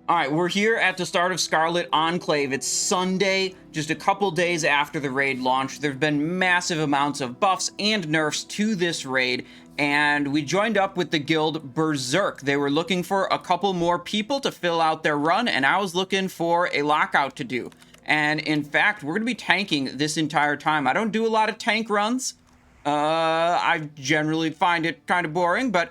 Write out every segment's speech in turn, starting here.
All right, we're here at the start of Scarlet Enclave. It's Sunday, just a couple days after the raid launch. There have been massive amounts of buffs and nerfs to this raid, and we joined up with the guild Berserk. They were looking for a couple more people to fill out their run, and I was looking for a lockout to do. And in fact, we're going to be tanking this entire time. I don't do a lot of tank runs. I generally find it kind of boring, but,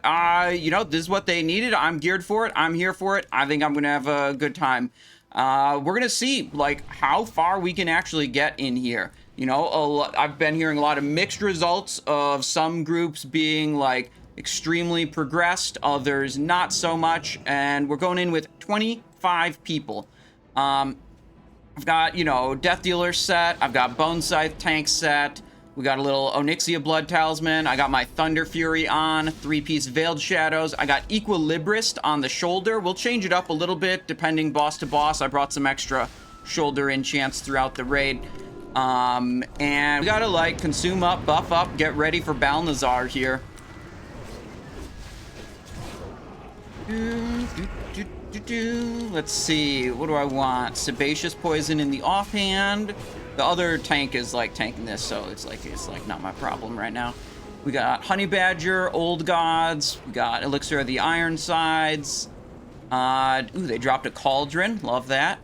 you know, this is what they needed. I'm geared for it. I'm here for it. I think I'm going to have a good time. We're going to see, like, how far we can actually get in here. You know, I've been hearing a lot of mixed results of some groups being, like, extremely progressed, others not so much, and we're going in with 25 people. I've got, you know, Death Dealer set. I've got Bone Scythe tank set. We got a little Onyxia Blood Talisman. I got my Thunder Fury on. 3-piece Veiled Shadows. I got Equilibrist on the shoulder. We'll change it up a little bit depending boss to boss. I brought some extra shoulder enchants throughout the raid. And we gotta, like, consume up, buff up, get ready for Balnazzar here. Let's see, what do I want? Sebaceous Poison in the offhand. The other tank is like tanking this, so it's like not my problem right now. We got Honey Badger, Old Gods. We got Elixir of the Ironsides. Ooh, they dropped a Cauldron. Love that.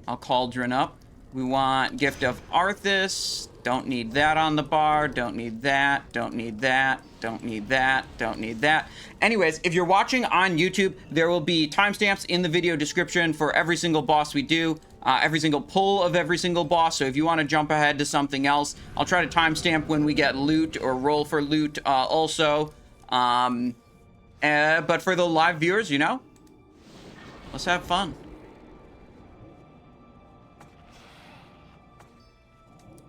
I'll Cauldron up. We want Gift of Arthas. Don't need that on the bar. Don't need that. Don't need that. Don't need that. Don't need that. Anyways, if you're watching on YouTube, there will be timestamps in the video description for every single boss we do, every single pull of every single boss. So if you want to jump ahead to something else, I'll try to timestamp when we get loot or roll for loot also. But for the live viewers, you know, let's have fun.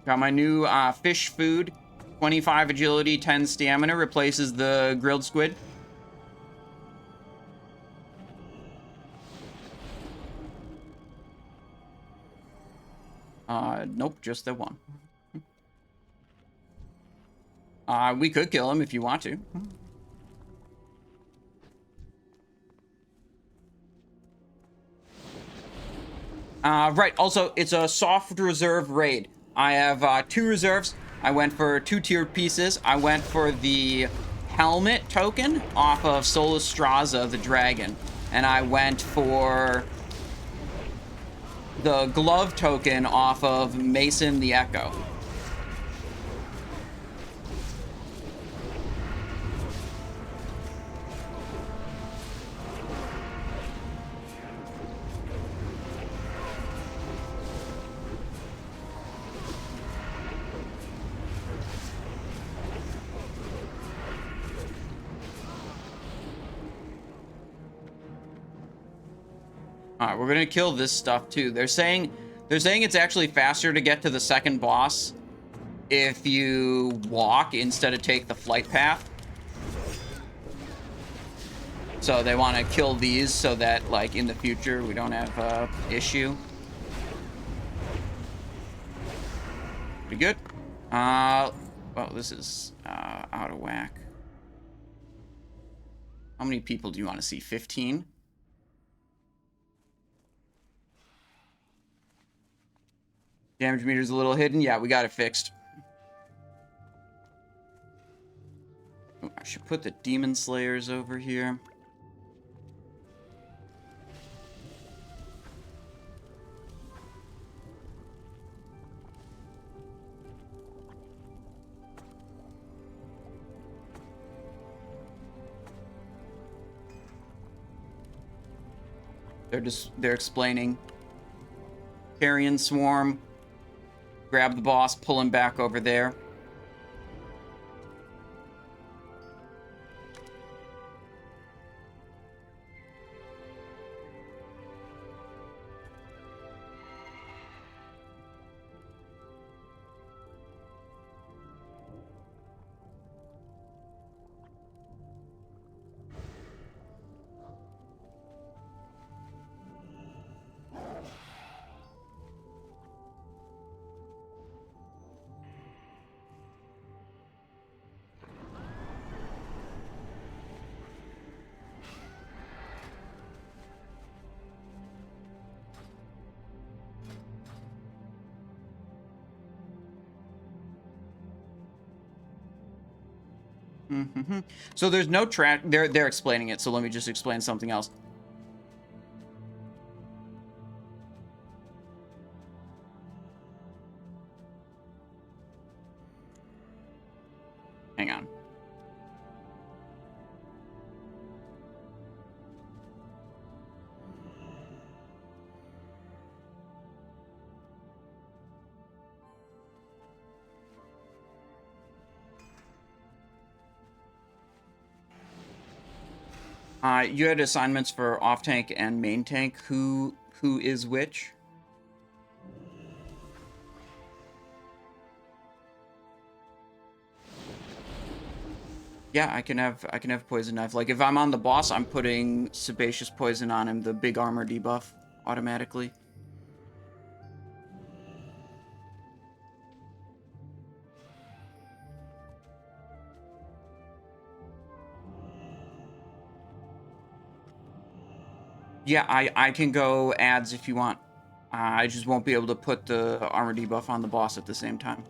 Got my new fish food. 25 agility, 10 stamina. Replaces the grilled squid. Nope, just the one. We could kill him if you want to. Right, also, it's a soft reserve raid. I have 2 reserves. I went for 2 tiered pieces. I went for the helmet token off of Solistrasza, the dragon. And I went for the glove token off of Mason the Echo. All right, we're gonna kill this stuff too. They're saying it's actually faster to get to the second boss if you walk instead of take the flight path. So they want to kill these so that, like, in the future we don't have a issue. Pretty good. Well, this is out of whack. How many people do you want to see? 15? Damage meter's a little hidden. Yeah, we got it fixed. Ooh, I should put the Demon Slayers over here. They're explaining. Carrion Swarm. Grab the boss, pull him back over there. So there's no track. They're explaining it. So let me just explain something else. Hang on. You had assignments for off tank and main tank. Who is which? Yeah, I can have poison knife. Like if I'm on the boss, I'm putting sebaceous poison on him, the big armor debuff automatically. Yeah, I can go ads if you want. I just won't be able to put the armor debuff on the boss at the same time.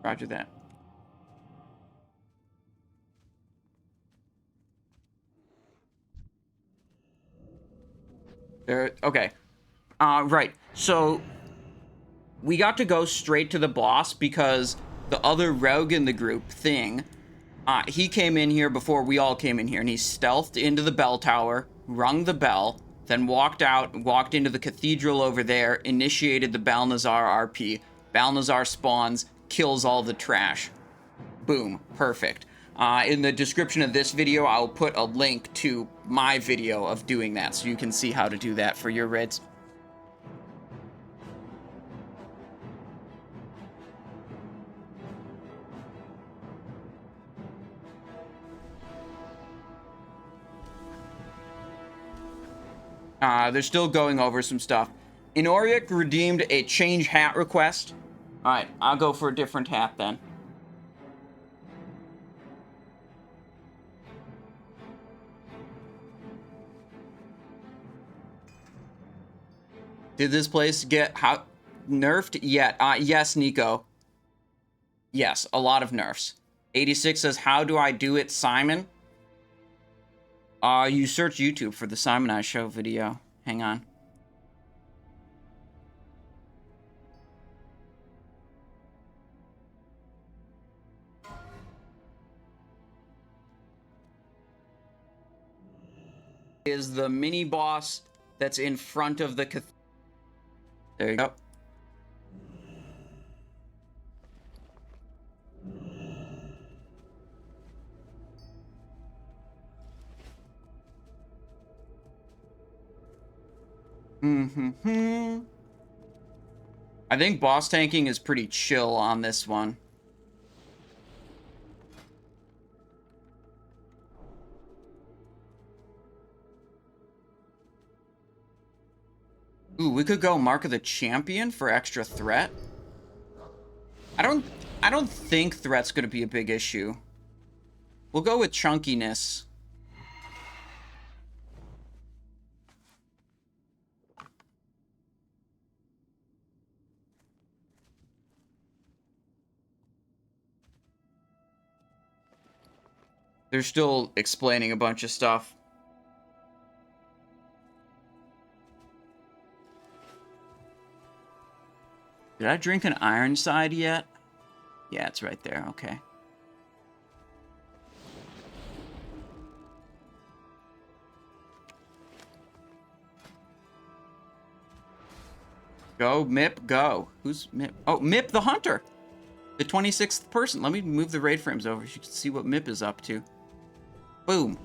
Roger that. There. Okay. Right. So we got to go straight to the boss because the other rogue in the group, Thing, he came in here before we all came in here, and he stealthed into the bell tower, rung the bell, then walked out, walked into the cathedral over there, initiated the Balnazzar RP. Balnazzar spawns, kills all the trash. Boom. Perfect. In the description of this video, I'll put a link to my video of doing that, so you can see how to do that for your raids. They're still going over some stuff. Inoric redeemed a change hat request. Alright, I'll go for a different hat then. Did this place get nerfed yet? Yes, Nico. Yes, a lot of nerfs. 86 says, how do I do it, Simon? You search YouTube for the Simon I Show video. Hang on. Is the mini boss that's in front of the cathedral. There you go. I think boss tanking is pretty chill on this one. Ooh, we could go Mark of the Champion for extra threat. I don't think threat's gonna be a big issue. We'll go with chunkiness. They're still explaining a bunch of stuff. Did I drink an Ironside yet? Yeah, it's right there. Okay. Go, Mip, go. Who's Mip? Oh, Mip the Hunter. The 26th person. Let me move the raid frames over so you can see what Mip is up to. Boom.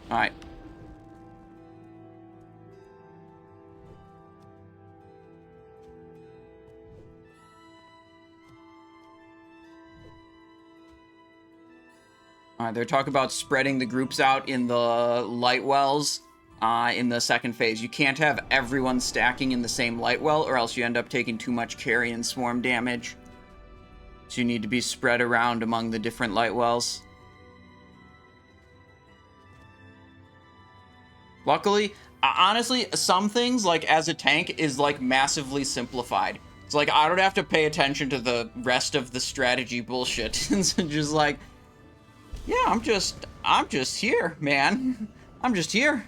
Alright. Alright, they're talking about spreading the groups out in the light wells. in the second phase. You can't have everyone stacking in the same light well, or else you end up taking too much carry and swarm damage. So you need to be spread around among the different light wells. Luckily, honestly, some things, like, as a tank, is, like, massively simplified. It's like, I don't have to pay attention to the rest of the strategy bullshit. It's just like, yeah, I'm just here, man. I'm just here.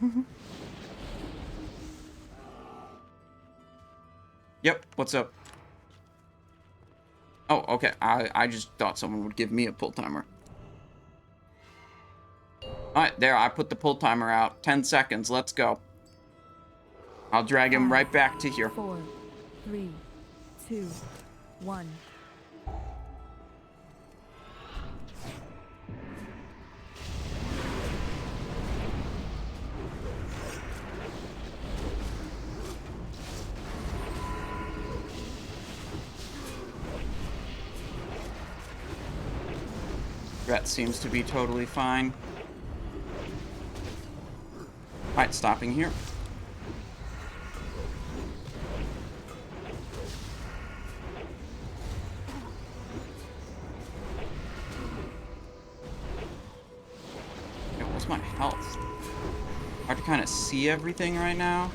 Yep, what's up? Oh, okay. I just thought someone would give me a pull timer. Alright, there, I put the pull timer out. 10 seconds, let's go. I'll drag him right back to here. 4, 3, 2, 1. Rhett seems to be totally fine. Alright, stopping here. Okay, what's my health? Hard to kind of see everything right now.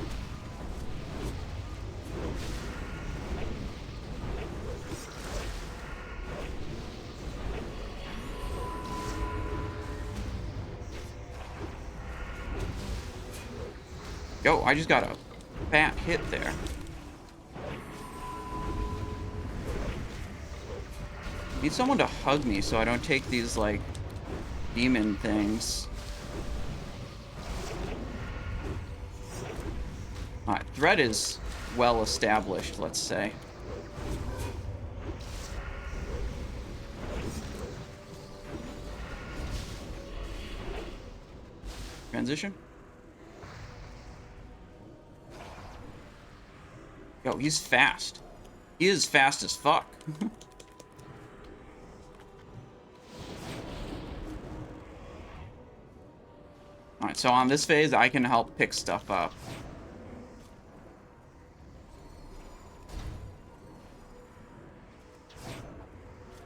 Yo, I just got a fat hit there. Need someone to hug me so I don't take these, like, demon things. Alright, threat is well established, let's say. Transition? Yo, he's fast. He is fast as fuck. Alright, so on this phase, I can help pick stuff up.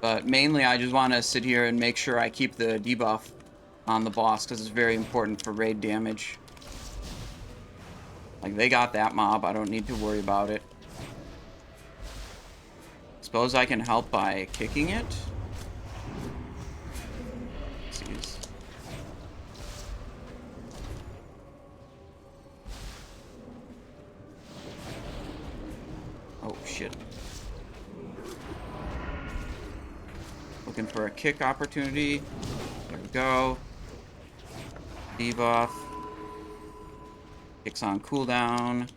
But mainly, I just want to sit here and make sure I keep the debuff on the boss, because it's very important for raid damage. Like, they got that mob. I don't need to worry about it. Suppose I can help by kicking it? Jeez. Oh, shit. Looking for a kick opportunity. There we go. Debuff. Kicks on cooldown.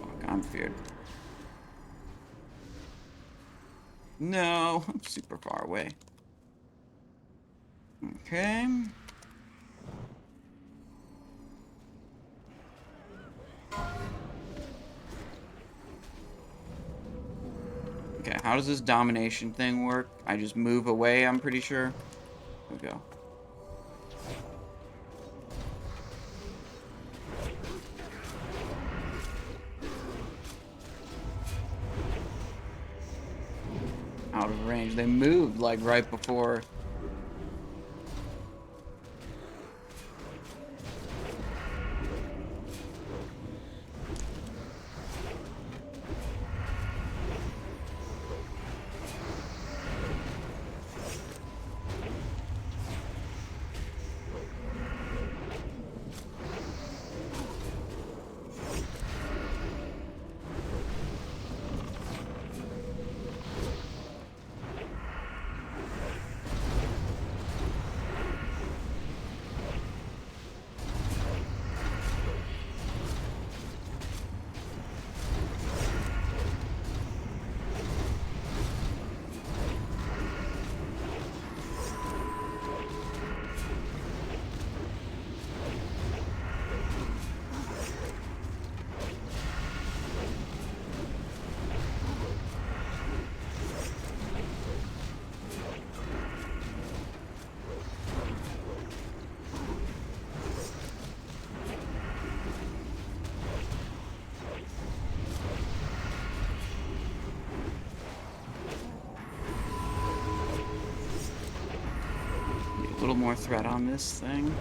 Fuck, I'm feared. No, I'm super far away. Okay. Okay, how does this domination thing work? I just move away, I'm pretty sure. There we go. Out of range. They moved like right before. little more threat on this thing.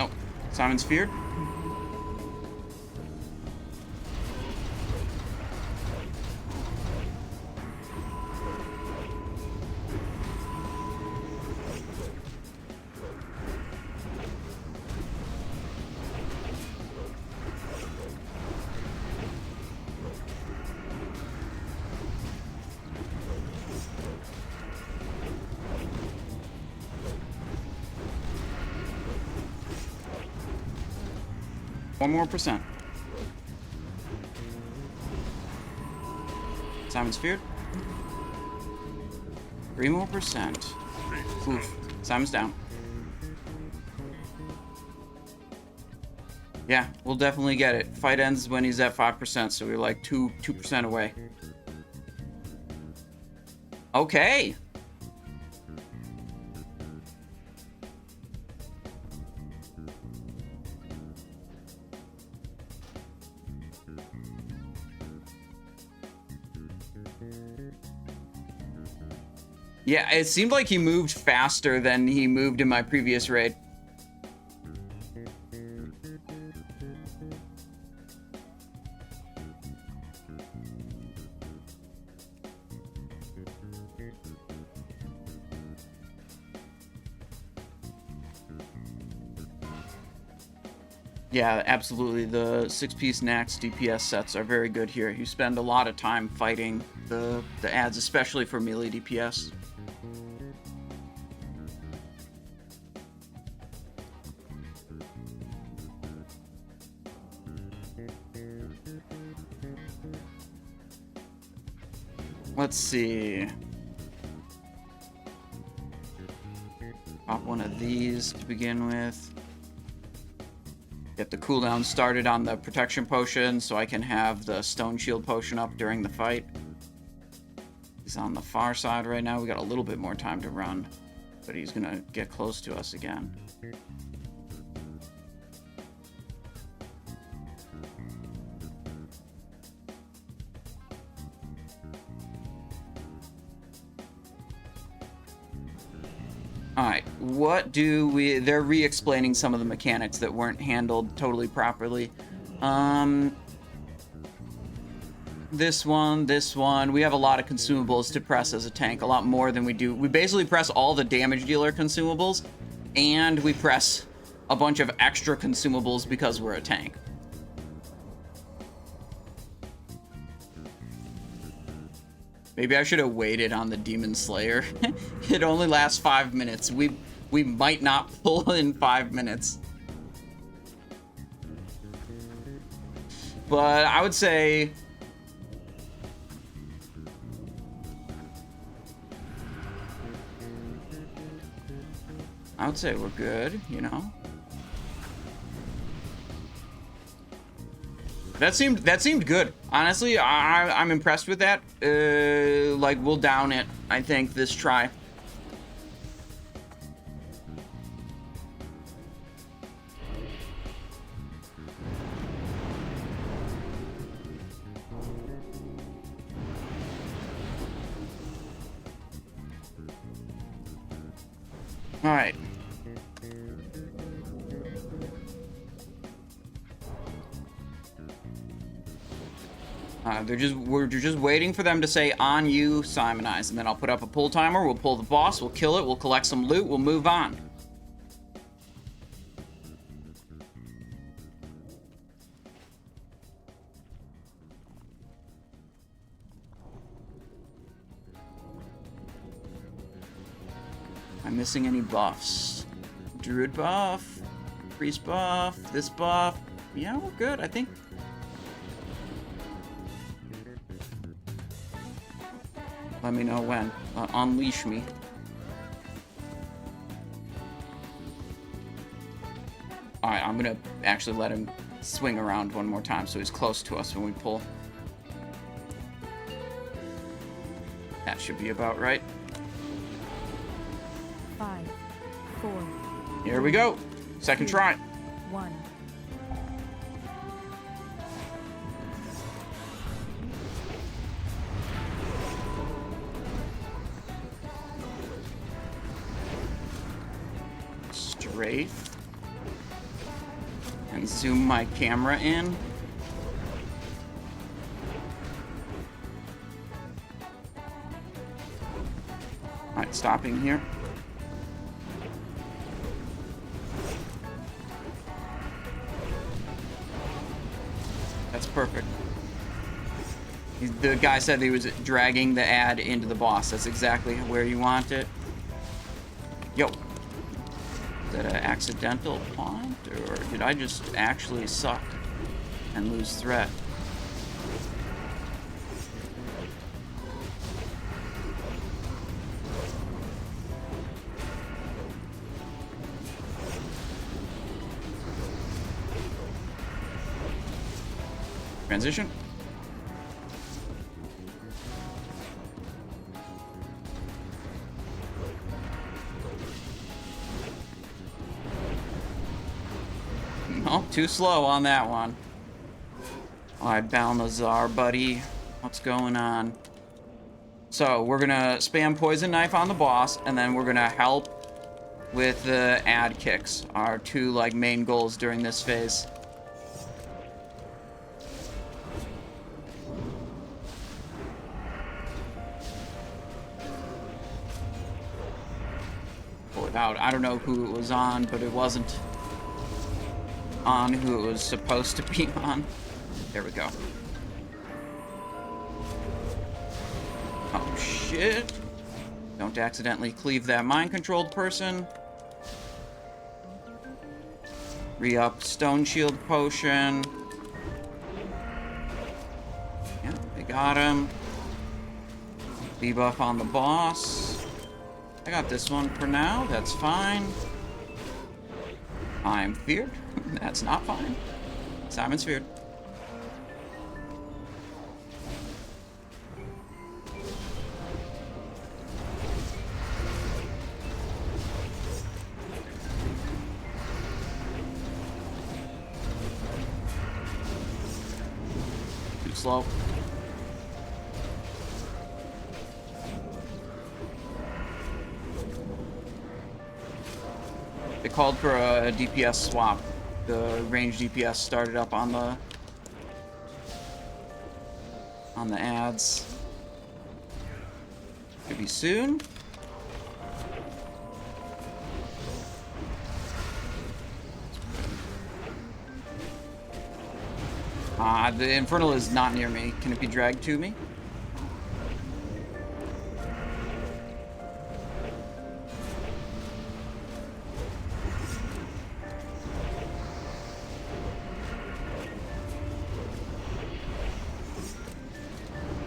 Oh, Simon's feared. One more %. Simon's feared. 3 more %. Oof. Simon's down. Yeah, we'll definitely get it. Fight ends when he's at 5%, so we're like 2% away. Okay. Yeah, it seemed like he moved faster than he moved in my previous raid. Yeah, absolutely. The 6-piece Nax DPS sets are very good here. You spend a lot of time fighting the ads, especially for melee DPS. Let's see. Pop one of these to begin with. Get the cooldown started on the protection potion so I can have the stone shield potion up during the fight. He's on the far side right now. We got a little bit more time to run, but he's gonna get close to us again. Alright, what do we... They're re-explaining some of the mechanics that weren't handled totally properly. This one. We have a lot of consumables to press as a tank, a lot more than we do. We basically press all the damage dealer consumables, and we press a bunch of extra consumables because we're a tank. Maybe I should have waited on the Demon Slayer. It only lasts 5 minutes. We might not pull in 5 minutes. But I would say... we're good, you know? That seemed good. Honestly, I'm impressed with that. Like, we'll down it, I think, this try. All right. We're just waiting for them to say on you, Simonize, and then I'll put up a pull timer. We'll pull the boss. We'll kill it. We'll collect some loot. We'll move on. Am I missing any buffs? Druid buff, priest buff, this buff. Yeah, we're good, I think. Let me know when. Unleash me. Alright, I'm gonna actually let him swing around one more time so he's close to us when we pull. That should be about right. 5, 4, Here we go. Second try. 1. Straight. And zoom my camera in. Alright, stopping here. That's perfect. The guy said he was dragging the ad into the boss. That's exactly where you want it. Yo. Is that an accidental taunt, or did I just actually suck and lose threat? Transition. Oh, too slow on that one. Alright, Balnazzar, buddy. What's going on? So, we're gonna spam Poison Knife on the boss, and then we're gonna help with the ad kicks. Our two, like, main goals during this phase. Without, I don't know who it was on, but it wasn't on who it was supposed to be on. There we go. Oh, shit. Don't accidentally cleave that mind-controlled person. Re-up Stone Shield Potion. Yeah, they got him. Debuff on the boss. I got this one for now. That's fine. I'm feared. That's not fine. Simon's feared. Too slow. They called for a DPS swap. The range DPS started up on the ads. Could be soon. The Infernal is not near me. Can it be dragged to me?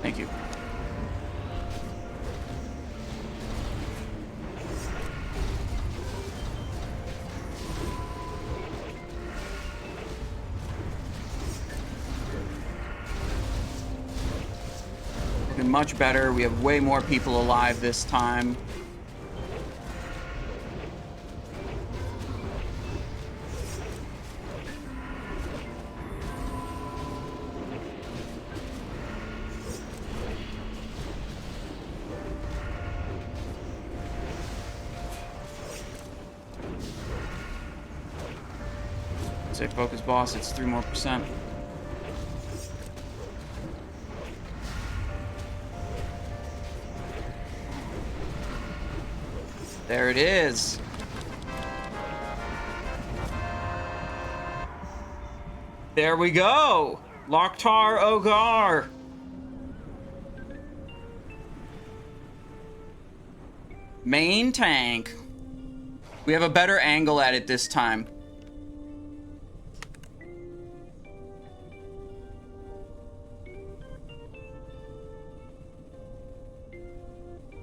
Thank you. Looking much better. We have way more people alive this time. Say focus boss, it's 3% more. There it is. There we go. Loktar Ogar. Main tank. We have a better angle at it this time.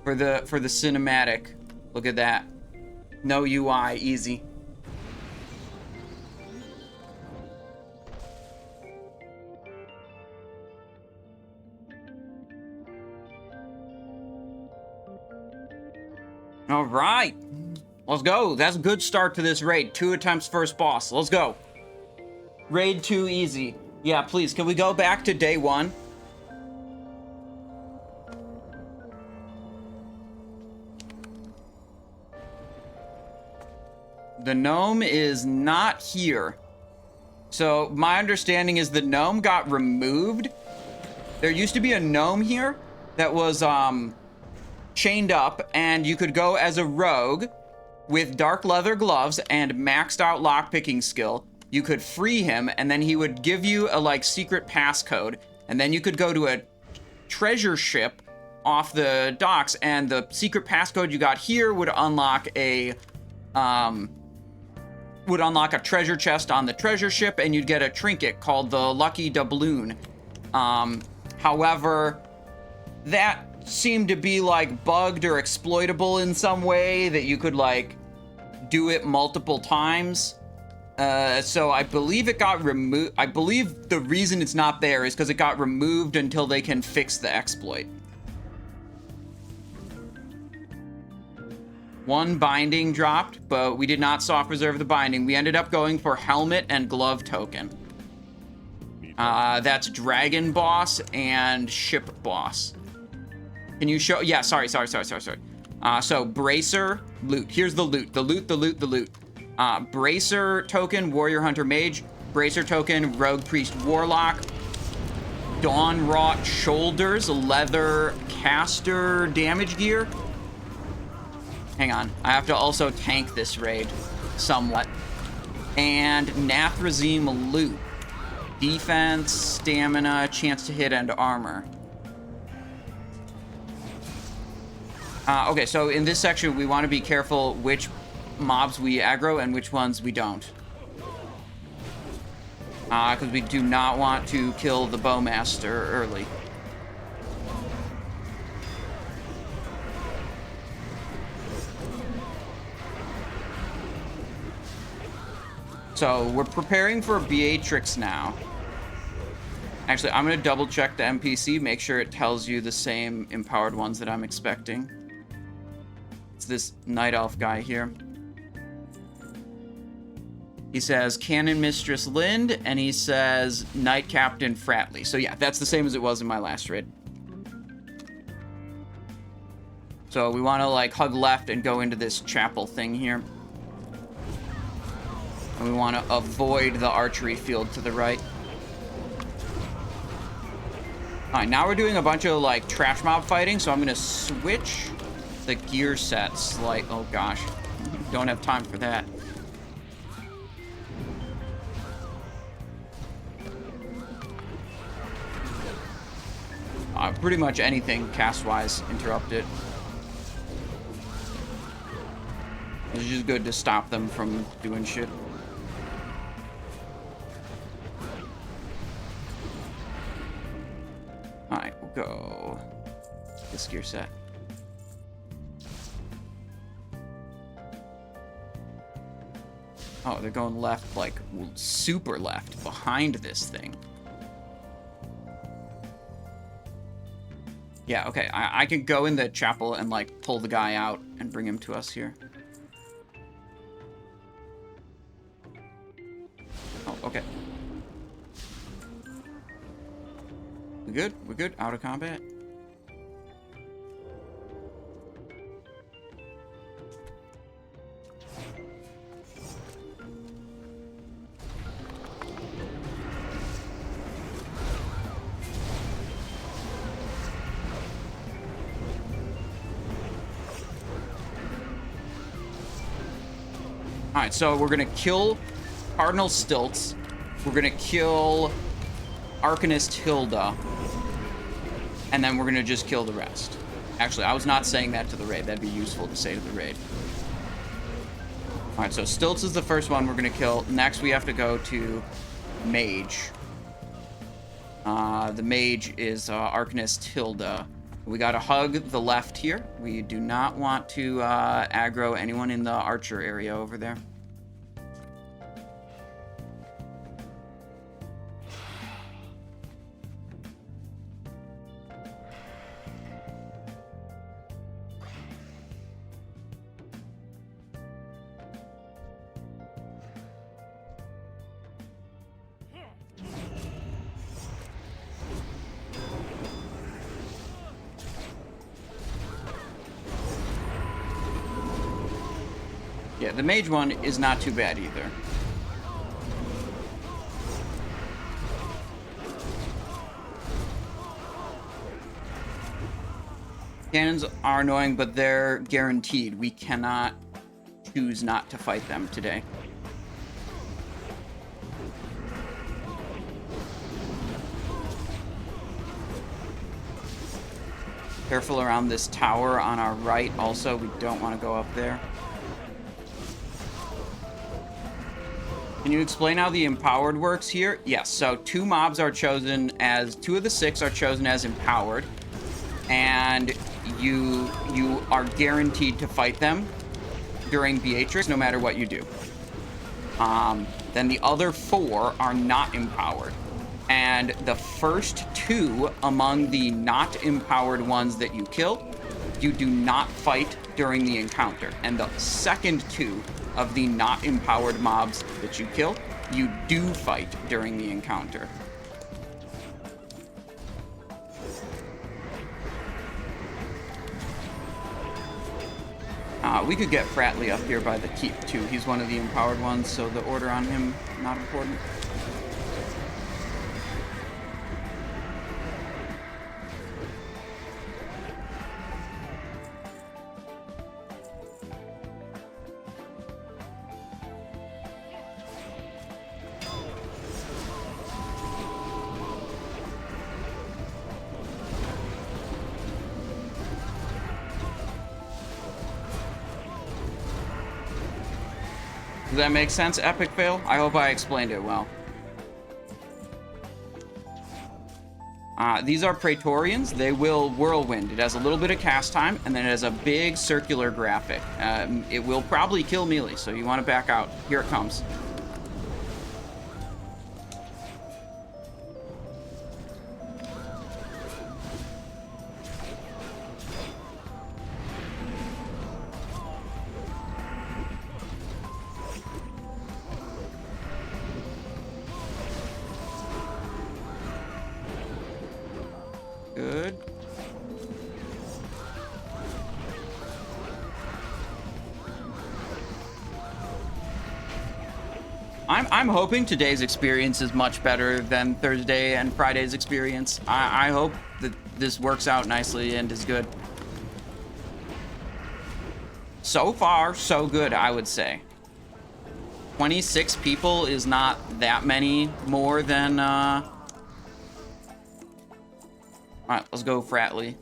For the cinematic. Look at that. No UI, easy. All right. Let's go. That's a good start to this raid. 2 attempts first boss. Let's go. Raid 2 easy. Yeah, please. Can we go back to day 1? The gnome is not here. So my understanding is the gnome got removed. There used to be a gnome here that was chained up, and you could go as a rogue with dark leather gloves and maxed out lockpicking skill. You could free him, and then he would give you a like secret passcode, and then you could go to a treasure ship off the docks, and the secret passcode you got here would unlock a treasure chest on the treasure ship, and you'd get a trinket called the Lucky Doubloon. However, that seemed to be like bugged or exploitable in some way that you could like do it multiple times. So I believe it got removed. I believe the reason it's not there is because it got removed until they can fix the exploit. 1 binding dropped, but we did not soft preserve the binding. We ended up going for helmet and glove token. That's dragon boss and ship boss. Can you show? Yeah, sorry. So bracer, loot. Here's the loot. The loot. Bracer token, warrior hunter mage. Bracer token, rogue priest warlock. Dawn wrought shoulders, leather caster damage gear. Hang on, I have to also tank this raid somewhat. And Nathrazim loot. Defense, stamina, chance to hit, and armor. Okay, so in this section, we want to be careful which mobs we aggro and which ones we don't. Because we do not want to kill the bowmaster early. So we're preparing for Beatrix now. Actually, I'm going to double check the NPC, make sure it tells you the same empowered ones that I'm expecting. It's this night elf guy here. He says Cannon Mistress Lind, and he says Knight Captain Fratley. So yeah, that's the same as it was in my last raid. So we want to like hug left and go into this chapel thing here. And we want to avoid the archery field to the right. Alright, now we're doing a bunch of like trash mob fighting, so I'm going to switch the gear sets. Like, oh gosh, don't have time for that. Pretty much anything cast-wise interrupted. It's just good to stop them from doing shit. Alright, we'll go this gear set. Oh, they're going left, like super left, behind this thing. Yeah, okay, I can go in the chapel and like pull the guy out and bring him to us here. Oh, okay. We good? We're good? Out of combat? Alright, so we're gonna kill Cardinal Stilts. We're gonna kill Arcanist Hilda. And then we're gonna just kill the rest. Actually, I was not saying that to the raid. That'd be useful to say to the raid. Alright, so Stilts is the first one we're gonna kill. Next, we have to go to Mage. The Mage is Arcanist Hilda. We gotta hug the left here. We do not want to aggro anyone in the archer area over there. Yeah, the mage one is not too bad either. Cannons are annoying, but they're guaranteed. We cannot choose not to fight them today. Careful around this tower on our right also. We don't want to go up there. Can you explain how the empowered works here? Yes, so 2 mobs are chosen as... 2 of the 6 are chosen as empowered. And you are guaranteed to fight them during Beatrix, no matter what you do. Then the other 4 are not empowered. And the first 2 among the not empowered ones that you kill, you do not fight during the encounter. And the second 2 of the not empowered mobs that you kill, you do fight during the encounter. We could get Fratley up here by the keep too. He's one of the empowered ones, so the order on him, not important. Does that make sense, Epic Fail? I hope I explained it well. These are Praetorians. They will Whirlwind. It has a little bit of cast time, and then it has a big circular graphic. It will probably kill melee, so you want to back out. Here it comes. Good. I'm hoping today's experience is much better than Thursday and Friday's experience. I hope that this works out nicely and is good. So far, so good, I would say. 26 people is not that many more than, Alright, let's go Fratley.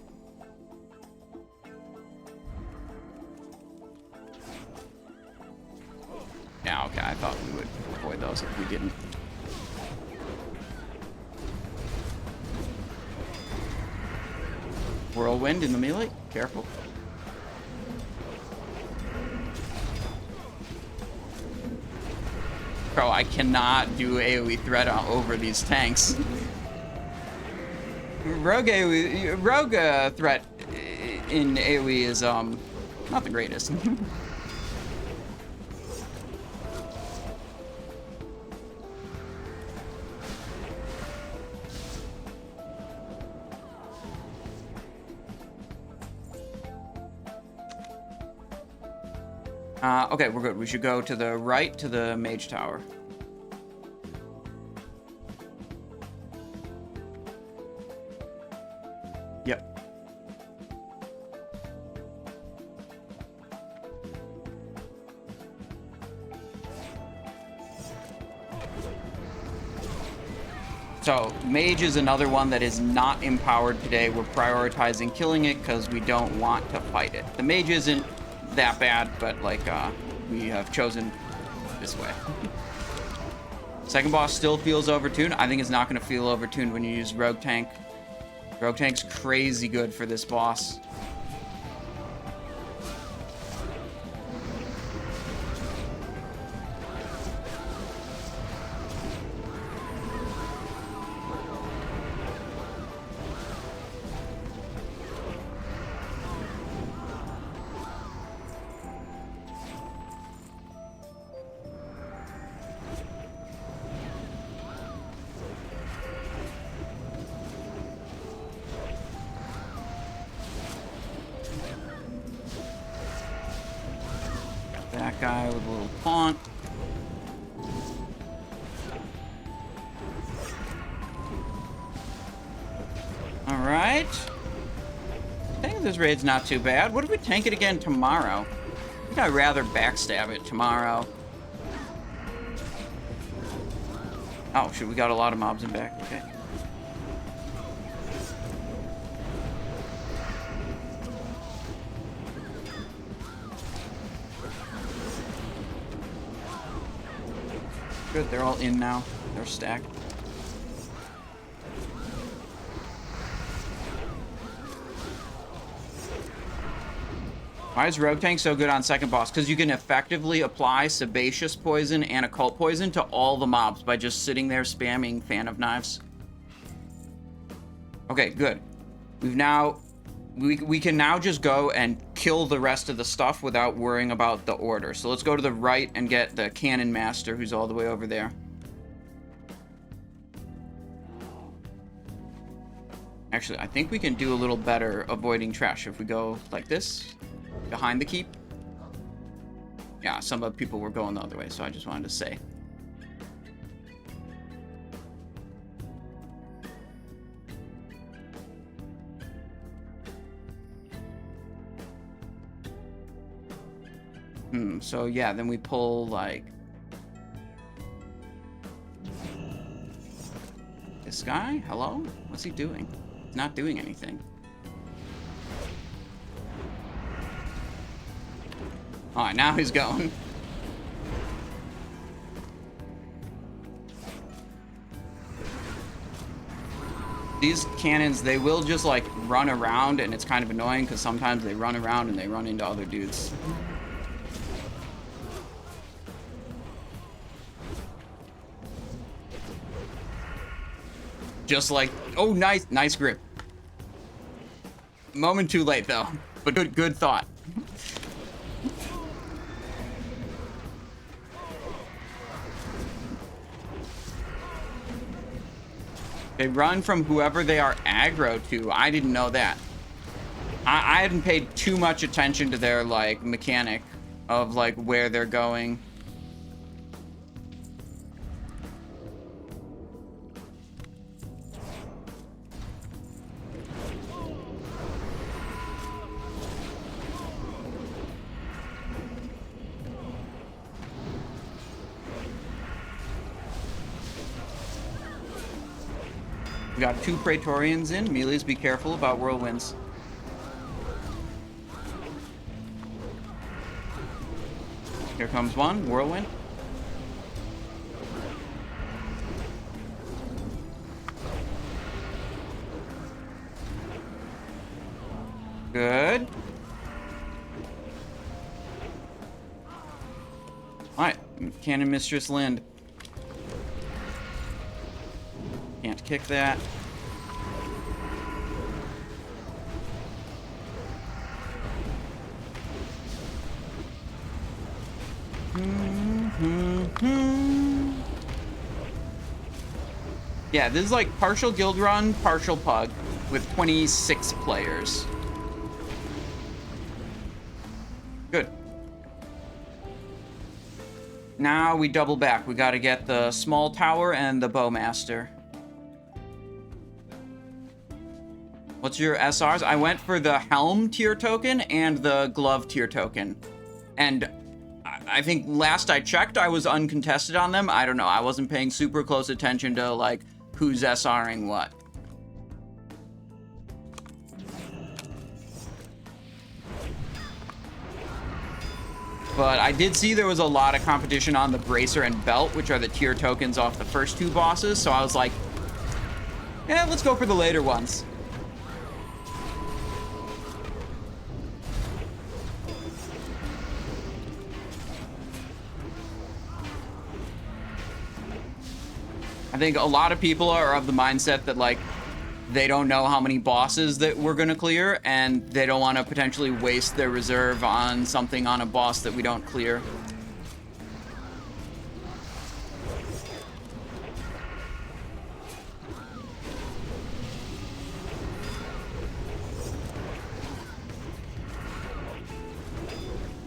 Yeah, okay, I thought we would avoid those if we didn't. Whirlwind in the melee, careful. Bro, I cannot do AoE threat over these tanks. Rogue threat in AoE is not the greatest. Okay, we're good. We should go to the right to the mage tower. Yep. So, mage is another one that is not empowered today. We're prioritizing killing it because we don't want to fight it. The mage isn't that bad, but like we have chosen this way. Second boss still feels overtuned. I think it's not going to feel overtuned when you use Rogue Tank. Rogue Tank's crazy good for this boss. guy with a little taunt. Alright. I think this raid's not too bad. What if we tank it again tomorrow? I think I'd rather backstab it tomorrow. Oh, shit, we got a lot of mobs in back. Okay. Good, they're all in now. They're stacked. Why is Rogue Tank so good on second boss? Because you can effectively apply Sebaceous Poison and Occult Poison to all the mobs by just sitting there spamming Fan of Knives. Okay, good. We've now... We can now just go and kill the rest of the stuff without worrying about the order. So let's go to the right and get the Cannon Master, who's all the way over there. Actually, I think we can do a little better avoiding trash if we go like this. Behind the keep. Yeah, some of the people were going the other way, so I just wanted to say. So yeah, then we pull like this guy. Hello? What's he doing? He's not doing anything. Alright, now he's going. These cannons, they will just like run around, and it's kind of annoying because sometimes they run around and they run into other dudes. Just like, oh, nice grip. Moment too late though, but good thought. They run from whoever they are aggro to. I didn't know that. I hadn't paid too much attention to their like mechanic of like where they're going. We got 2 Praetorians in. Melees, be careful about whirlwinds. Here comes one, whirlwind. Good. Alright, Cannon Mistress Lind. Can't kick that. Yeah, this is like partial guild run, partial pug with 26 players. Good. Now we double back. We gotta get the small tower and the bowmaster. What's your SRs? I went for the helm tier token and the glove tier token. And I think last I checked, I was uncontested on them. I don't know. I wasn't paying super close attention to, like, who's SRing what. But I did see there was a lot of competition on the bracer and belt, which are the tier tokens off the first 2 bosses. So I was like, yeah, let's go for the later ones. I think a lot of people are of the mindset that, like, they don't know how many bosses that we're going to clear, and they don't want to potentially waste their reserve on something on a boss that we don't clear.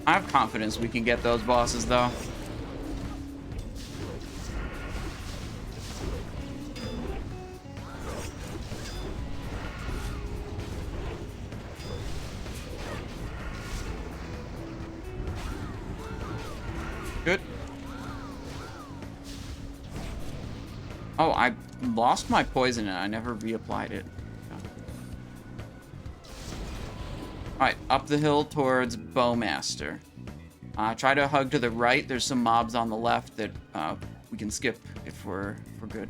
I have confidence we can get those bosses, though. Good. Oh, I lost my poison and I never reapplied it. Alright, up the hill towards Bowmaster. Try to hug to the right. There's some mobs on the left that we can skip if we're good.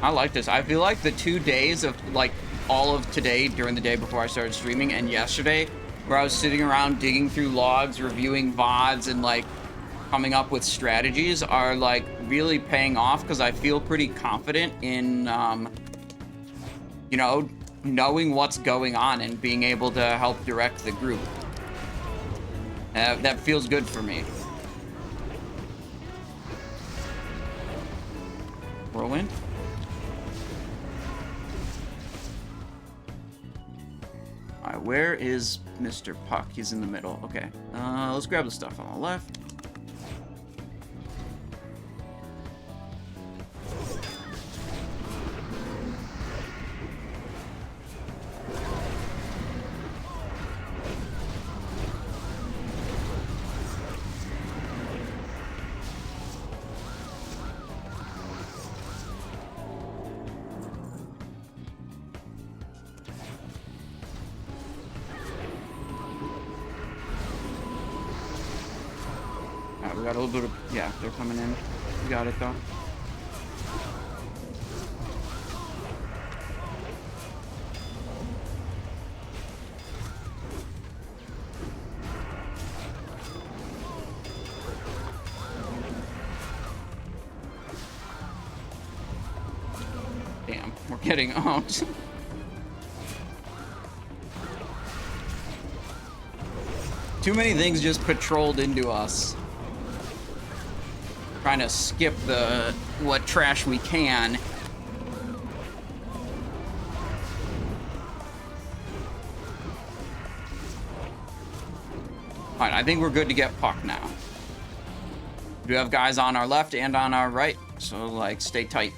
I like this. I feel like the 2 days of, like, all of today during the day before I started streaming and yesterday, where I was sitting around digging through logs, reviewing VODs, and, like, coming up with strategies are, like, really paying off because I feel pretty confident in, you know, knowing what's going on and being able to help direct the group. That feels good for me. Whirlwind? Alright, where is Mr. Puck? He's in the middle. Okay. Let's grab the stuff on the left. We got a little bit of... Yeah, they're coming in. We got it, though. Damn, we're getting owned. Too many things just patrolled into us. Trying to skip what trash we can. Alright, I think we're good to get Puck now. We do have guys on our left and on our right, so, like, stay tight.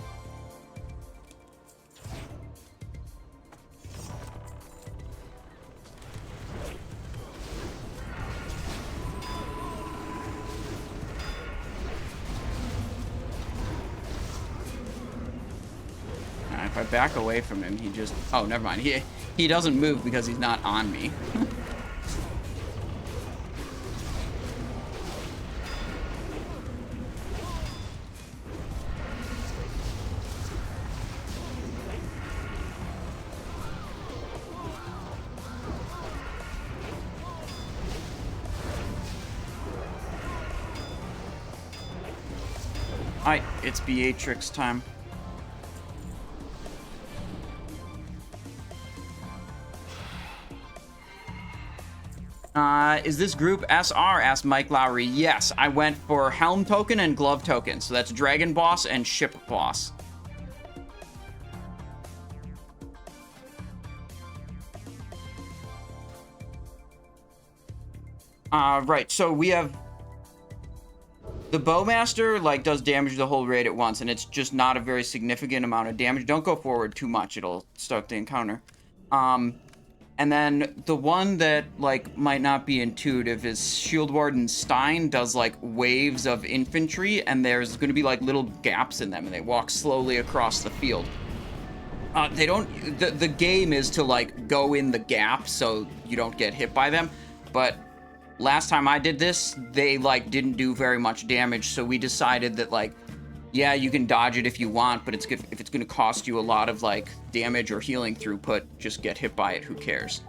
If I back away from him, he just... Oh, never mind. He doesn't move because he's not on me. Alright, it's Beatrix time. Is this group SR? Asked Mike Lowry. Yes, I went for Helm token and Glove token. So that's Dragon Boss and Ship Boss. Right, so we have... The Bowmaster, like, does damage the whole raid at once, and it's just not a very significant amount of damage. Don't go forward too much, it'll start the encounter. And then the one that, like, might not be intuitive is Shield Warden Stein does, like, waves of infantry, and there's going to be, like, little gaps in them, and they walk slowly across the field. They don't... The game is to, like, go in the gap so you don't get hit by them, but last time I did this, they, like, didn't do very much damage, so we decided that, like, yeah, you can dodge it if you want, but if it's going to cost you a lot of, like, damage or healing throughput, just get hit by it, who cares?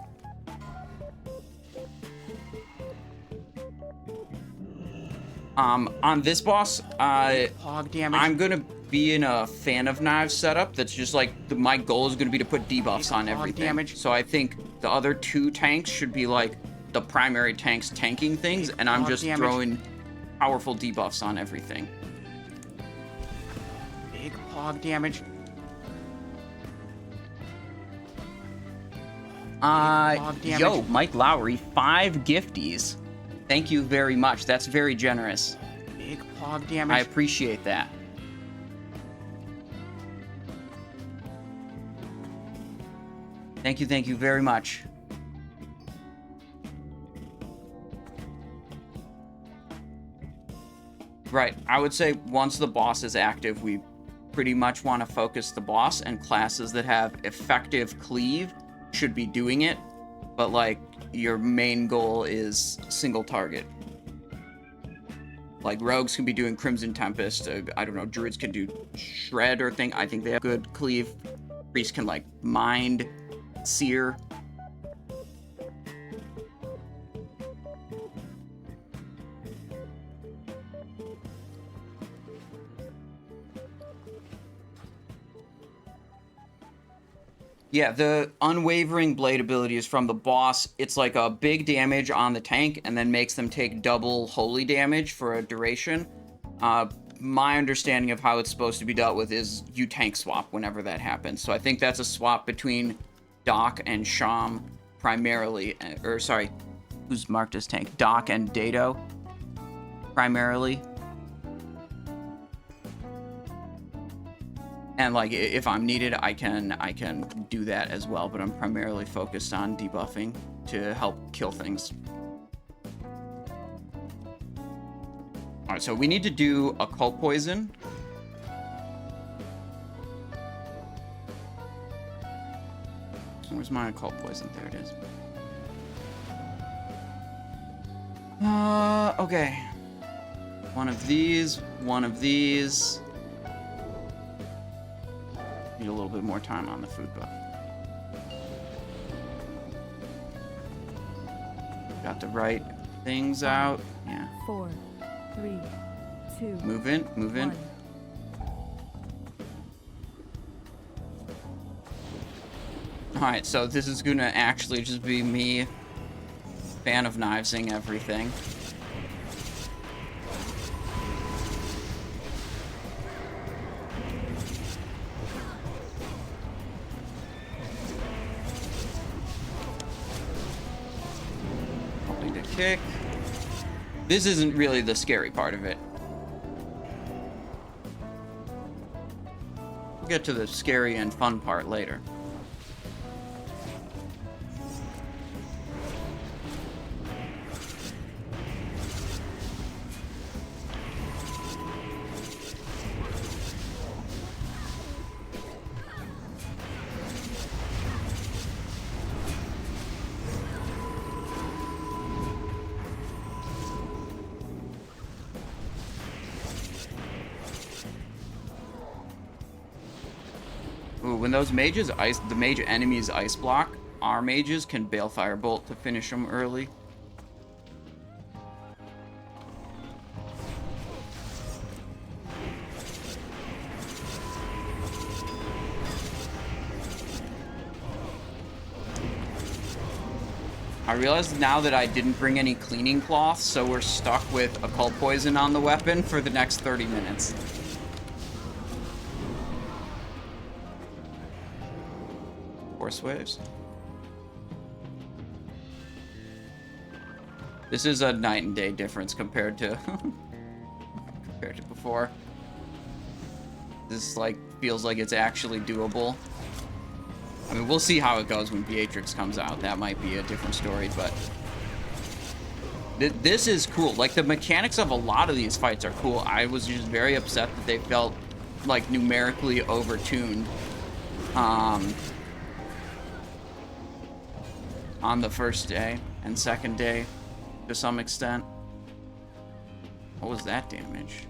On this boss, Hog damage. I'm going to be in a Fan of Knives setup that's just, like, my goal is going to be to put debuffs on everything. Damage. So I think the other two tanks should be, like, the primary tanks tanking things, and I'm just throwing powerful debuffs on everything. Big hog damage. Yo, Mike Lowry, 5 gifties. Thank you very much. That's very generous. Big hog damage. I appreciate that. Thank you very much. Right, I would say once the boss is active, we pretty much want to focus the boss, and classes that have effective cleave should be doing it, but like your main goal is single target. Like rogues can be doing Crimson Tempest, I don't know, druids can do Shred or thing. I think they have good cleave. Priests can like Mind, Seer. Yeah, the Unwavering Blade ability is from the boss. It's like a big damage on the tank and then makes them take double holy damage for a duration. My understanding of how it's supposed to be dealt with is you tank swap whenever that happens. So I think that's a swap between Doc and Sham primarily. Or sorry, who's marked as tank? Doc and Dado primarily. And like, if I'm needed, I can do that as well, but I'm primarily focused on debuffing to help kill things. All right, so we need to do Occult Poison. Where's my Occult Poison? There it is. Okay. One of these. Need a little bit more time on the food buff. Got the right things out. Yeah. 4, 3, 2. Move in. 1. Alright, so this is gonna actually just be me, fan of knivesing everything. Kick. This isn't really the scary part of it. We'll get to the scary and fun part later. When those mages the mage enemies ice block, our mages can Balefire Bolt to finish them early. I realized now that I didn't bring any cleaning cloths, so we're stuck with Occult Poison on the weapon for the next 30 minutes. Force waves. This is a night and day difference compared to before. This like feels like it's actually doable. I mean, we'll see how it goes when Beatrix comes out. That might be a different story, but this is cool. Like the mechanics of a lot of these fights are cool. I was just very upset that they felt like numerically overtuned. On the first day and second day to some extent. What was that damage?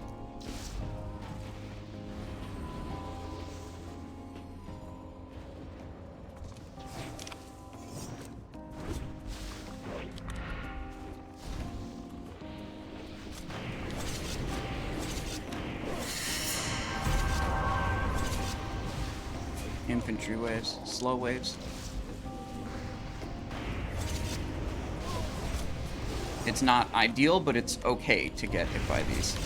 Infantry waves, slow waves. It's not ideal, but it's okay to get hit by these.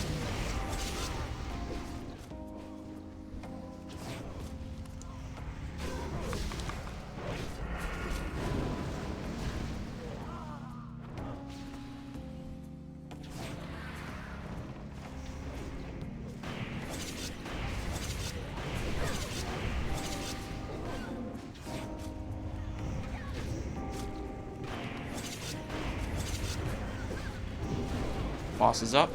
Tosses up.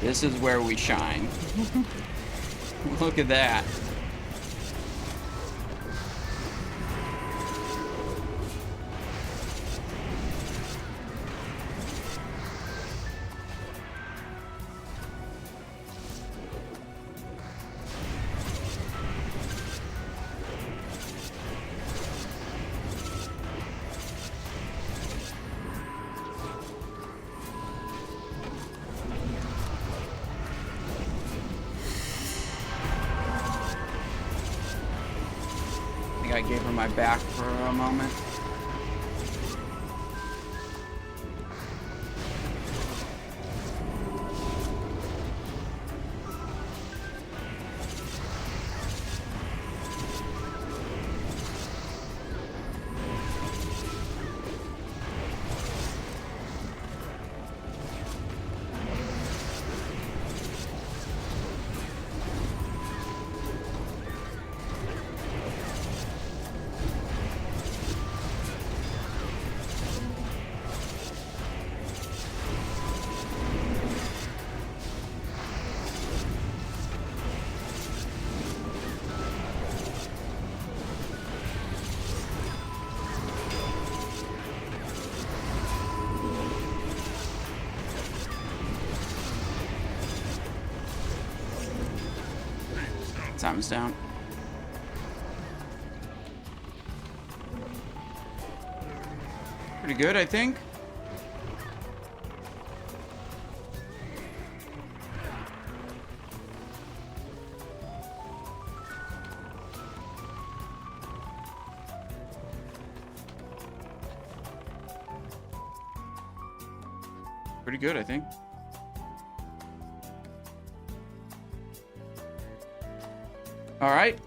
This is where we shine. Look at that. I gave her my back for a moment. Time's down. Pretty good, I think. Pretty good, I think. All right.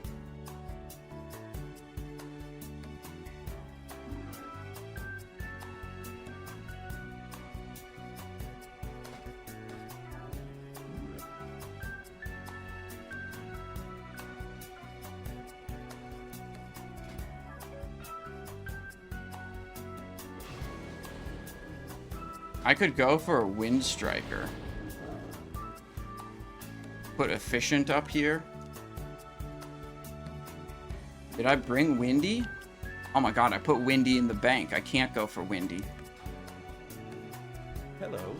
I could go for a Wind Striker. Put Efficient up here. Did I bring Windy? Oh my god, I put Windy in the bank. I can't go for Windy. Hello.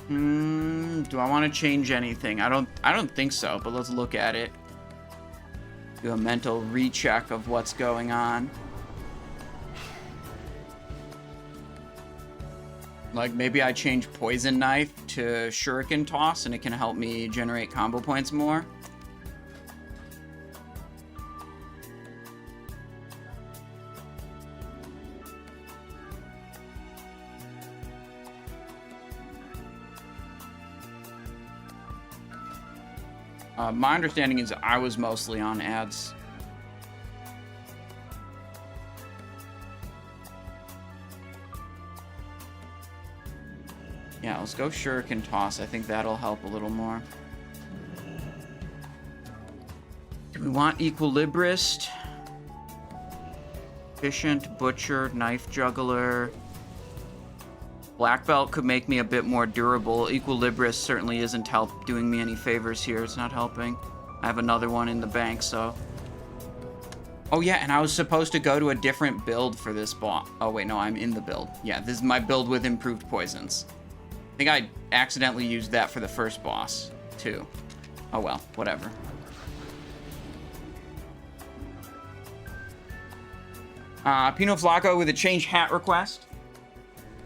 Do I want to change anything? I don't think so, but let's look at it. Do a mental recheck of what's going on. Like, maybe I change Poison Knife to Shuriken Toss, and it can help me generate combo points more. My understanding is I was mostly on ads. Yeah, let's go Shuriken Toss. I think that'll help a little more. Do we want Equilibrist? Efficient, Butcher, Knife Juggler. Black Belt could make me a bit more durable. Equilibrist certainly isn't doing me any favors here. It's not helping. I have another one in the bank, so... Oh yeah, and I was supposed to go to a different build for this boss. Oh wait, no, I'm in the build. Yeah, this is my build with improved poisons. I think I accidentally used that for the first boss, too. Oh well, whatever. Pino Flacco with a change hat request.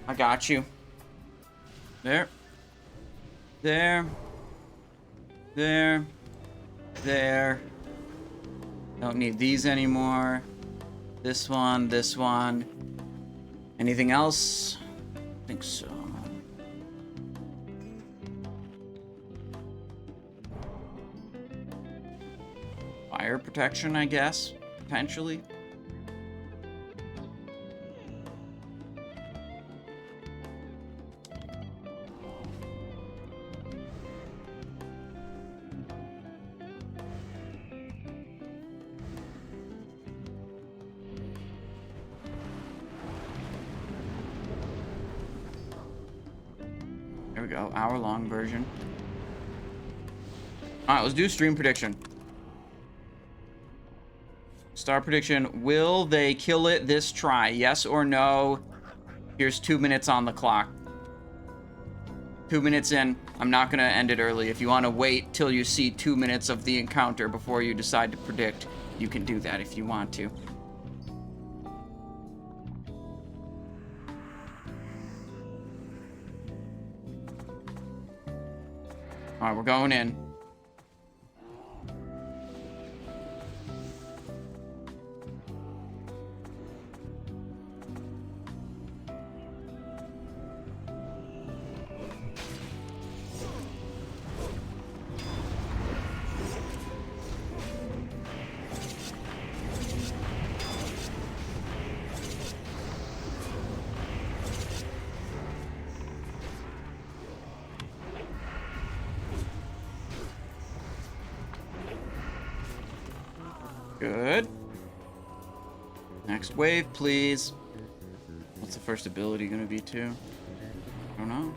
I got you. There. There. There. There. Don't need these anymore. This one, this one. Anything else? I think so. Fire protection, I guess, potentially. There we go, hour-long version. All right, let's do stream prediction. Star prediction, will they kill it this try? Yes or no? Here's 2 minutes on the clock. 2 minutes in. I'm not gonna end it early. If you want to wait till you see 2 minutes of the encounter before you decide to predict, you can do that if you want to. All right, we're going in. Good. Next wave, please. What's the first ability gonna be, too? I don't know.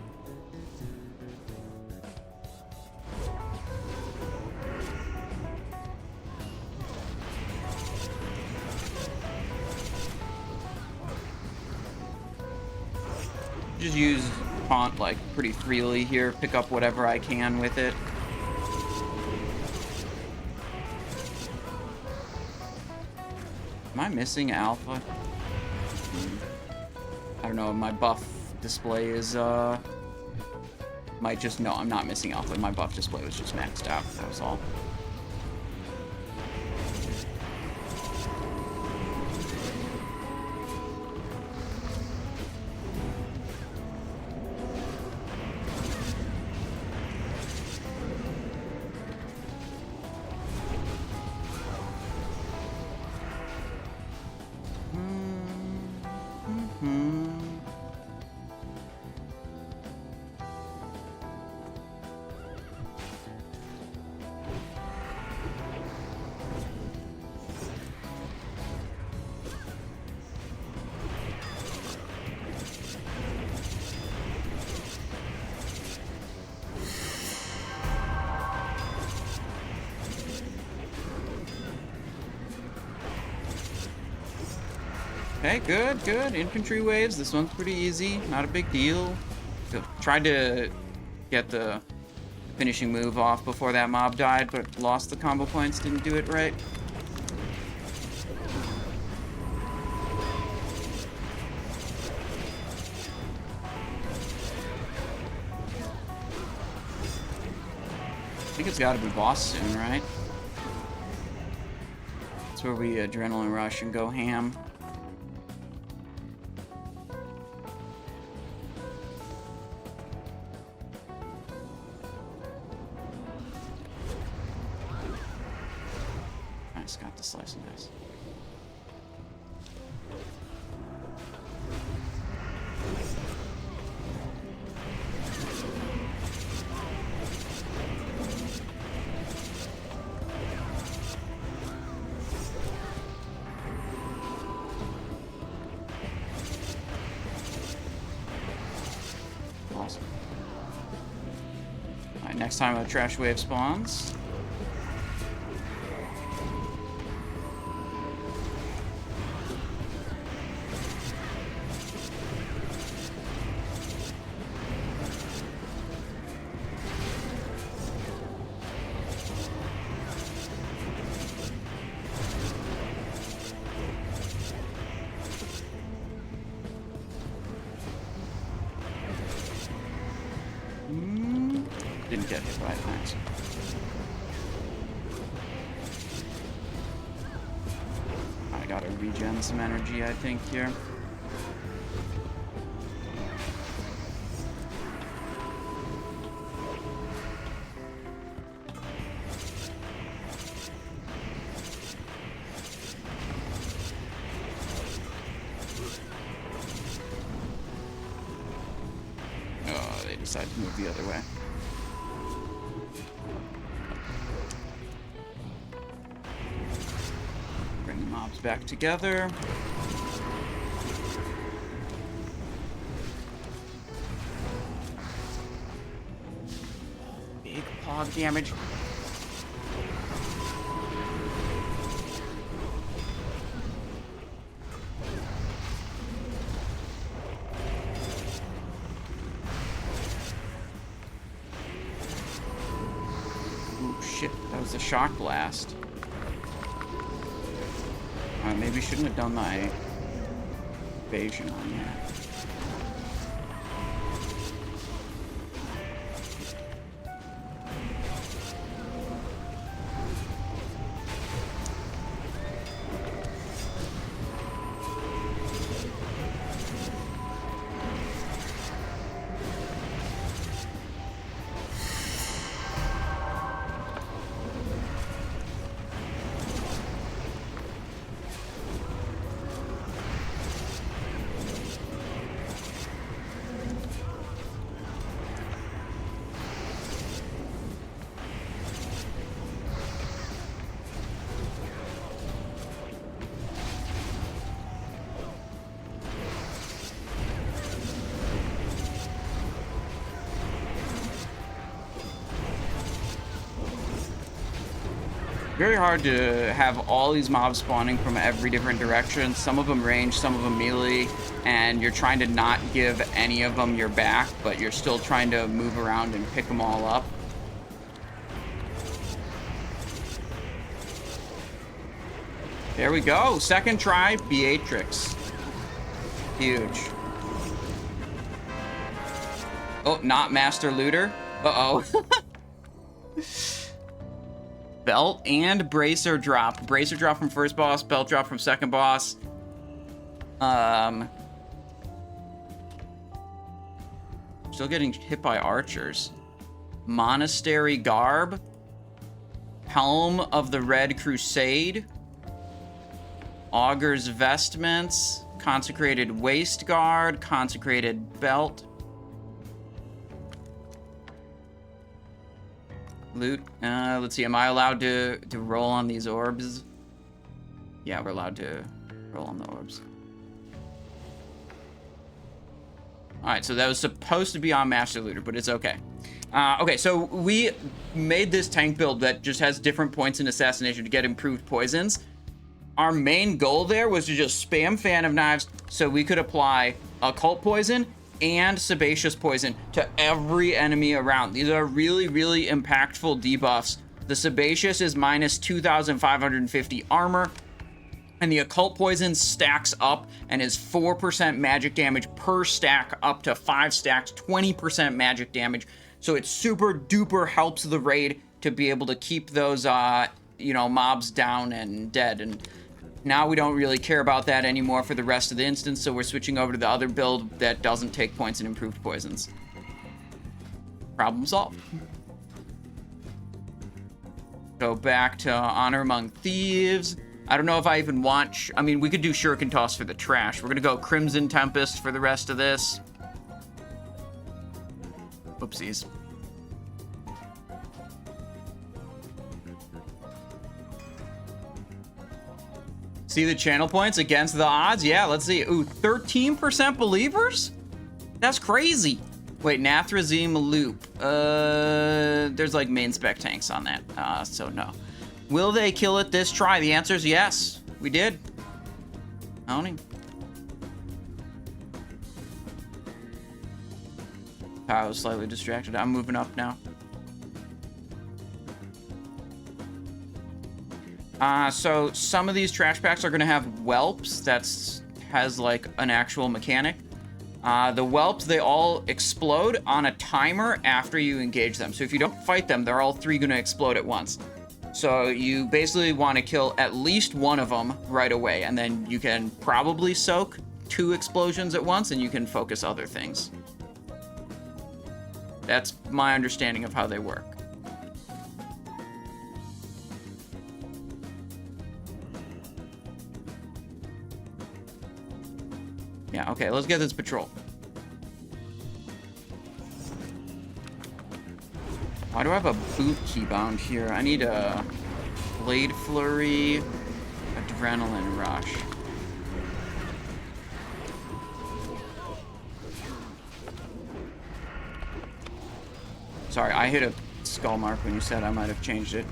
Just use font, like, pretty freely here. Pick up whatever I can with it. Am I missing alpha? I don't know, my buff display is, might just, no, I'm not missing alpha. My buff display was just maxed out, that was all. Okay, good, good. Infantry waves. This one's pretty easy. Not a big deal. Tried to get the finishing move off before that mob died, but lost the combo points. Didn't do it right. I think it's got to be boss soon, right? That's where we adrenaline rush and go ham. Nice, got the slice and dice. Awesome. Alright, next time a trash wave spawns. Didn't get hit by it, thanks. I gotta regen regen some energy, I think, here. Oh, they decided to move the other way. Bring the mobs back together. Big pog damage. Ooh, shit, that was a shock blast. Maybe shouldn't have done my evasion on that. Very hard to have all these mobs spawning from every different direction. Some of them range, some of them melee, and you're trying to not give any of them your back, but you're still trying to move around and pick them all up. There we go. Second try, Beatrix. Huge. Oh, not Master Looter. Uh-oh. Belt and bracer drop. Bracer drop from first boss, belt drop from second boss. Still getting hit by archers. Monastery garb. Helm of the Red Crusade. Augur's vestments. Consecrated waist guard. Consecrated belt. Loot. Let's see. Am I allowed to roll on these orbs? Yeah, we're allowed to roll on the orbs. Alright, so that was supposed to be on Master Looter, but it's okay. Okay, so we made this tank build that just has different points in assassination to get improved poisons. Our main goal there was to just spam Phantom Knives so we could apply Occult Poison and Sebaceous Poison to every enemy around. These are really, really impactful debuffs. The Sebaceous is minus 2,550 armor, and the Occult Poison stacks up and is 4% magic damage per stack, up to 5 stacks, 20% magic damage. So it super duper helps the raid to be able to keep those, mobs down and dead. And now we don't really care about that anymore for the rest of the instance, so we're switching over to the other build that doesn't take points in improved poisons. Problem solved. Go back to Honor Among Thieves. I don't know if I even want... I mean, we could do Shuriken Toss for the trash. We're going to go Crimson Tempest for the rest of this. Oopsies. See the channel points against the odds? Yeah, let's see. Ooh, 13% believers? That's crazy. Wait, Nathrazim Loop. There's like main spec tanks on that, so no. Will they kill it this try? The answer is yes. We did. Owning. I was slightly distracted. I'm moving up now. So some of these trash packs are going to have whelps. Has like an actual mechanic. The whelps, they all explode on a timer after you engage them. So if you don't fight them, they're all three going to explode at once. So you basically want to kill at least one of them right away, and then you can probably soak 2 explosions at once, and you can focus other things. That's my understanding of how they work. Yeah, okay, let's get this patrol. Why do I have a boot keybound here? I need a Blade Flurry, Adrenaline Rush. Sorry, I hit a skull mark when you said I might have changed it.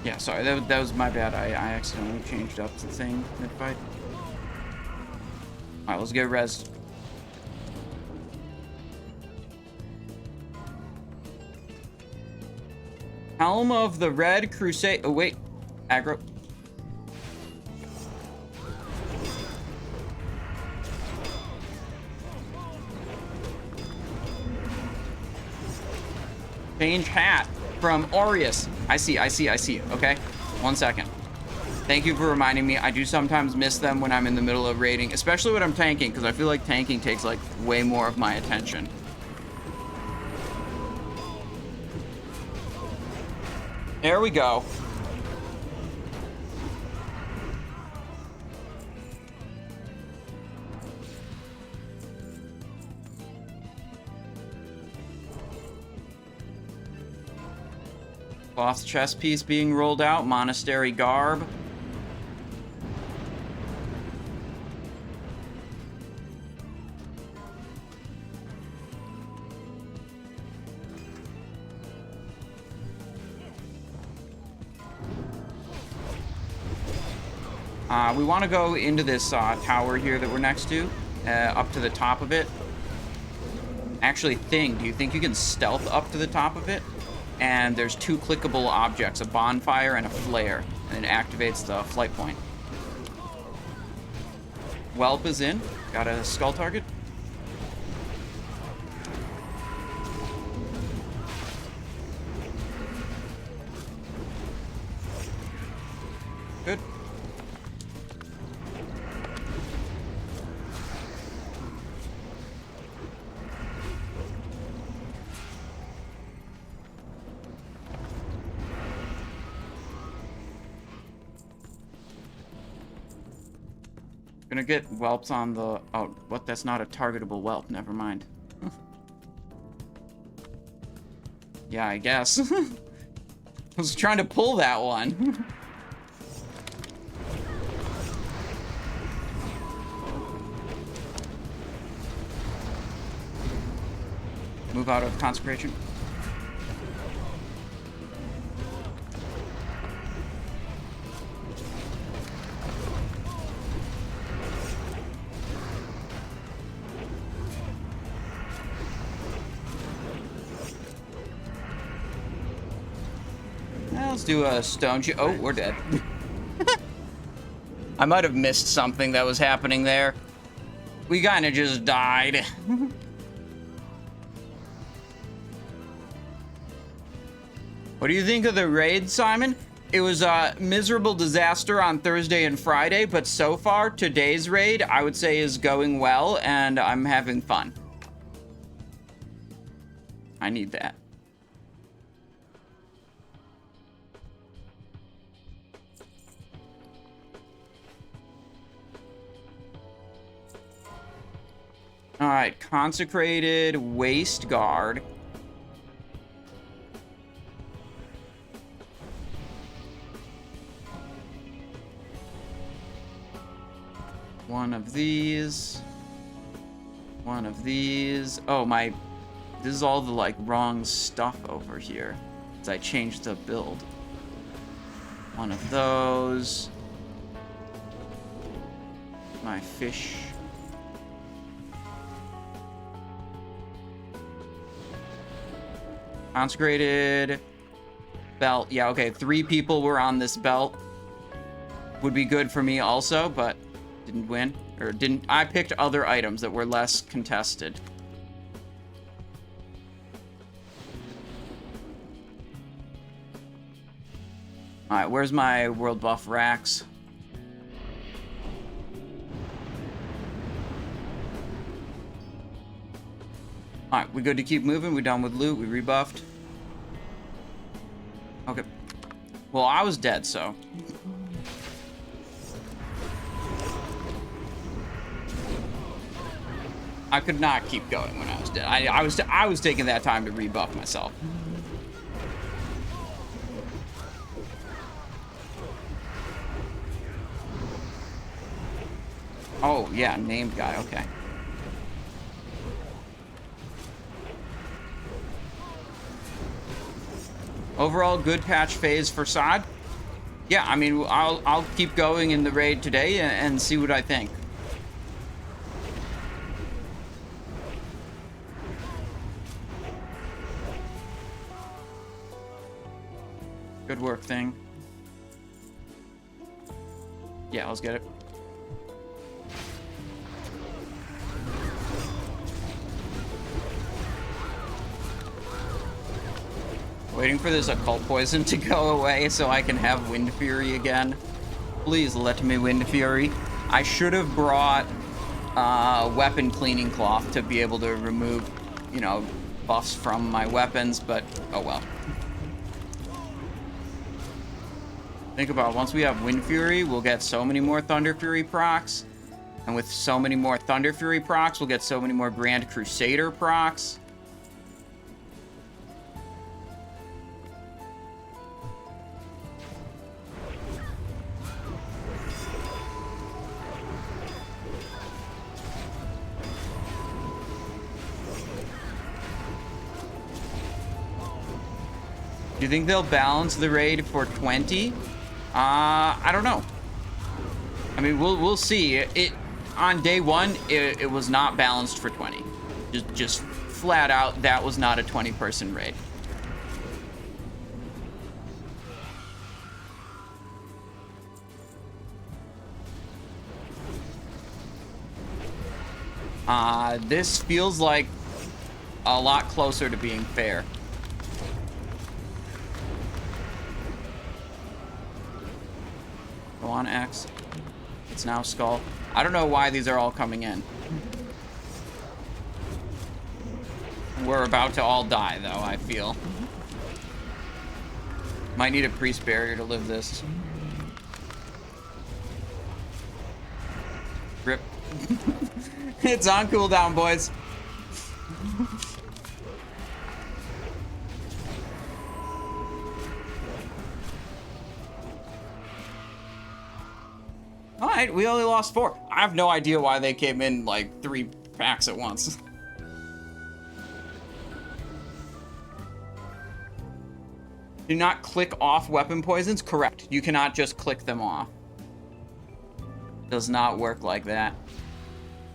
Yeah, sorry, that was my bad. I accidentally changed up the thing mid-fight. Alright, let's get res. Helm of the Red Crusade. Oh, wait. Aggro. Change hat from Aureus. I see. Okay, 1 second. Thank you for reminding me. I do sometimes miss them when I'm in the middle of raiding, especially when I'm tanking, because I feel like tanking takes, like, way more of my attention. There we go. Cloth chest piece being rolled out. Monastery garb. We want to go into this tower here that we're next to, up to the top of it. Actually, Thing, do you think you can stealth up to the top of it? And there's 2 clickable objects, a bonfire and a flare, and it activates the flight point. Whelp is in. Got a skull target. Good. Gonna get whelps on the... Oh, what? That's not a targetable whelp. Never mind. Yeah, I guess. I was trying to pull that one. Move out of consecration. Let's do a stone. Oh, we're dead. I might have missed something that was happening there. We kind of just died. What do you think of the raid, Simon? It was a miserable disaster on Thursday and Friday, but so far, today's raid, I would say, is going well, and I'm having fun. I need that. Alright, consecrated waist guard. One of these. One of these. Oh, this is all the, like, wrong stuff over here. As I changed the build. One of those. My fish. Consecrated belt. Yeah, okay. 3 people were on this belt. Would be good for me also, but didn't win. Or didn't. I picked other items that were less contested. Alright, where's my world buff racks? Alright, we good to keep moving? We done with loot? We rebuffed? Okay. Well, I was dead, so. I could not keep going when I was dead. I was taking that time to rebuff myself. Oh, yeah, named guy, okay. Overall, good patch phase for Sod. Yeah, I mean, I'll keep going in the raid today and see what I think. Good work, thing. Yeah, let's get it. Waiting for this occult poison to go away so I can have Wind Fury again. Please let me Wind Fury. I should have brought weapon cleaning cloth to be able to remove, you know, buffs from my weapons, but oh well. Think about it, once we have Wind Fury, we'll get so many more Thunder Fury procs. And with so many more Thunder Fury procs, we'll get so many more Grand Crusader procs. Do you think they'll balance the raid for 20? I don't know. I mean, we'll see. It on day 1, it was not balanced for 20. Just flat out, that was not a 20-person raid. This feels like a lot closer to being fair. Go on, X. It's now Skull. I don't know why these are all coming in. We're about to all die, though, I feel. Might need a priest barrier to live this. Rip. It's on cooldown, boys. Alright, we only lost 4. I have no idea why they came in like 3 packs at once. Do not click off weapon poisons? Correct. You cannot just click them off. Does not work like that.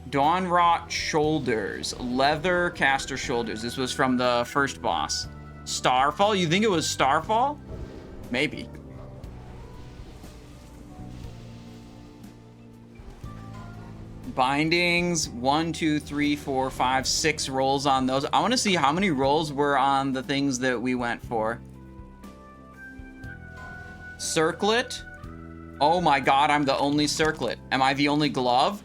Dawnwrought Shoulders. Leather caster shoulders. This was from the first boss. Starfall? You think it was Starfall? Maybe. Bindings, 1, 2, 3, 4, 5, 6 rolls on those. I want to see how many rolls were on the things that we went for. Circlet. Oh my god, I'm the only circlet. Am I the only glove?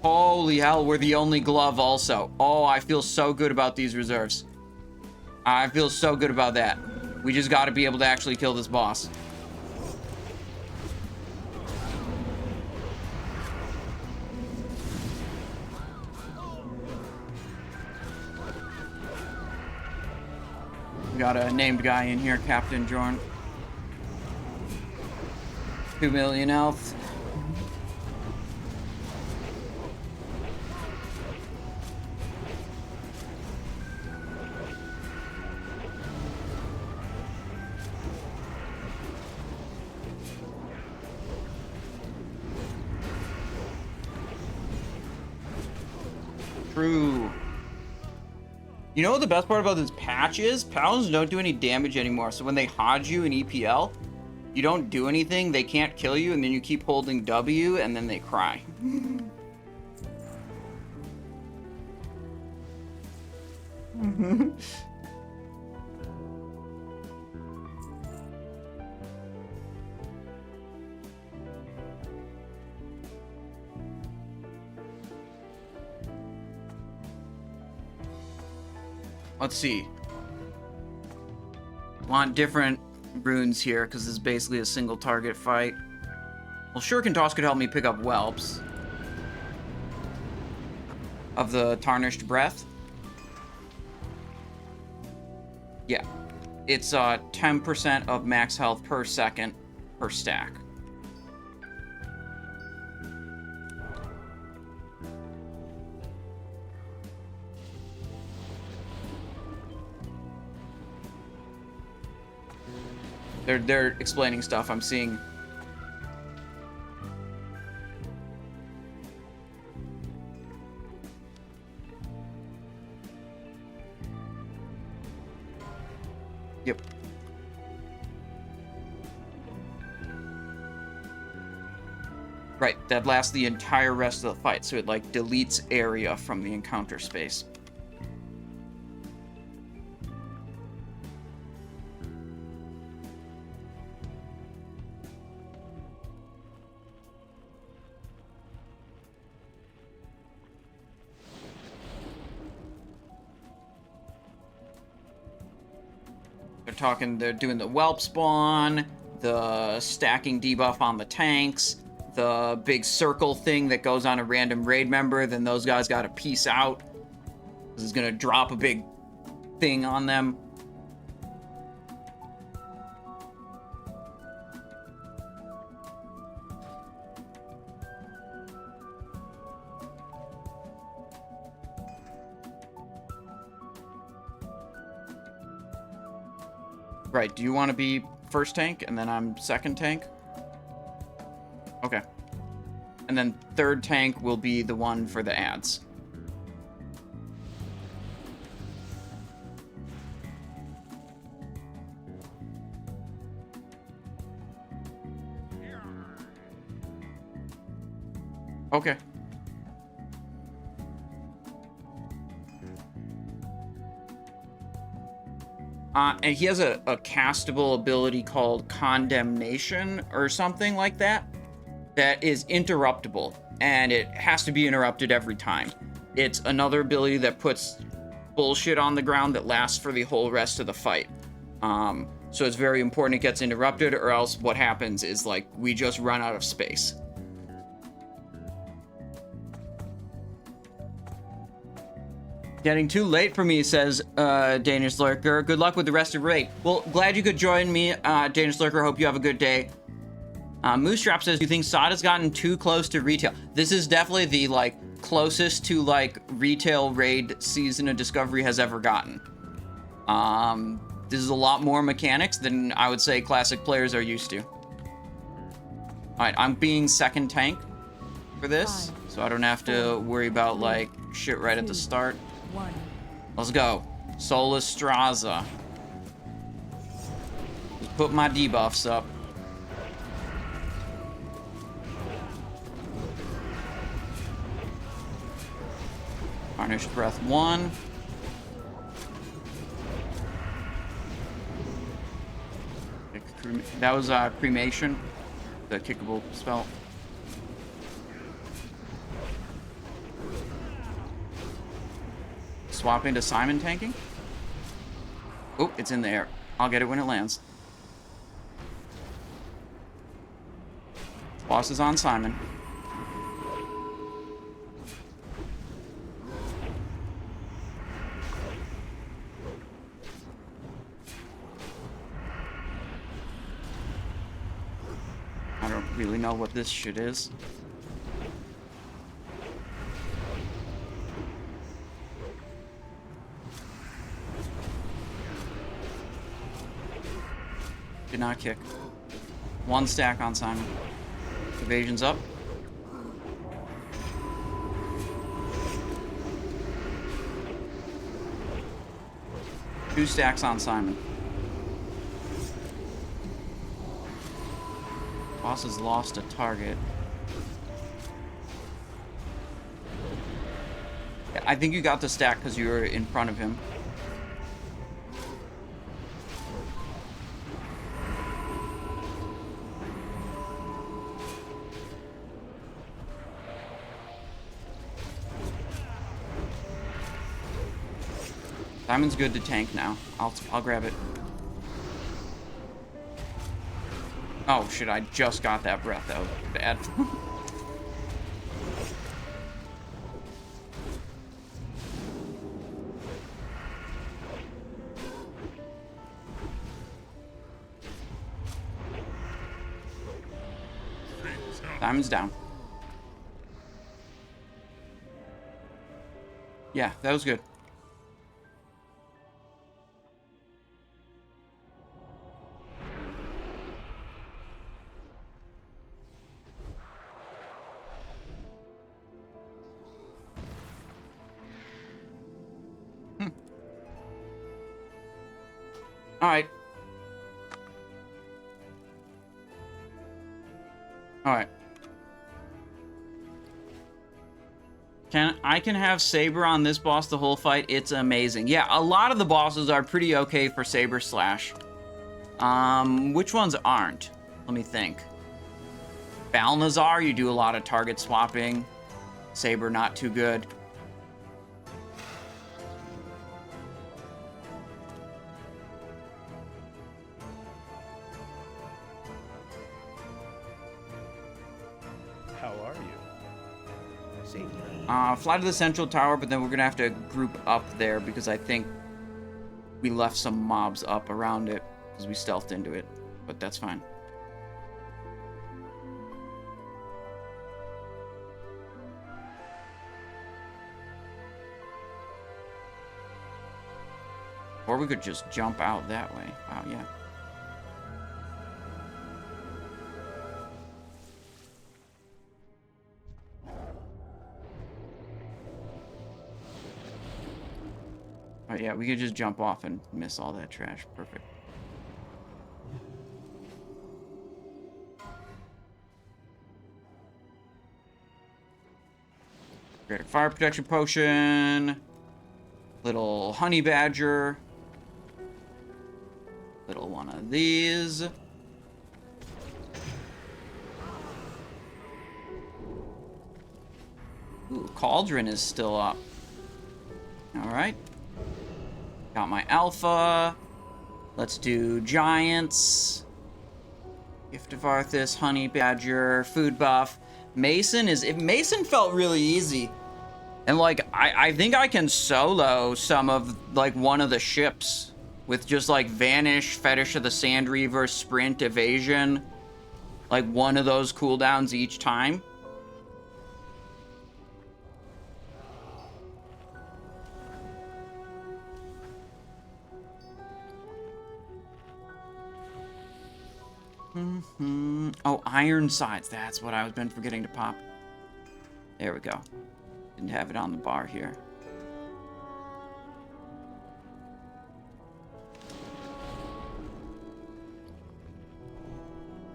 Holy hell, we're the only glove also. Oh, I feel so good about these reserves. I feel so good about that. We just got to be able to actually kill this boss. Got a named guy in here, Captain Jorn. 2 million health. true. You know what the best part about this patch is? Paladins don't do any damage anymore, so when they Hodge you in EPL, you don't do anything, they can't kill you, and then you keep holding W, and then they cry. Let's see. Want different runes here, because this is basically a single target fight. Well, Shuriken Toss could help me pick up Whelps of the Tarnished Breath. Yeah. It's 10% of max health per second per stack. They're explaining stuff I'm seeing. Yep. Right, that lasts the entire rest of the fight, so it like deletes area from the encounter space. They're doing the whelp spawn, the stacking debuff on the tanks, the big circle thing that goes on a random raid member, then those guys gotta peace out. This is gonna drop a big thing on them. Right, do you want to be first tank, and then I'm second tank? Okay. And then third tank will be the one for the ads. Okay. And he has a castable ability called Condemnation or something like that, that is interruptible, and it has to be interrupted every time. It's another ability that puts bullshit on the ground that lasts for the whole rest of the fight. So it's very important it gets interrupted, or else what happens is, like, we just run out of space. Getting too late for me, says Danish Lurker. Good luck with the rest of raid. Well, glad you could join me, Danish Lurker. Hope you have a good day. Moose Trap says, do you think SOD has gotten too close to retail? This is definitely the, like, closest to, like, retail raid Season of Discovery has ever gotten. This is a lot more mechanics than I would say classic players are used to. Alright, I'm being second tank for this, so I don't have to worry about, like, shit right at the start. Let's go. Solistrasza. Just put my debuffs up. Tarnished Breath 1. That was Cremation, the kickable spell. Swap into Simon tanking. Oh, it's in the air. I'll get it when it lands. Boss is on Simon. I don't really know what this shit is. Did not kick. One stack on Simon. Evasion's up. 2 stacks on Simon. Boss has lost a target. I think you got the stack because you were in front of him. Simon's good to tank now. I'll grab it. Oh shit, I just got that breath. That was bad. Simon's down. Yeah, that was good. All right. All right. I can have Saber on this boss the whole fight. It's amazing. Yeah, a lot of the bosses are pretty okay for Saber Slash. Which ones aren't? Let me think. Balnazzar, you do a lot of target swapping. Saber, not too good. How are you? Fly to the central tower, but then we're gonna have to group up there because I think we left some mobs up around it because we stealthed into it, but that's fine. Or we could just jump out that way. Wow, yeah. Oh, yeah, we could just jump off and miss all that trash. Perfect. Greater fire protection potion. Little honey badger. Little one of these. Ooh, cauldron is still up. All right. Got my alpha. Let's do giants. Gift of Arthas, honey badger, food buff. Mason felt really easy. And like I think I can solo some of like one of the ships with just like vanish, fetish of the sand reaver, sprint, evasion. Like one of those cooldowns each time. Oh, iron sides. That's what I've been forgetting to pop. There we go. Didn't have it on the bar here.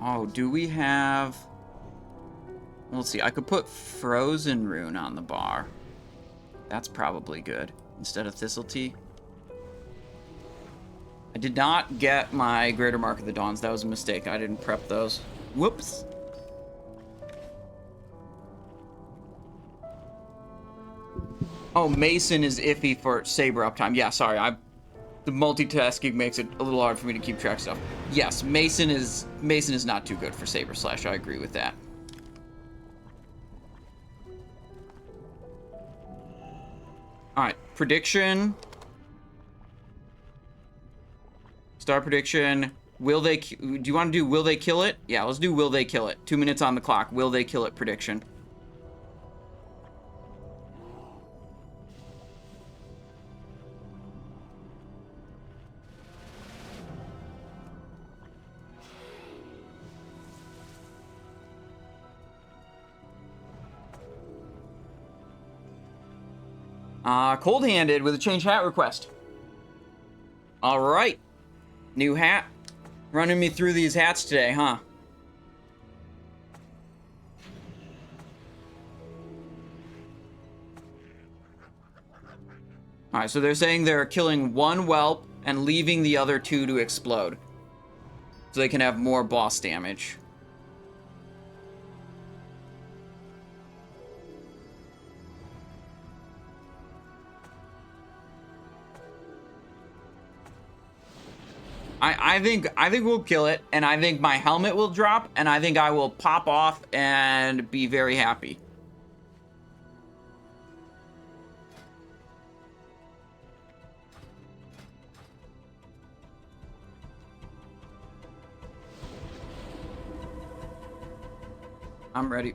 Oh, do we have... Let's see. I could put Frozen Rune on the bar. That's probably good. Instead of Thistle Tea. I did not get my Greater Mark of the Dawns. That was a mistake. I didn't prep those. Whoops. Oh, Mason is iffy for Saber uptime. Yeah, sorry. The multitasking makes it a little hard for me to keep track of stuff. Yes, Mason is not too good for Saber Slash. I agree with that. All right, prediction. Star prediction. Do you want to do will they kill it? Yeah, let's do will they kill it. 2 minutes on the clock. Will they kill it prediction. Cold-handed with a change hat request. All right. New hat. Running me through these hats today, huh? All right, so they're saying they're killing one whelp and leaving the other two to explode, so they can have more boss damage. I think we'll kill it, and I think my helmet will drop, and I think I will pop off and be very happy. I'm ready.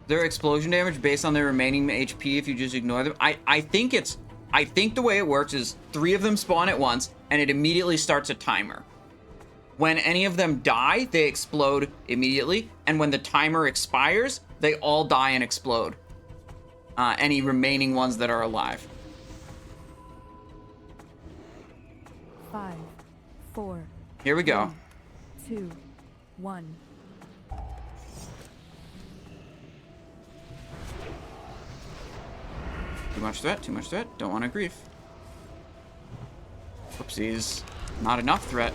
Their explosion damage based on their remaining HP if you just ignore them. I think the way it works is 3 of them spawn at once and it immediately starts a timer. When any of them die, they explode immediately, and when the timer expires, they all die and explode. Any remaining ones that are alive. 5, 4. Here we go. 2, 1. Too much threat, too much threat. Don't want to grief. Whoopsies. Not enough threat.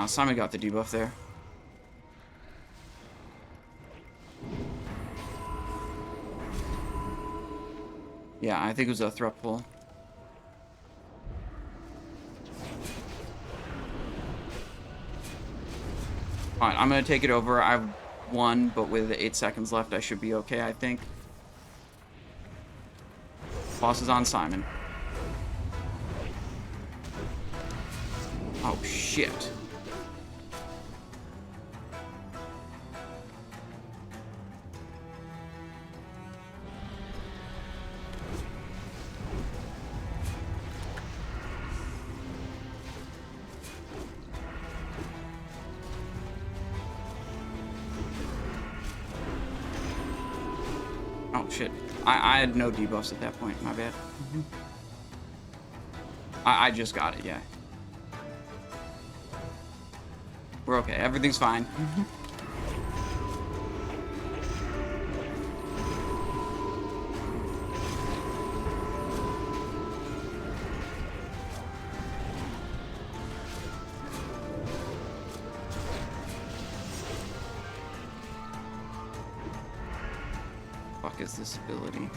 Simon got the debuff there. Yeah, I think it was a threat pull. Alright, I'm gonna take it over. I've won, but with 8 seconds left, I should be okay, I think. Boss is on Simon. Oh, shit. Oh, shit. I had no debuffs at that point. My bad. I just got it, yeah. We're okay. Everything's fine. Fuck is this ability?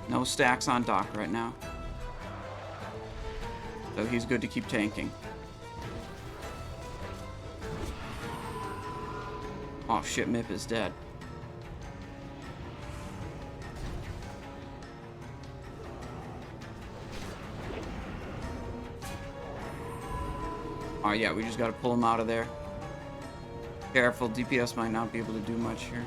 No stacks on Doc right now. So he's good to keep tanking. Oh shit, Mip is dead. Oh yeah, we just gotta pull him out of there. Careful, DPS might not be able to do much here.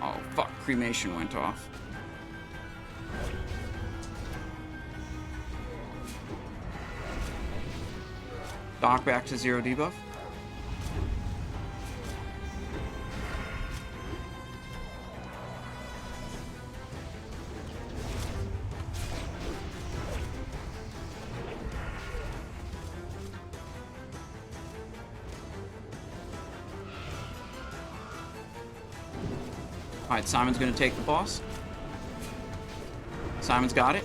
Oh fuck, cremation went off. Doc back to 0 debuff. Alright, Simon's gonna take the boss. Simon's got it.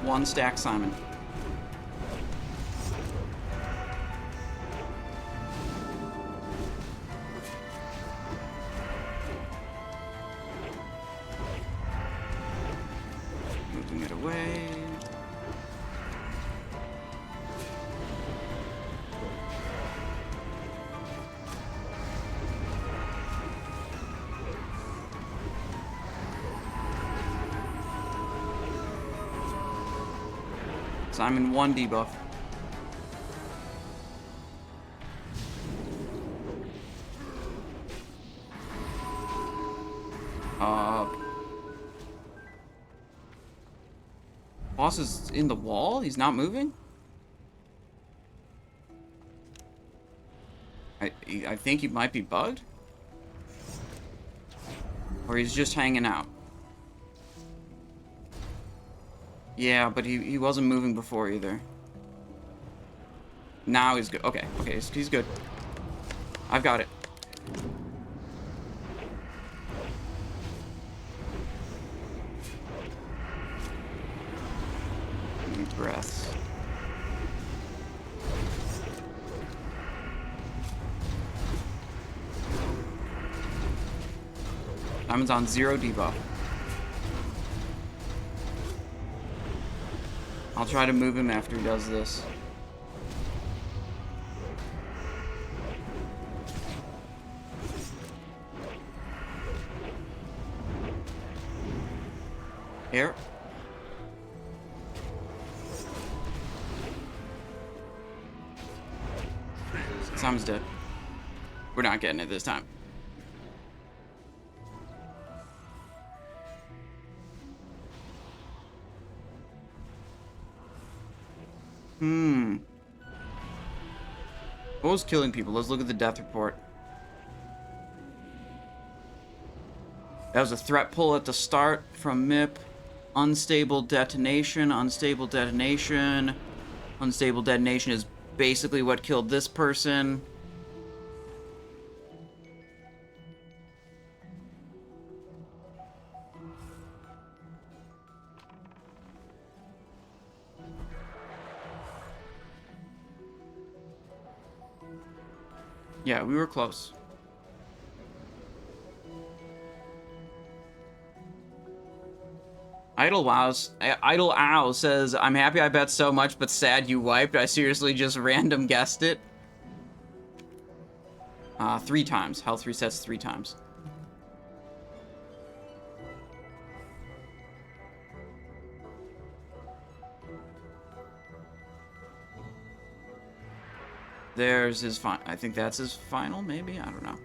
One stack Simon. Moving it away. Simon 1 debuff. Boss is in the wall? He's not moving? I think he might be bugged. Or he's just hanging out. Yeah, but he wasn't moving before either. Now he's good. Okay, he's good. I've got it. Deep breaths. Diamond's on 0 debuff. I'll try to move him after he does this. Here. Simon's dead. We're not getting it this time. What was killing people? Let's look at the death report. That was a threat pull at the start from MIP. Unstable detonation, unstable detonation. Unstable detonation is basically what killed this person. Yeah, we were close. Idle Owl says, I'm happy I bet so much, but sad you wiped. I seriously just random guessed it. 3 times. Health resets 3 times. There's his I think that's his final, maybe? I don't know.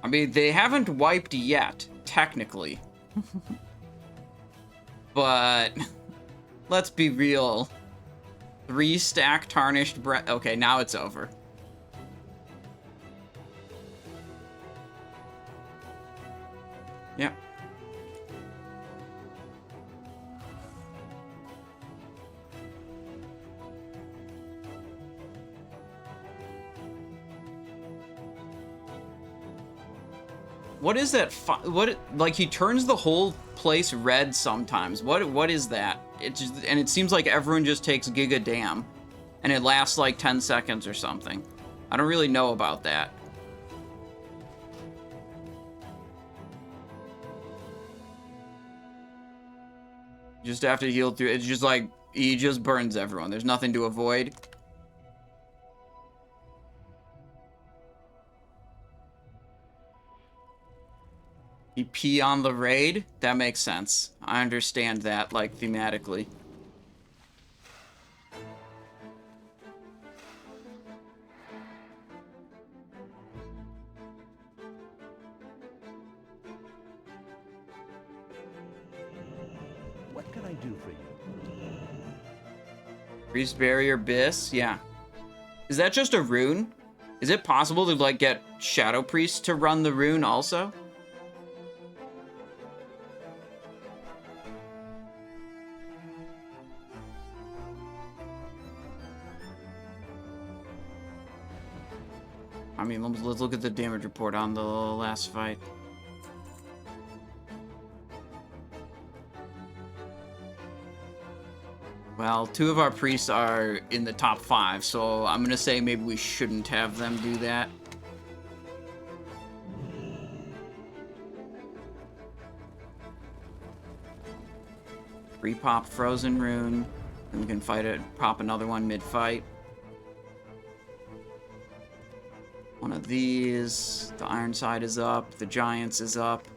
I mean, they haven't wiped yet, technically. But, let's be real. 3-stack tarnished breath. Okay, now it's over. Yep. What is that? Like, he turns the whole place red sometimes. What is that? And it seems like everyone just takes Giga Damn, and it lasts like 10 seconds or something. I don't really know about that. Just have to heal through. It's just like he just burns everyone. There's nothing to avoid. You pee on the raid? That makes sense. I understand that, like, thematically. What can I do for you? Priest Barrier Bis? Yeah. Is that just a rune? Is it possible to, like, get Shadow Priest to run the rune also? I mean, let's look at the damage report on the last fight. Well, 2 of our priests are in the top 5, so I'm gonna say maybe we shouldn't have them do that. Repop Frozen Rune, and we can fight it, pop another one mid-fight. One of these, the Ironside is up, the Giants is up.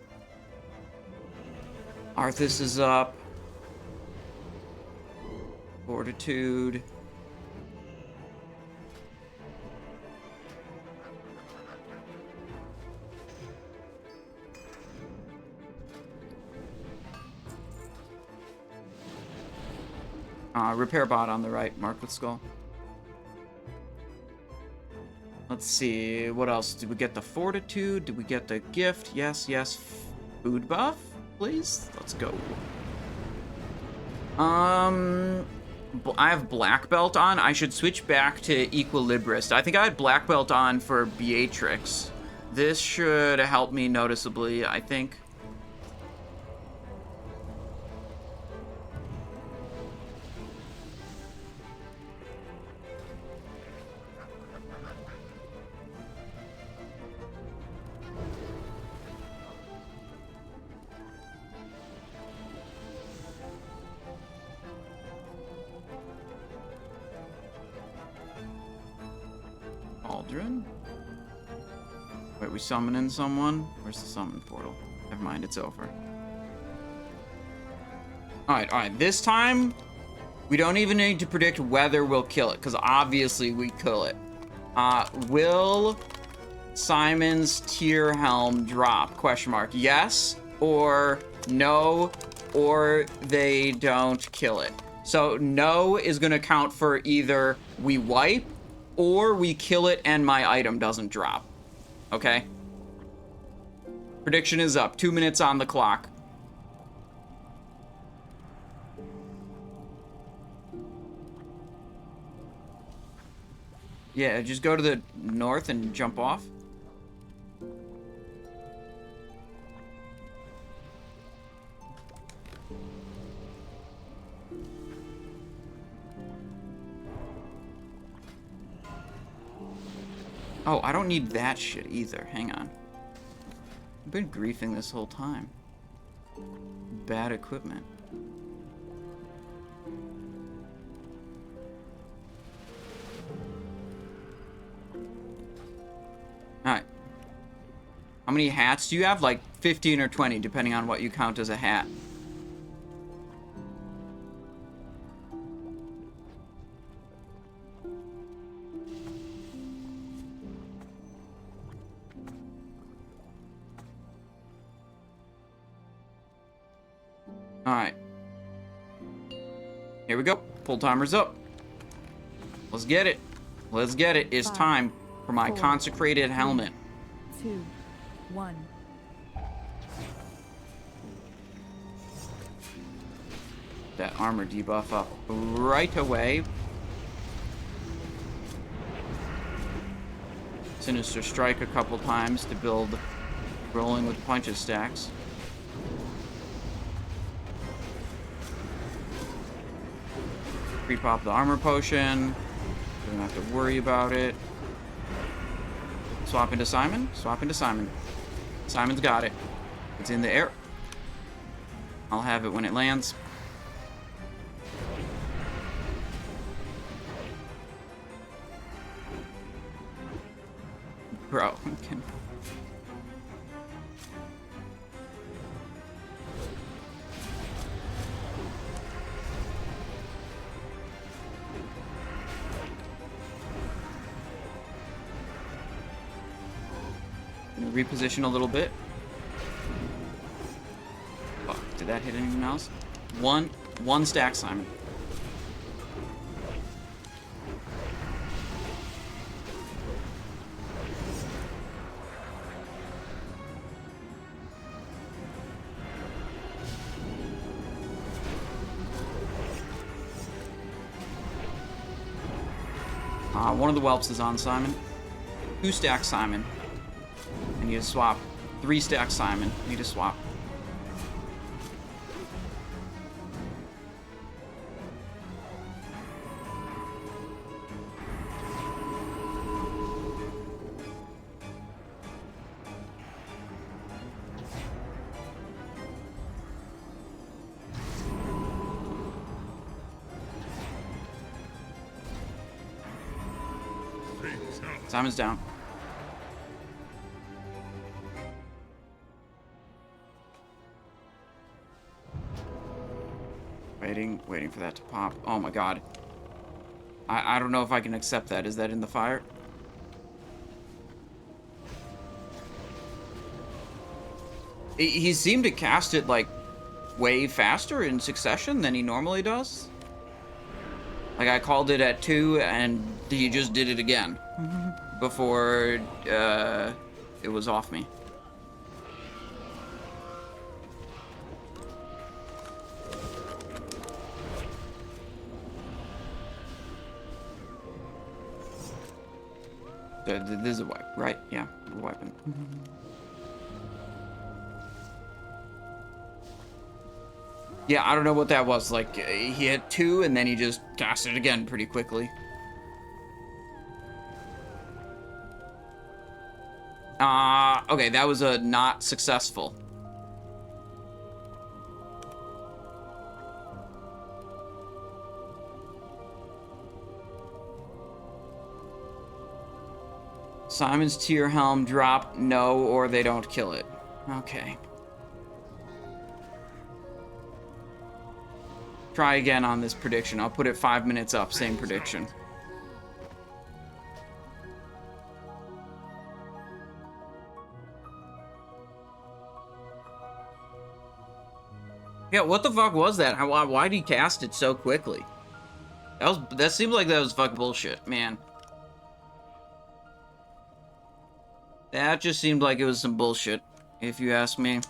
Arthas is up. Fortitude. Repair bot on the right, marked with skull. Let's see, what else? Did we get the fortitude? Did we get the gift? Yes, yes. Food buff, please? Let's go. I have black belt on. I should switch back to equilibrist. I think I had black belt on for Beatrix. This should help me noticeably, I think. Aldrin? Wait, we summoning someone? Where's the summon portal? Never mind, it's over. Alright, this time, we don't even need to predict whether we'll kill it, because obviously we kill it. Will Simon's tier helm drop? Question mark. Yes, or no, or they don't kill it. So no is going to count for either we wipe, or we kill it and my item doesn't drop. Okay? Prediction is up. 2 minutes on the clock. Yeah, just go to the north and jump off. Oh, I don't need that shit either. Hang on. I've been griefing this whole time. Bad equipment. Alright. How many hats do you have? Like 15 or 20, depending on what you count as a hat. Alright. Here we go. Full timer's up. Let's get it. Let's get it. It's 5, time for my 4, consecrated helmet. 2, 1. That armor debuff up right away. Sinister Strike a couple times to build rolling with punches stacks. Pre-pop the armor potion. Don't have to worry about it. Swap into Simon. Swap into Simon. Simon's got it. It's in the air. I'll have it when it lands. Bro, can... reposition a little bit. Fuck, did that hit anything else? One stack, Simon. One of the whelps is on Simon. 2 stacks, Simon. I need to swap. 3 stacks, Simon. Need to swap. Simon's down. Waiting for that to pop. Oh my god. I don't know if I can accept that. Is that in the fire? He seemed to cast it like way faster in succession than he normally does. Like, I called it at 2, and he just did it again before it was off me. This is a wipe, right? Yeah, we're wiping. Yeah, I don't know what that was. Like, he hit 2, and then he just cast it again pretty quickly. Okay, that was a not successful. Simon's tier helm drop, no, or they don't kill it. Okay. Try again on this prediction. I'll put it 5 minutes up, same prediction. Yeah, what the fuck was that? Why did he cast it so quickly? That seemed like that was fucking bullshit, man. That just seemed like it was some bullshit, if you ask me.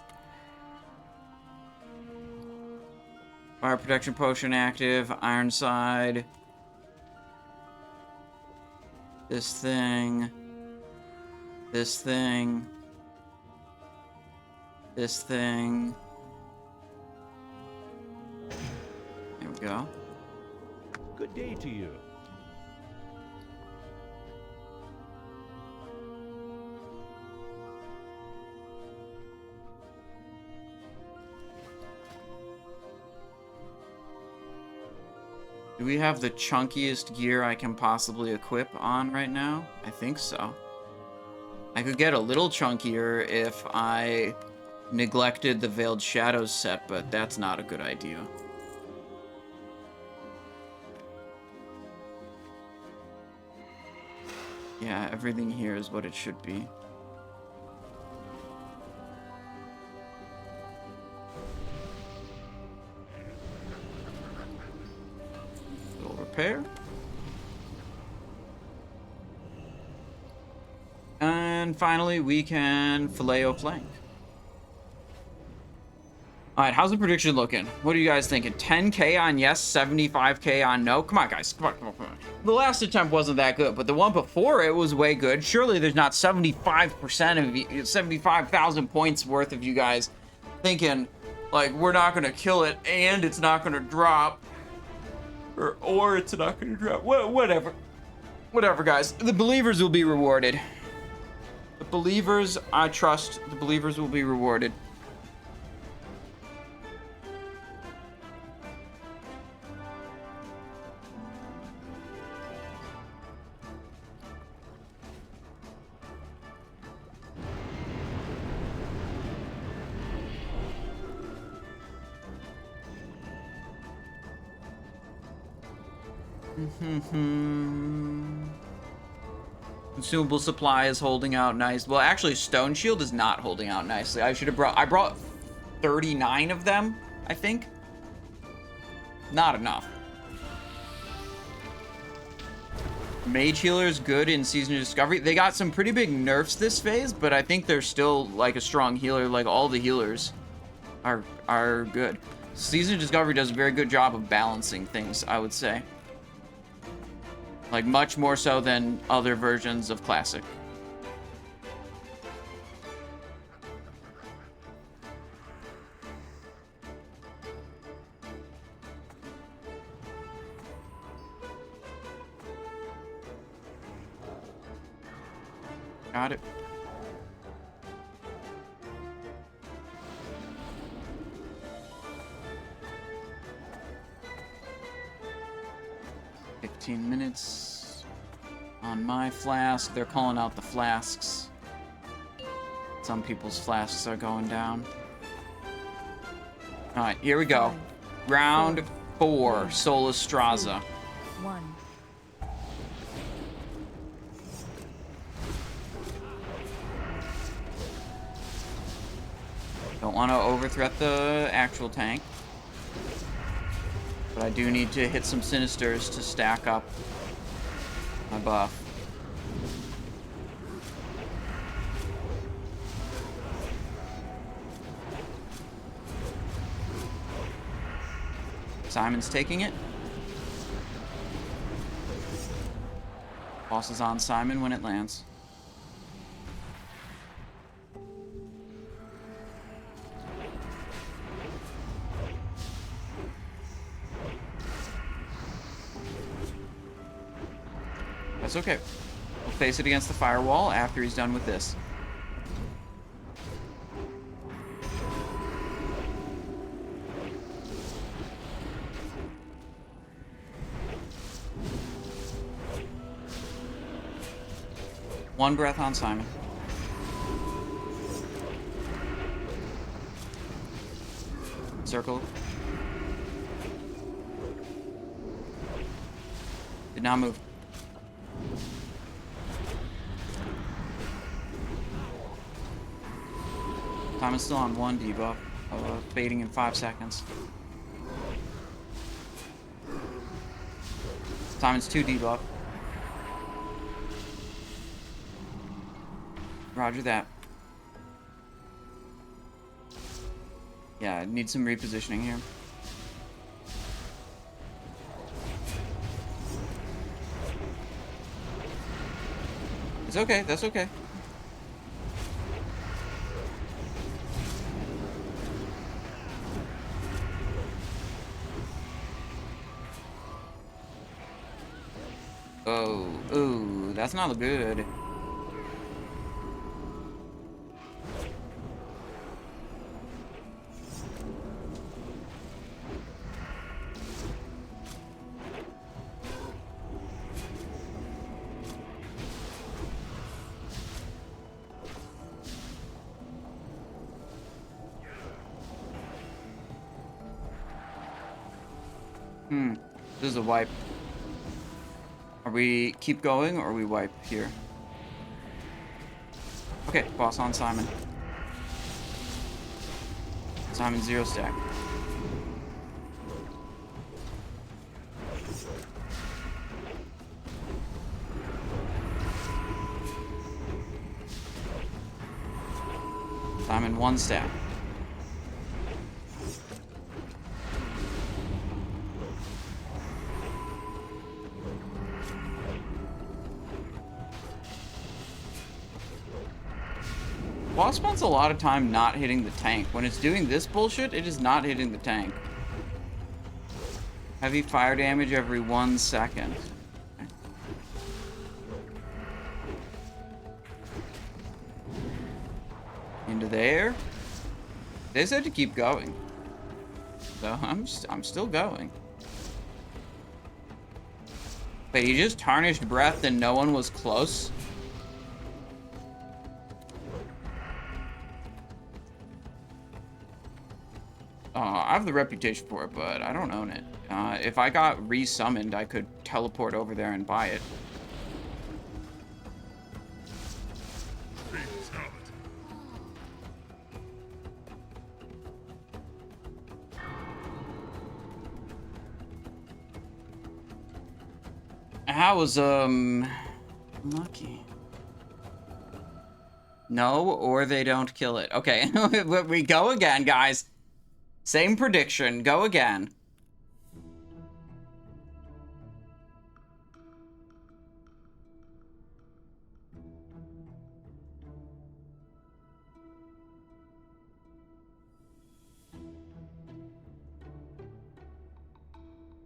Fire protection potion active, Ironside. This thing. This thing. This thing. There we go. Good day to you. Do we have the chunkiest gear I can possibly equip on right now? I think so. I could get a little chunkier if I neglected the Veiled Shadows set, but that's not a good idea. Yeah, everything here is what it should be. Little repair. And finally, we can filet-o flank. Alright, how's the prediction looking? What are you guys thinking? 10k on yes, 75k on no? Come on, guys. Come on, come on, come on. The last attempt wasn't that good, but the one before it was way good. Surely there's not 75% of 75,000 points worth of you guys thinking, like, we're not going to kill it and it's not going to drop. Or it's not going to drop. Whatever. Whatever, guys. The believers will be rewarded. The believers, I trust, the believers will be rewarded. Consumable supply is holding out nice. Well, actually, Stone Shield is not holding out nicely. I brought 39 of them, I think. Not enough. Mage Healer is good in Season of Discovery. They got some pretty big nerfs this phase, but I think they're still like a strong healer. Like all the healers are good. Season of Discovery does a very good job of balancing things, I would say. Like, much more so than other versions of Classic. Got it. Minutes on my flask. They're calling out the flasks. Some people's flasks are going down. All right, here we go. Round 4, Solistrasza. 1. Don't want to overthreat the actual tank. But I do need to hit some Sinisters to stack up my buff. Simon's taking it. Boss is on Simon when it lands. That's okay. We'll face it against the firewall after he's done with this. One breath on Simon. Circle. Did not move. Simon's still on 1 debuff. Fading in 5 seconds. Simon's 2 debuff. Roger that. Yeah, I need some repositioning here. It's okay, that's okay. Oh, ooh, that's not good. This is a wipe. Are we keep going or we wipe here? Okay, boss on Simon. Simon 0 stack. Simon 1 stack. Boss spends a lot of time not hitting the tank. When it's doing this bullshit, it is not hitting the tank. Heavy fire damage every 1 second. Okay. Into there. They said to keep going. So I'm still going. Wait, he just tarnished breath and no one was close? I have the reputation for it, but I don't own it. If I got resummoned, I could teleport over there and buy it. I was, lucky. No, or they don't kill it. Okay, we go again, guys. Same prediction. Go again.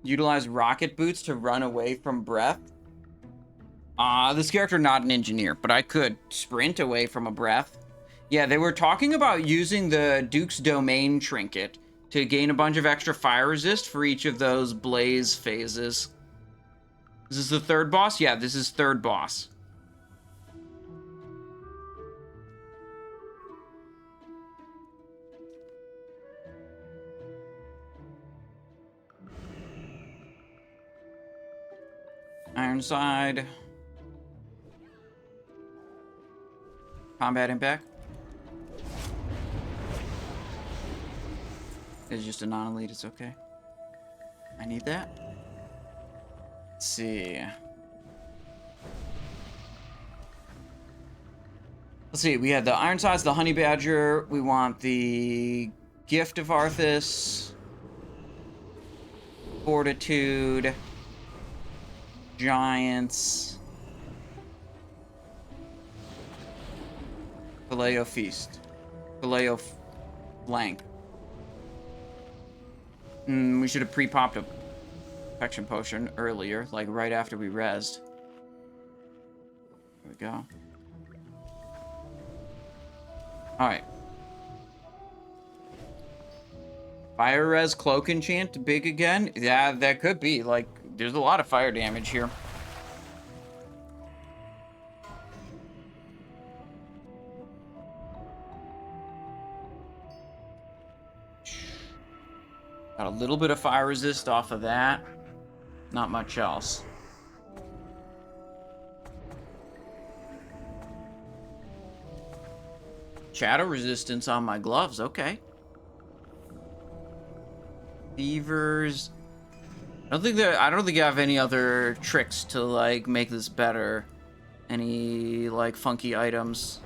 Utilize rocket boots to run away from breath. This character not an engineer, but I could sprint away from a breath. Yeah, they were talking about using the Duke's Domain trinket to gain a bunch of extra fire resist for each of those blaze phases. Is this the 3rd boss? Yeah, this is 3rd boss. Ironside. Combat impact. It's just a non-elite, it's okay. I need that. Let's see. Let's see, we had the Ironsides, the Honey Badger. We want the Gift of Arthas. Fortitude. Giants. Filet Feast. Filet Flank. We should have pre-popped a Infection Potion earlier, like right after we rezzed. There we go. Alright. Fire Res Cloak Enchant big again? Yeah, that could be. Like, there's a lot of fire damage here. Got a little bit of fire resist off of that. Not much else. Shadow resistance on my gloves, okay. Fevers. I don't think I have any other tricks to like make this better. Any like funky items.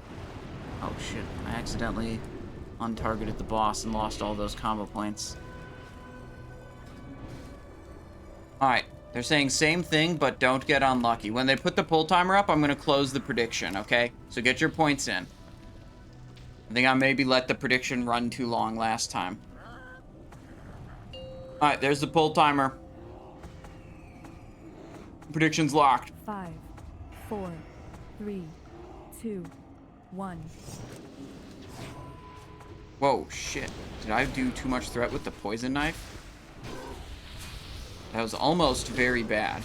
Oh shit, I accidentally untargeted the boss and lost all those combo points. Alright, they're saying same thing, but don't get unlucky. When they put the pull timer up, I'm going to close the prediction, okay? So get your points in. I think I maybe let the prediction run too long last time. Alright, there's the pull timer. Prediction's locked. 5, 4, 3, 2, 1. Whoa, shit. Did I do too much threat with the poison knife? That was almost very bad.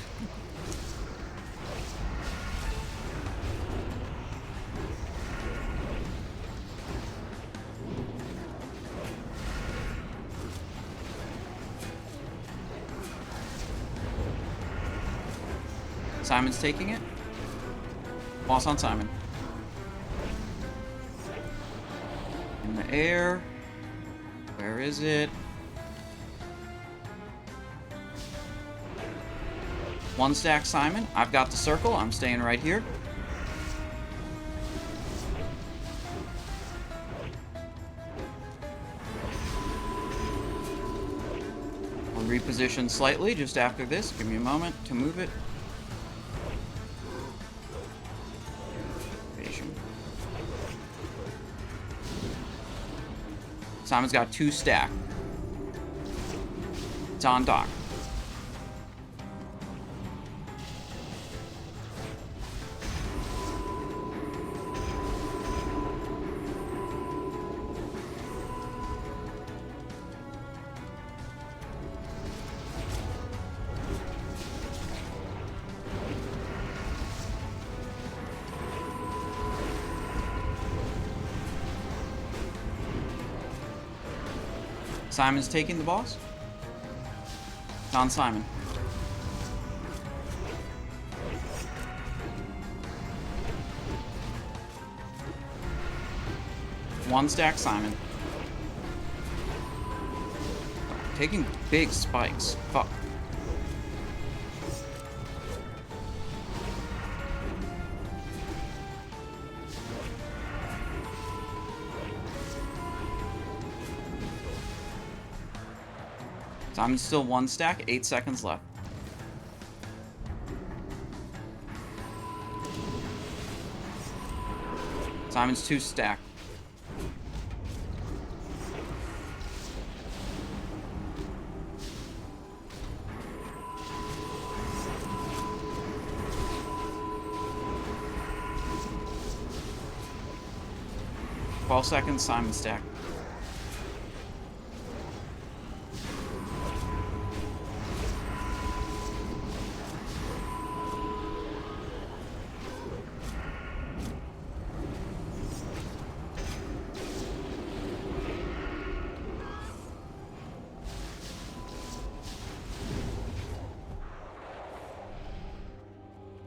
Simon's taking it. Boss on Simon. In the air. Where is it? One stack Simon. I've got the circle. I'm staying right here. I'll reposition slightly just after this. Give me a moment to move it. Simon's got 2 stack. It's on dock. Simon's taking the boss. It's on Simon. One stack Simon. Taking big spikes. Fuck. Simon's still 1 stack, 8 seconds left. Simon's 2 stack. Twelve seconds, Simon stack.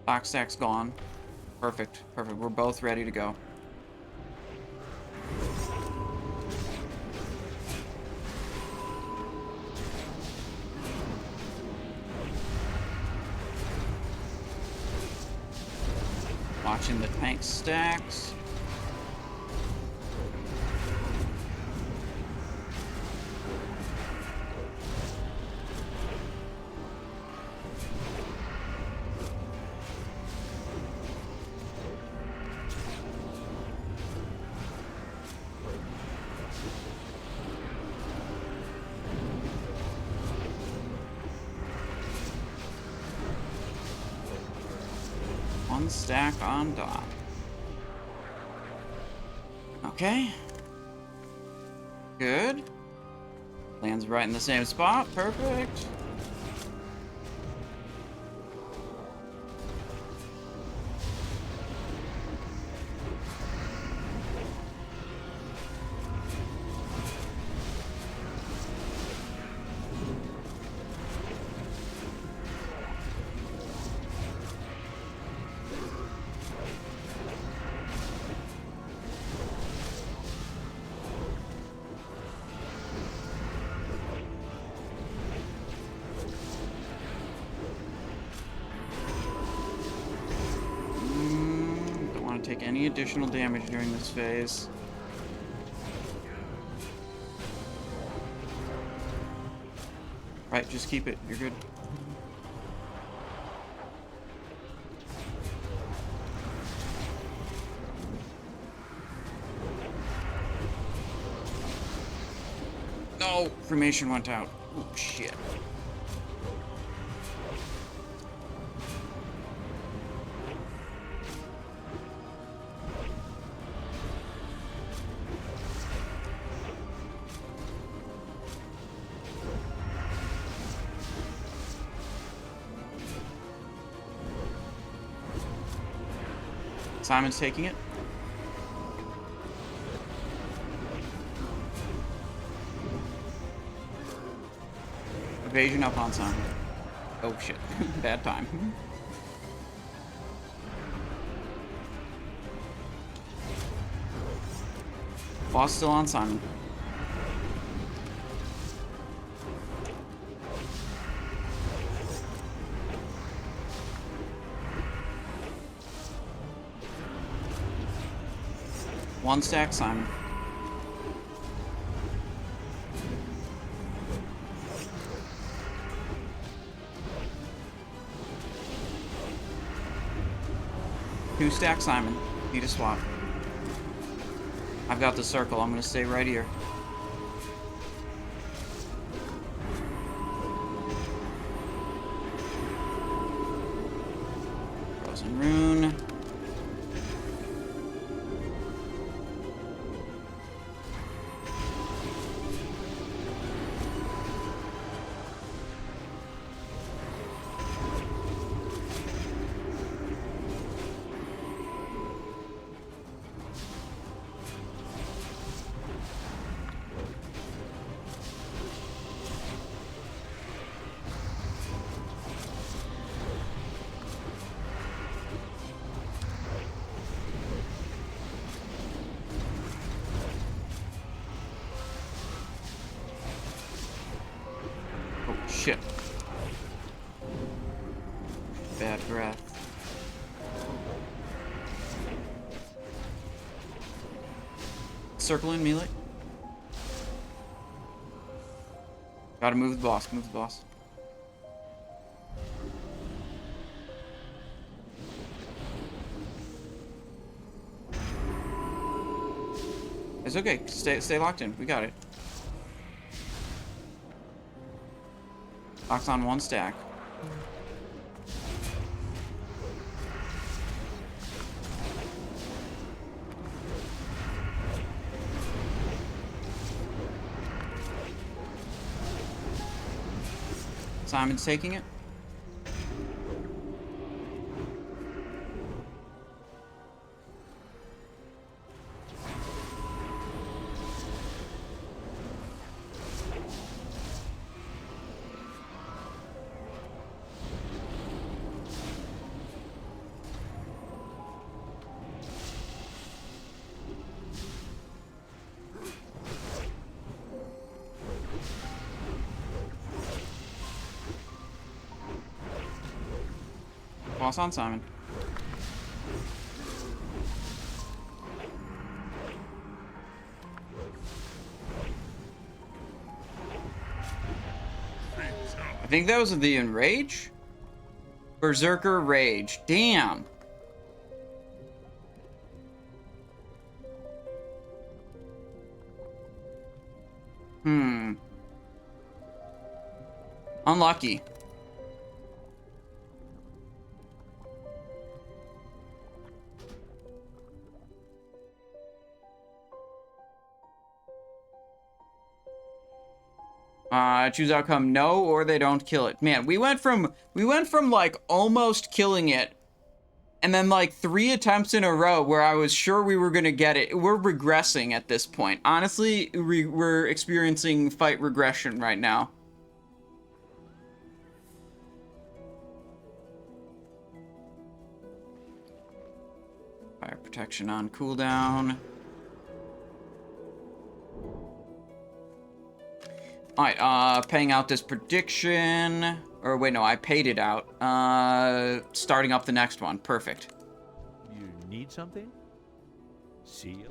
Box stack's gone. Perfect. Perfect. We're both ready to go. watching the tank stacks. One stack on dock. Okay. Good. Lands right in the same spot. Perfect. Take any additional damage during this phase. Right, just keep it. You're good. No! Cremation went out. Oh, shit. Simon's taking it. Evasion up on Simon. Oh shit. Bad time. Boss still on Simon. One stack, Simon. Two stack, Simon. Need a swap. I've got the circle. I'm gonna stay right here. Frozen Rune. Shit. Bad breath. Circle in melee. Gotta move the boss, move the boss. It's okay, stay locked in, we got it. Locks on one stack. Simon's taking it. Boss on Simon. I think that was the Enrage? Berserker Rage. Damn. Unlucky. Choose outcome no, or they don't kill it. Man, we went from like almost killing it, and then like 3 attempts in a row where I was sure we were gonna get it. We're regressing at this point. Honestly, we're experiencing fight regression right now. Fire protection on cooldown. Alright, paying out this prediction. Or wait, no, I paid it out. Starting up the next one. Perfect. You need something? See you later.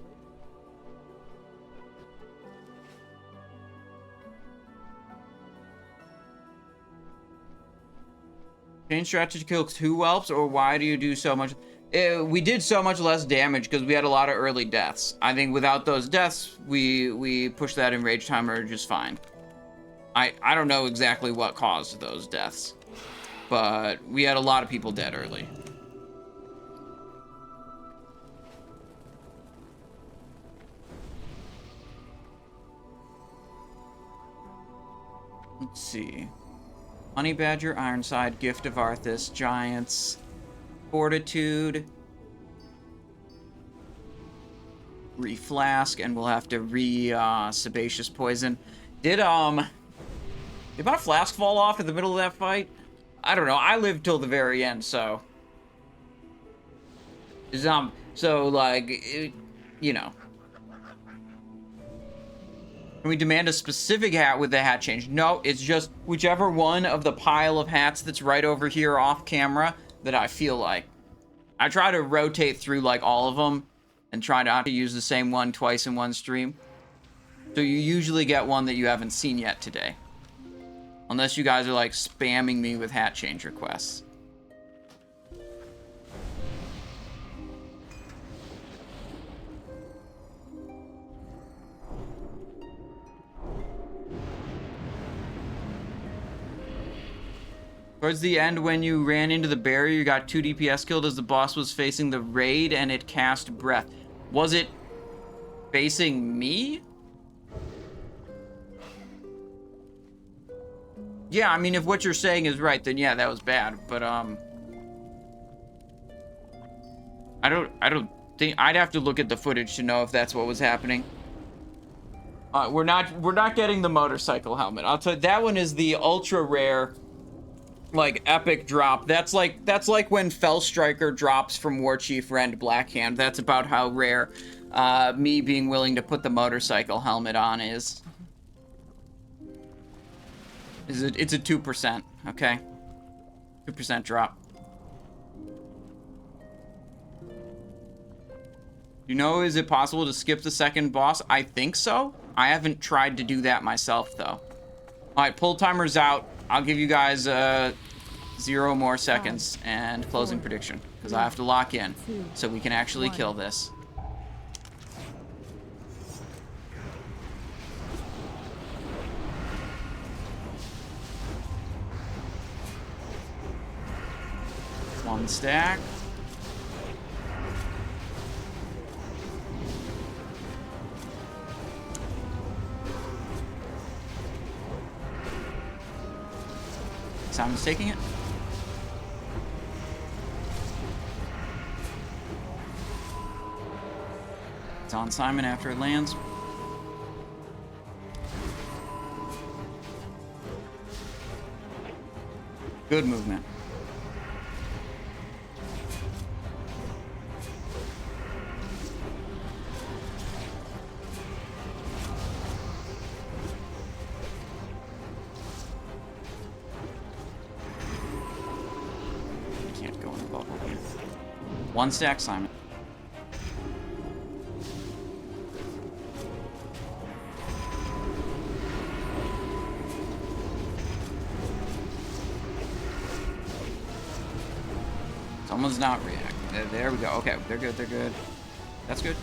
Change strategy to kill 2 whelps, or why do you do so much? We did so much less damage because we had a lot of early deaths. I think without those deaths, we pushed that enrage timer just fine. I don't know exactly what caused those deaths, but we had a lot of people dead early. Let's see. Honey Badger, Ironside, Gift of Arthas, Giants, Fortitude, Reflask, and we'll have to Sebaceous Poison. Did my flask fall off in the middle of that fight? I don't know. I lived till the very end, so. So, like, you know. Can we demand a specific hat with the hat change? No, it's just whichever one of the pile of hats that's right over here off camera that I feel like. I try to rotate through, like, all of them and try not to use the same one twice in one stream. So you usually get one that you haven't seen yet today. Unless you guys are like spamming me with hat change requests. Towards the end, when you ran into the barrier, you got 2 DPS killed as the boss was facing the raid and it cast breath. Was it facing me? Yeah, I mean, if what you're saying is right, then yeah, that was bad. But I don't think I'd have to look at the footage to know if that's what was happening. We're not getting the motorcycle helmet. I'll tell you, that one is the ultra rare, like epic drop. That's like when Fell Striker drops from War Chief Rend Blackhand. That's about how rare me being willing to put the motorcycle helmet on is. It's a 2%, okay? 2% drop. You know, is it possible to skip the second boss? I think so. I haven't tried to do that myself, though. Alright, pull timer's out. I'll give you guys 0 more seconds and closing prediction. Because I have to lock in so we can actually kill this. One stack. Simon's taking it. It's on Simon after it lands. Good movement. Can't go in the bubble here. One stack, Simon. Someone's not reacting. There we go. Okay, they're good. They're good. That's good.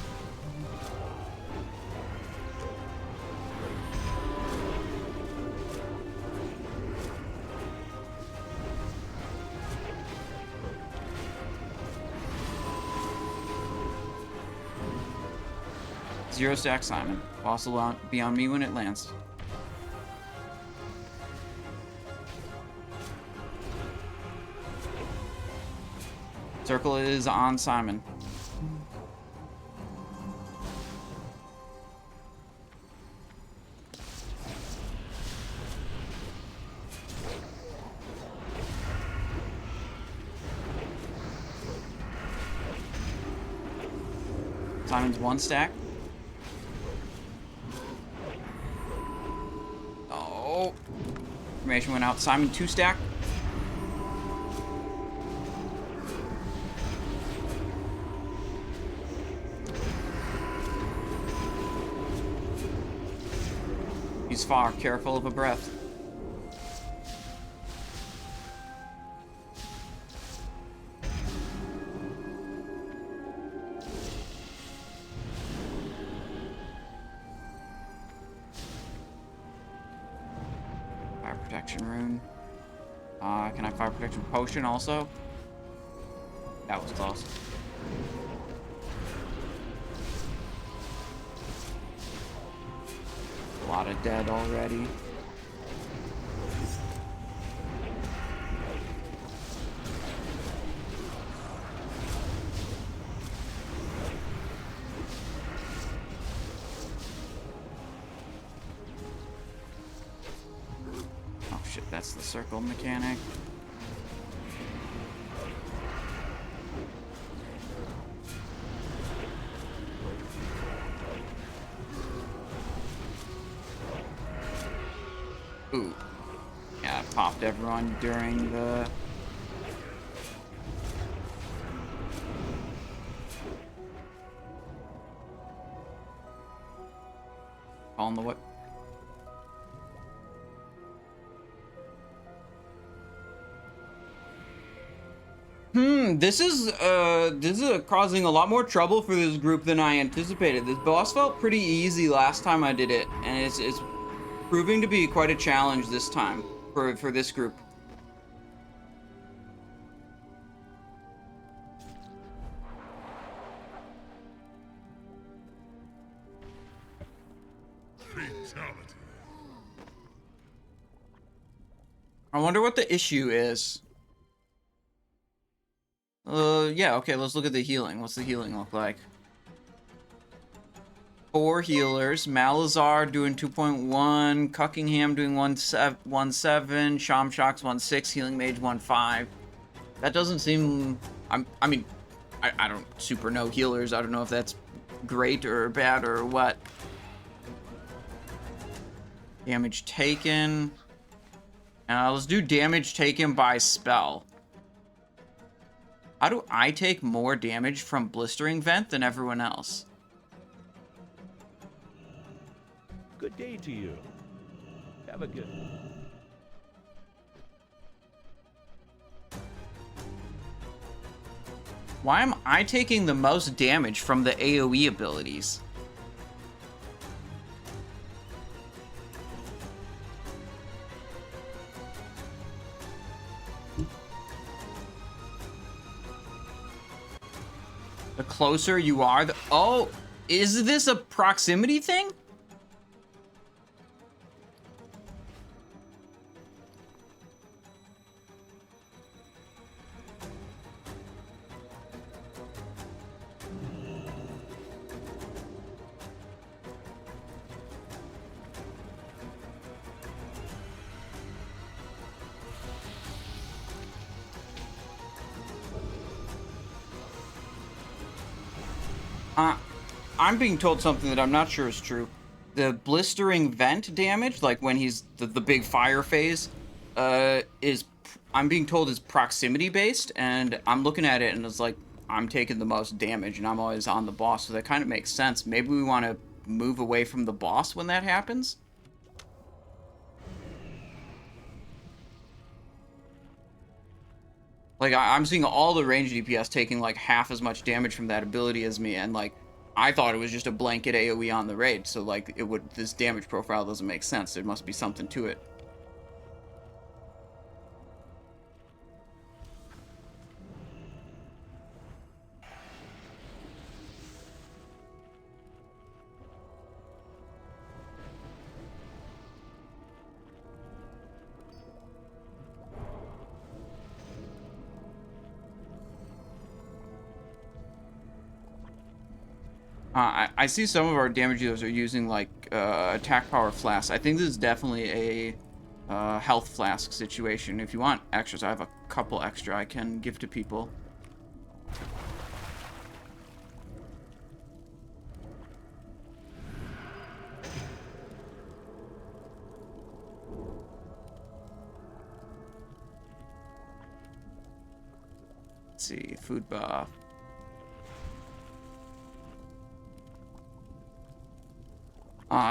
Zero stack Simon. Boss will be on me when it lands. Circle is on Simon. Simon's 1 stack. Oh. Information went out. Simon 2 stack. He's far. Careful of a breath. Fire protection rune. Can I fire protection potion also? That was close. A lot of dead already. Oh shit, that's the circle mechanic. Ooh. Yeah, I popped everyone during the... On the what? This is causing a lot more trouble for this group than I anticipated. This boss felt pretty easy last time I did it, and it's proving to be quite a challenge this time for this group. Fatality. I wonder what the issue is. Yeah, okay, let's look at the healing. What's the healing look like? 4 healers. Balnazzar doing 2.1. Cuckingham doing 1.7. Shamshock's 1.6. Healing Mage 1.5. That doesn't seem... I mean, I don't super know healers. I don't know if that's great or bad or what. Damage taken. Let's do damage taken by spell. How do I take more damage from Blistering Vent than everyone else? Good day to you. Have a good one. Why am I taking the most damage from the AoE abilities? The closer you are, the... Oh, is this a proximity thing? I'm being told something that I'm not sure is true. The blistering vent damage, like when he's the big fire phase, is, I'm being told, is proximity based, and I'm looking at it and it's like I'm taking the most damage and I'm always on the boss, so that kind of makes sense. Maybe we want to move away from the boss when that happens? Like, I'm seeing all the range DPS taking, like, half as much damage from that ability as me, and, like, I thought it was just a blanket AoE on the raid, so, like, this damage profile doesn't make sense. There must be something to it. I see some of our damage dealers are using, like, attack power flasks. I think this is definitely a health flask situation. If you want extras, I have a couple extra I can give to people. Let's see, food buff.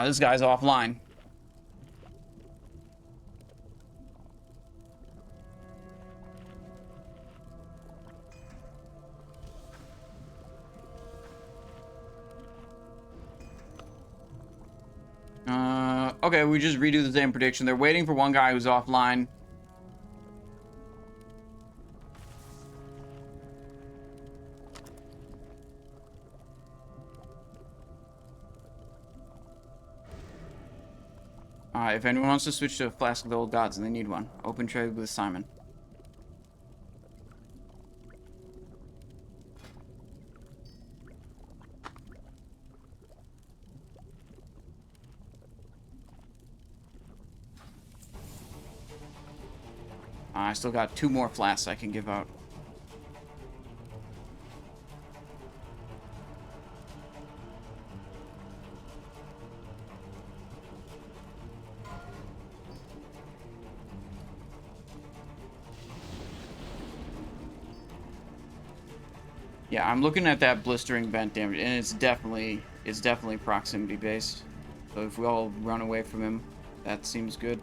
This guy's offline. Okay, we just redo the same prediction. They're waiting for one guy who's offline. If anyone wants to switch to a Flask of the Old Gods, and they need one, open trade with Simon. I still got 2 more flasks I can give out. Yeah, I'm looking at that blistering vent damage, and it's definitely proximity based. So if we all run away from him, that seems good.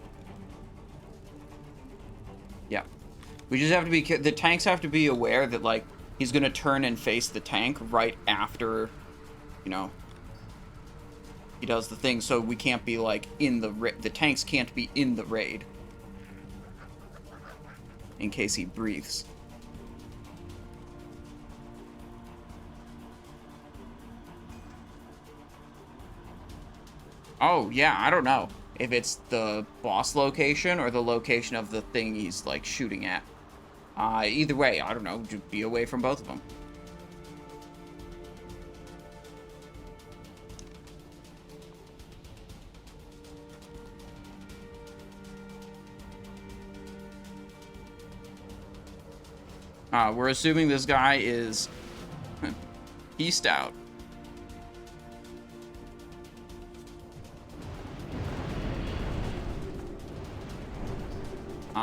Yeah, we just have to be. The tanks have to be aware that, like, he's gonna turn and face the tank right after, you know, he does the thing. So we can't be like in the tanks can't be in the raid in case he breathes. Oh, yeah, I don't know if it's the boss location or the location of the thing he's, like, shooting at. Either way, I don't know, just be away from both of them. We're assuming this guy is east out.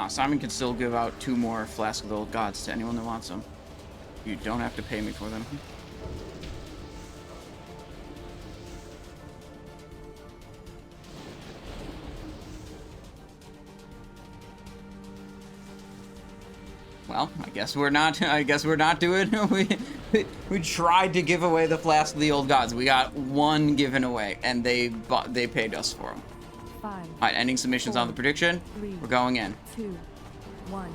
Simon can still give out 2 more Flask of the Old Gods to anyone that wants them. You don't have to pay me for them. Well, I guess we're not doing. We tried to give away the Flask of the Old Gods. We got 1 given away, and they paid us for them. 5. All right, ending submissions 4, on the prediction. 3, We're going in. 2, 1.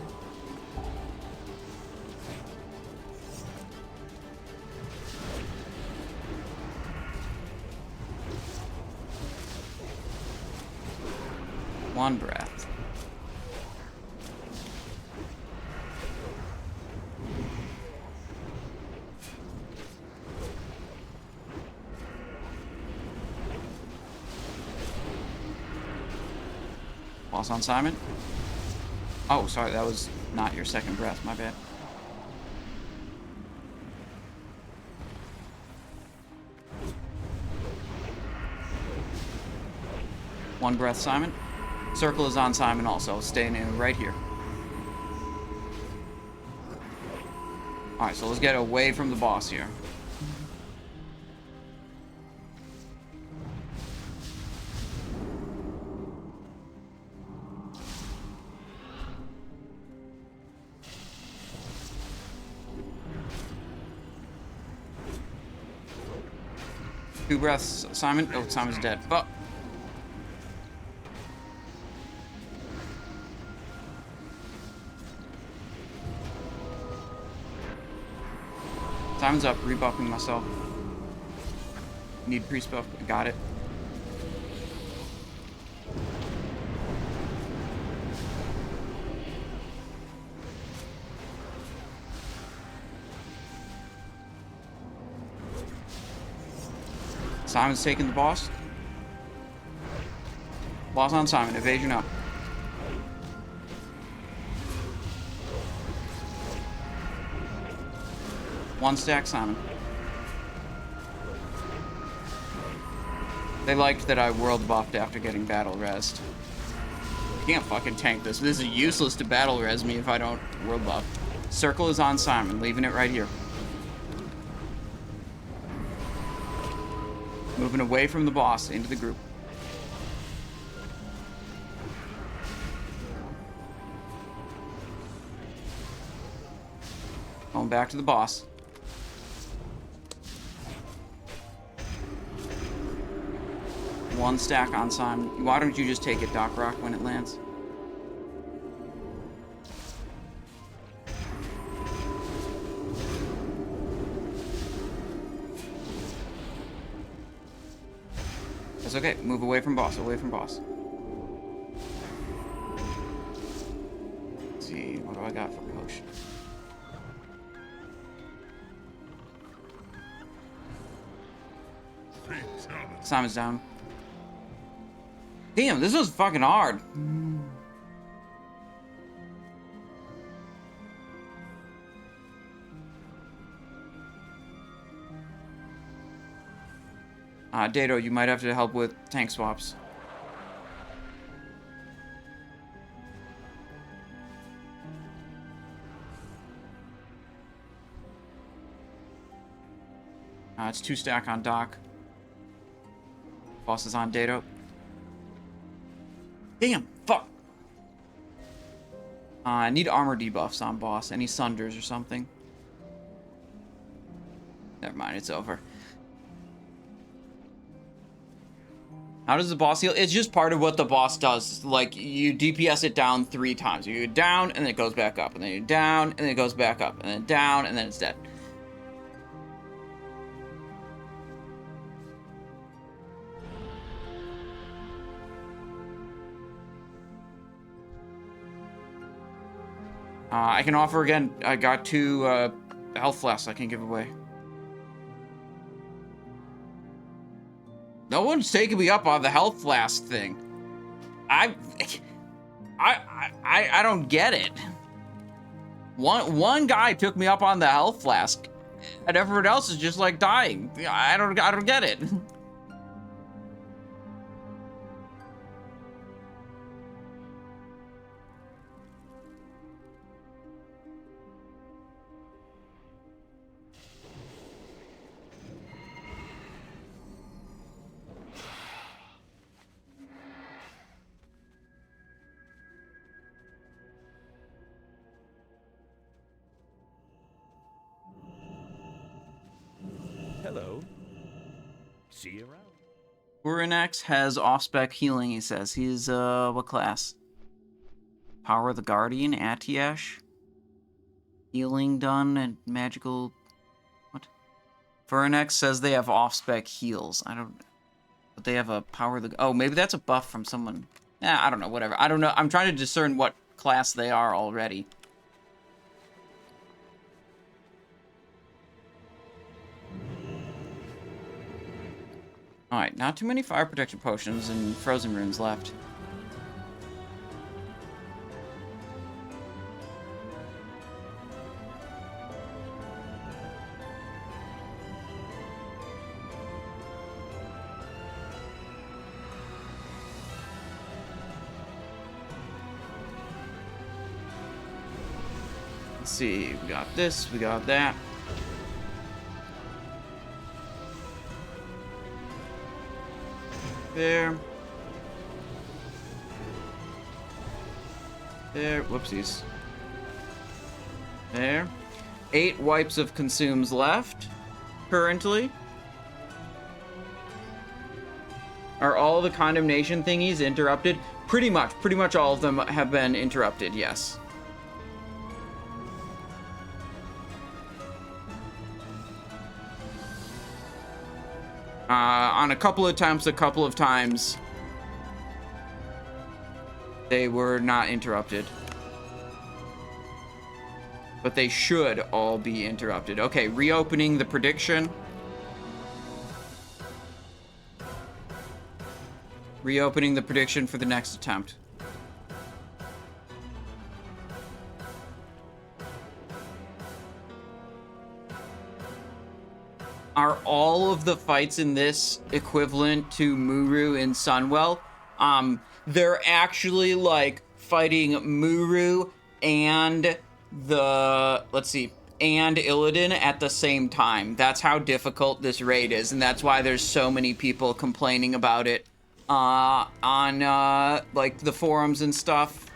One breath. Boss on Simon. Oh, sorry, that was not your second breath. My bad. One breath, Simon. Circle is on Simon also, staying in right here. Alright, so let's get away from the boss here. 2 breaths, Simon. Oh, Simon's dead. Fuck. Simon's up, rebuffing myself. Need priest buff. Got it. Simon's taking the boss. Boss on Simon. Evasion up. One stack Simon. They liked that I world buffed after getting battle rezzed. I can't fucking tank this. This is useless to battle res me if I don't world buff. Circle is on Simon. Leaving it right here. Moving away from the boss into the group. Going back to the boss. One stack on Simon. Why don't you just take it, Doc Rock, when it lands? That's okay. Move away from boss. Away from boss. Let's see. What do I got for potion? Simon's down. Damn, this was fucking hard. Dato, you might have to help with tank swaps. It's 2 stack on Doc. Boss is on Dato. Damn, fuck. I need armor debuffs on boss. Any sunders or something? Never mind, it's over. How does the boss heal? It's just part of what the boss does. Like, you DPS it down 3 times. You go down, and then it goes back up. And then you're down, and then it goes back up. And then down, and then it's dead. I can offer again. I got 2 health flasks I can give away. No one's taking me up on the health flask thing. I don't get it. One guy took me up on the health flask, and everyone else is just like dying. I don't get it. Hello. See you around. Urinex has off-spec healing, he says. He's, what class? Power of the Guardian, Atiash. Healing done and magical... What? Furinex says they have off-spec heals. I don't... But they have a power of the... Oh, maybe that's a buff from someone. I don't know, whatever. I don't know. I'm trying to discern what class they are already. Alright, not too many fire protection potions and frozen runes left. Let's see, we got this, we got that. There. There. Whoopsies. There. 8 wipes of consumes left. Currently. Are all the condemnation thingies interrupted? Pretty much all of them have been interrupted, yes. On a couple of times, they were not interrupted. But they should all be interrupted. Okay, reopening the prediction. Reopening the prediction for the next attempt. Are all of the fights in this equivalent to Muru in Sunwell? They're actually like fighting Muru and and Illidan at the same time. That's how difficult this raid is, and that's why there's so many people complaining about it on like the forums and stuff.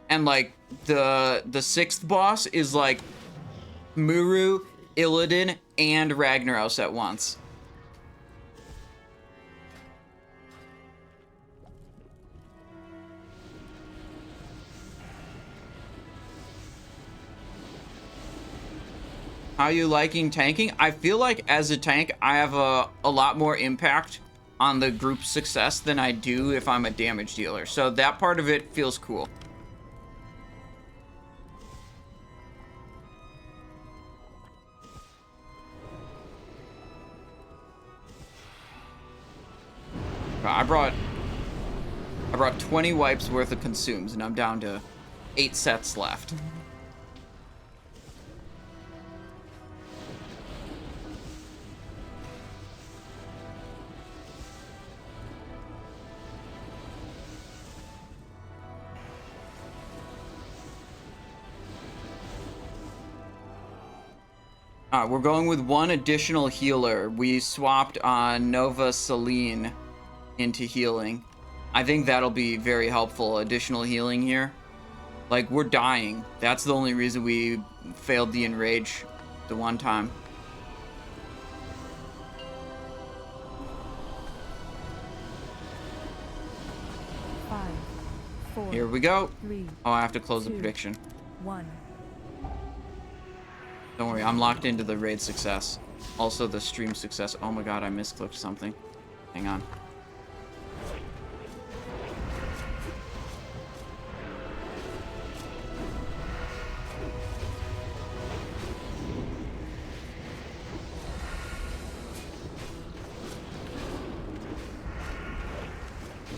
And like the sixth boss is like Muru, Illidan, and Ragnaros at once. How are you liking tanking? I feel like as a tank, I have a lot more impact on the group's success than I do if I'm a damage dealer. So that part of it feels cool. I brought 20 wipes worth of consumes, and I'm down to 8 sets left. We're going with one additional healer. We swapped Nova Celine into healing. I think that'll be very helpful. Additional healing here. Like, we're dying. That's the only reason we failed the enrage the one time. Five, four, Here we go. 3, Oh, I have to close the 2, prediction. 1. Don't worry, I'm locked into the raid success. Also the stream success. Oh my god, I misclicked something. Hang on.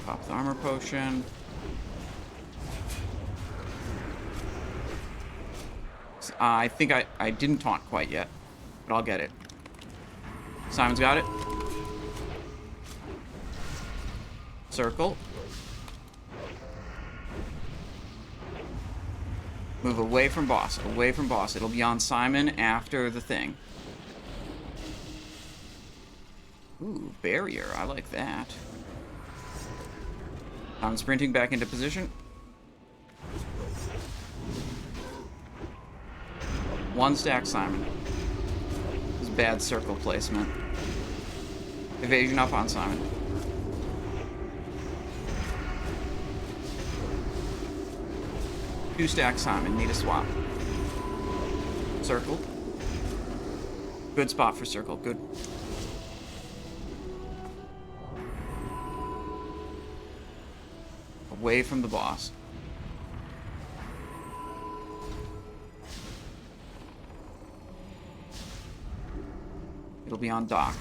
Pop the armor potion. I think I didn't taunt quite yet, but I'll get it. Simon's got it. Circle. Move away from boss, away from boss. It'll be on Simon after the thing. Ooh, barrier, I like that. I'm sprinting back into position. One stack Simon. This is bad circle placement. Evasion up on Simon. Two stack Simon. Need a swap. Circle. Good spot for circle. Good. Away from the boss. It'll be on dock.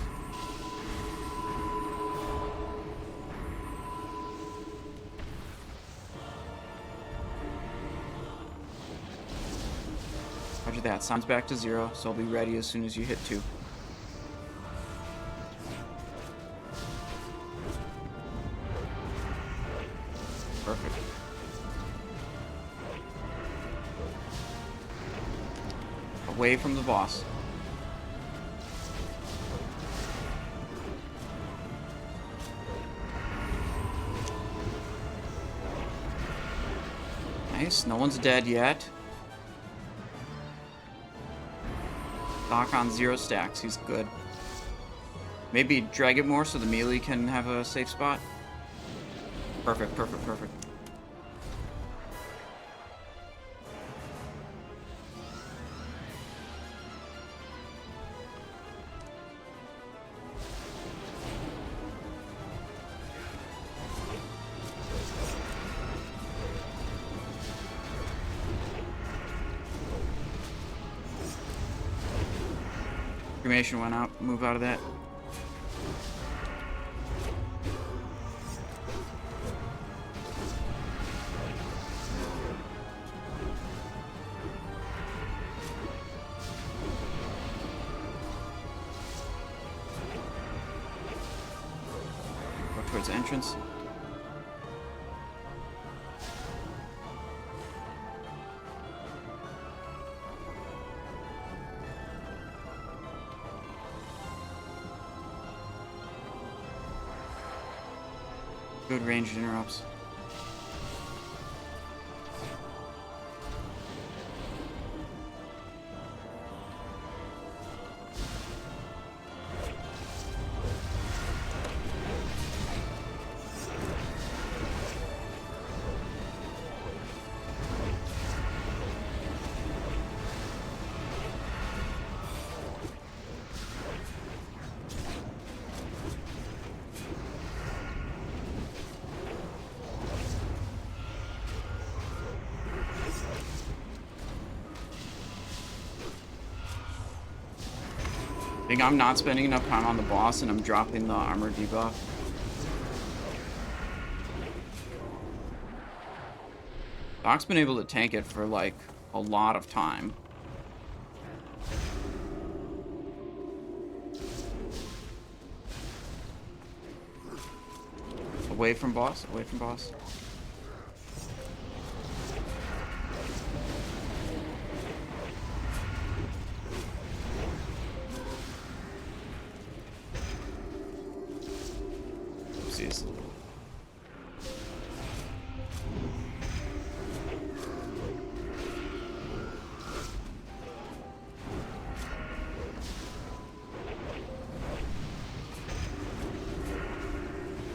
Roger that. Sounds back to 0, so I'll be ready as soon as you hit 2. Perfect. Away from the boss. Nice. No one's dead yet. Doc on 0 stacks. He's good. Maybe drag it more so the melee can have a safe spot. Perfect, perfect, perfect. Cremation went out. Move out of that. Go towards the entrance. Good ranged interrupts. I think I'm not spending enough time on the boss and I'm dropping the armor debuff. Doc's been able to tank it for like a lot of time. Away from boss, away from boss. Oopsies.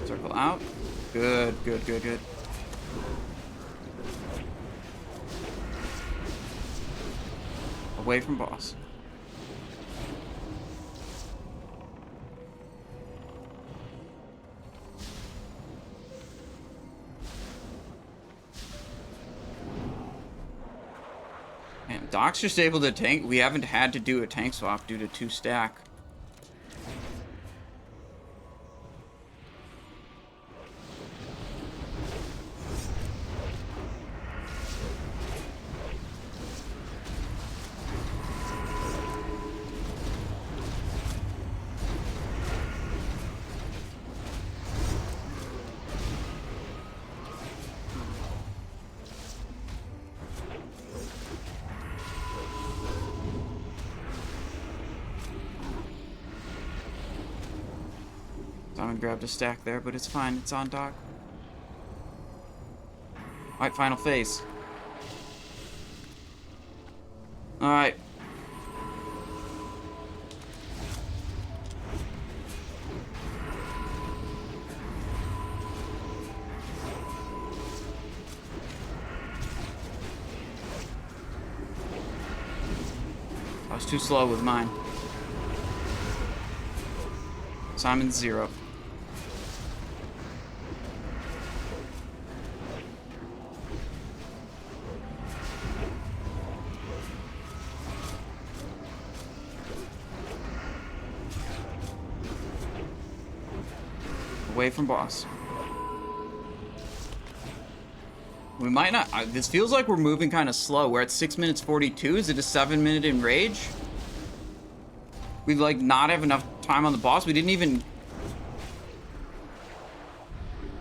Circle out. Good, good, good, good. Away from boss. Man, Doc's just able to tank. We haven't had to do a tank swap due to 2 stack. Simon grabbed a stack there, but it's fine. It's on Doc. Alright, final phase. Alright. I was too slow with mine. Simon's 0. Away from boss. We might not. This feels like we're moving kind of slow. We're at 6 minutes 42. Is it a 7-minute enrage? We like not have enough time on the boss. We didn't even.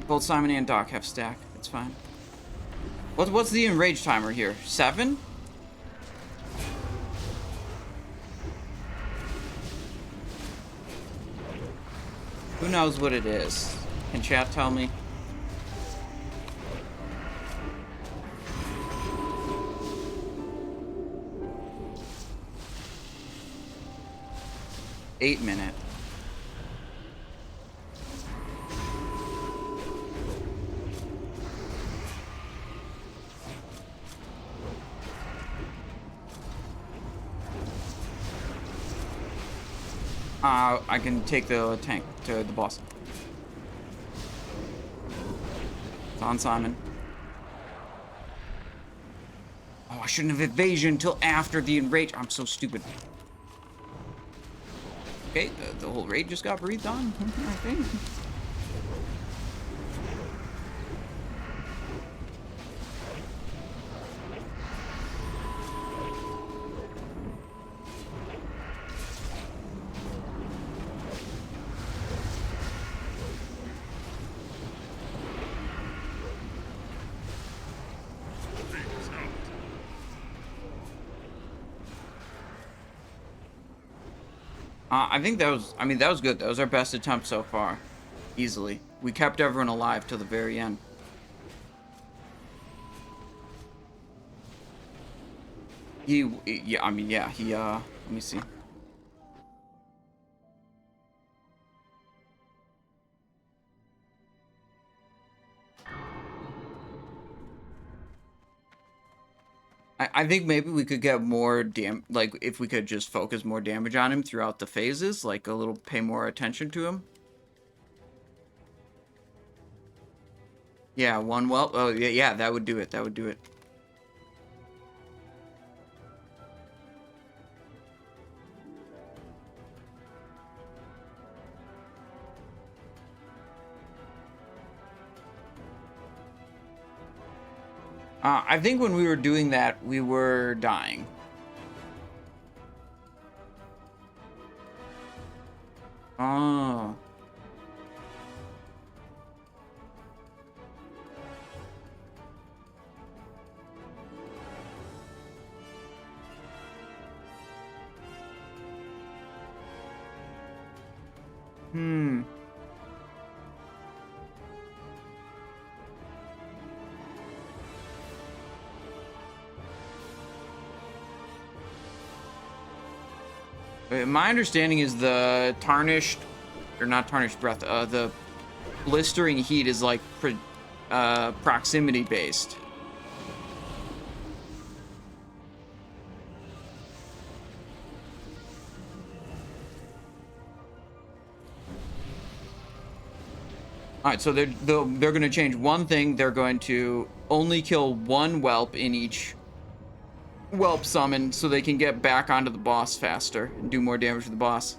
Both Simon and Doc have stack. It's fine. What's the enrage timer here? 7? Who knows what it is? Can chat tell me? $8 minute. I can take the tank to the boss. It's on Simon. Oh, I shouldn't have evasion until after the enrage. I'm so stupid. Okay, the whole raid just got breathed on, I think. I think that was, I mean, that was good. That was our best attempt so far. Easily. We kept everyone alive till the very end. Yeah, I mean, yeah, let me see. I think maybe we could get more like, if we could just focus more damage on him throughout the phases, like pay more attention to him. Yeah, one whelp. Oh, yeah, that would do it. That would do it. I think when we were doing that, we were dying. Oh. Hmm. My understanding is the tarnished, or not tarnished breath, the blistering heat is like proximity based. All right, so they're going to change one thing. They're going to only kill one whelp in each whelp summon, so they can get back onto the boss faster and do more damage to the boss.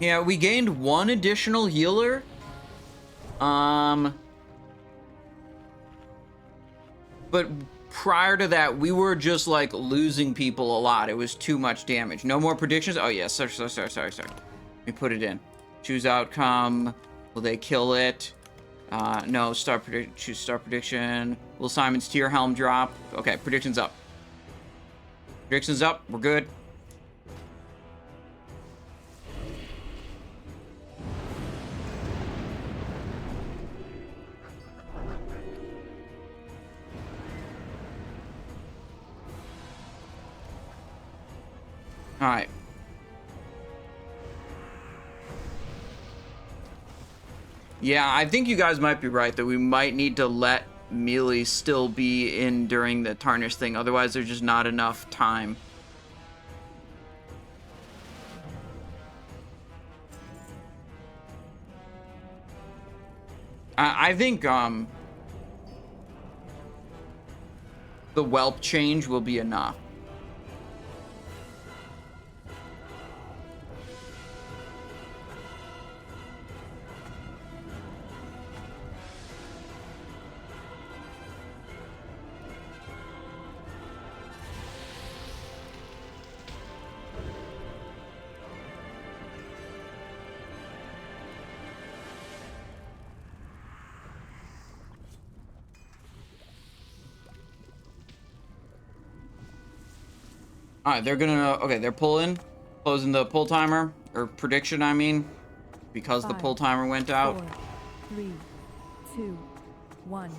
Yeah, we gained one additional healer. But prior to that, we were just like losing people a lot. It was too much damage. No more predictions. Oh yeah, sorry. Let me put it in. Choose outcome. Will they kill it? No, choose start prediction. Will Simon's tier helm drop? Okay, prediction's up. Prediction's up, we're good. Alright. Yeah, I think you guys might be right that we might need to let melee still be in during the tarnish thing. Otherwise, there's just not enough time. I think the whelp change will be enough. Alright, they're gonna, okay, they're closing the pull timer, or prediction, I mean, because the pull timer went out. 4, 3, 2, 1.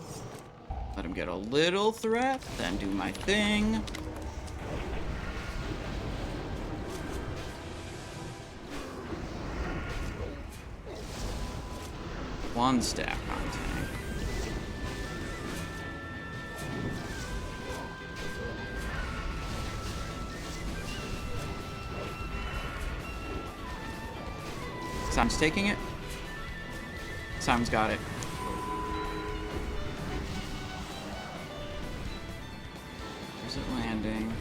Let him get a little threat, then do my thing. One stack on tank. Simon's taking it. Simon's got it. Where's it landing?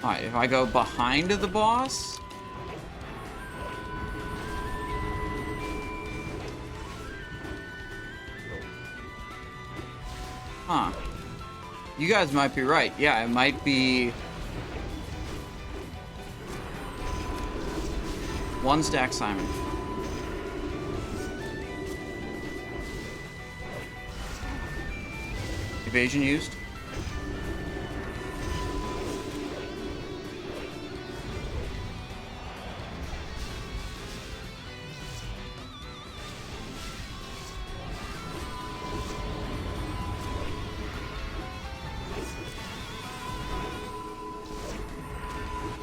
Alright, if I go behind the boss... Huh. You guys might be right. Yeah, it might be... 1 stack Simon. Evasion used.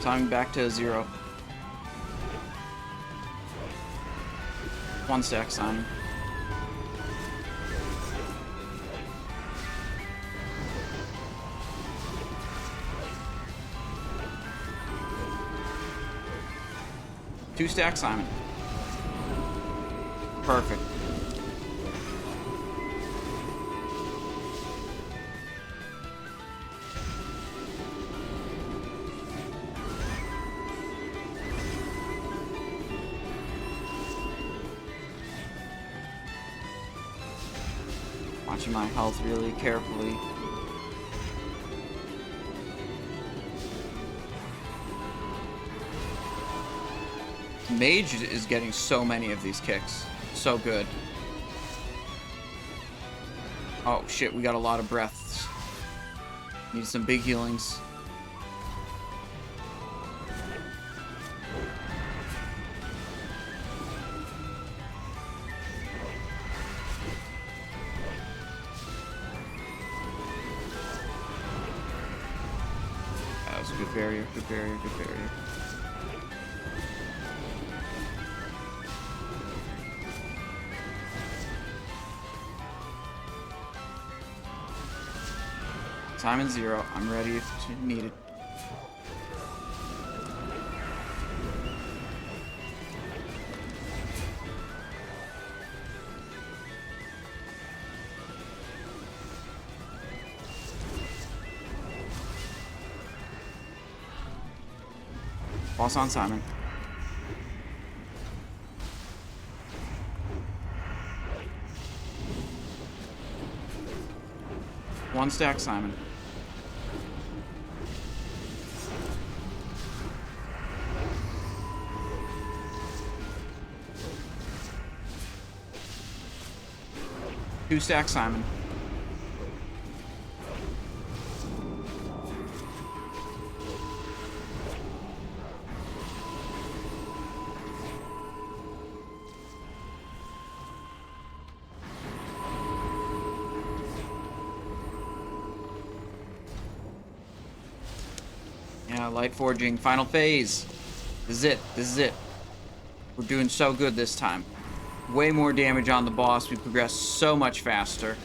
Timing back to 0. 1 stack Simon. Two stack Simon. Perfect. Watching my health really carefully. Mage is getting so many of these kicks. So good. Oh shit, we got a lot of breaths. Need some big healings. That was a good barrier, good barrier, good barrier. Simon 0. I'm ready if needed. Boss on Simon. One stack Simon. Two stack Simon. Yeah, light forging, final phase. This is it. This is it. We're doing so good this time. Way more damage on the boss. We progress so much faster.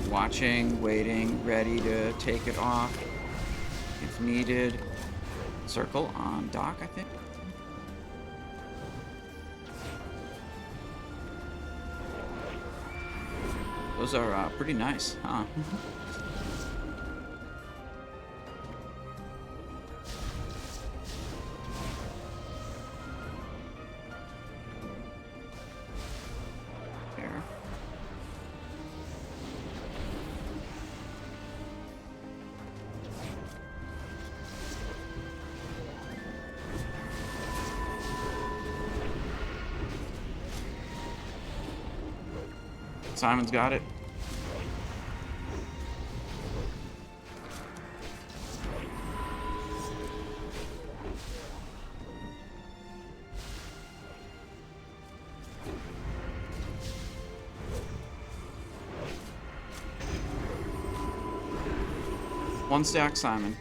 Watching, waiting, ready to take it off if needed. Circle on dock, I think. Those are pretty nice, huh? Simon's got it. One stack, Simon.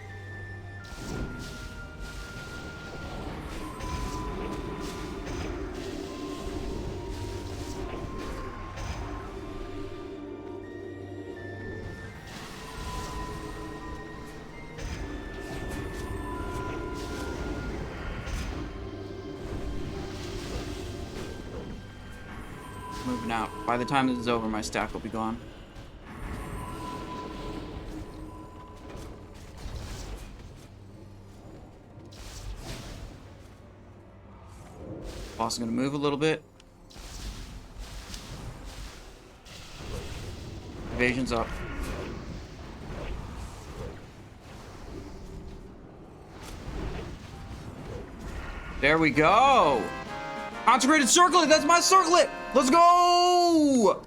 Moving out. By the time this is over, my stack will be gone. Boss is gonna move a little bit. Evasion's up. There we go! Consecrated circlet! That's my circlet! Let's go!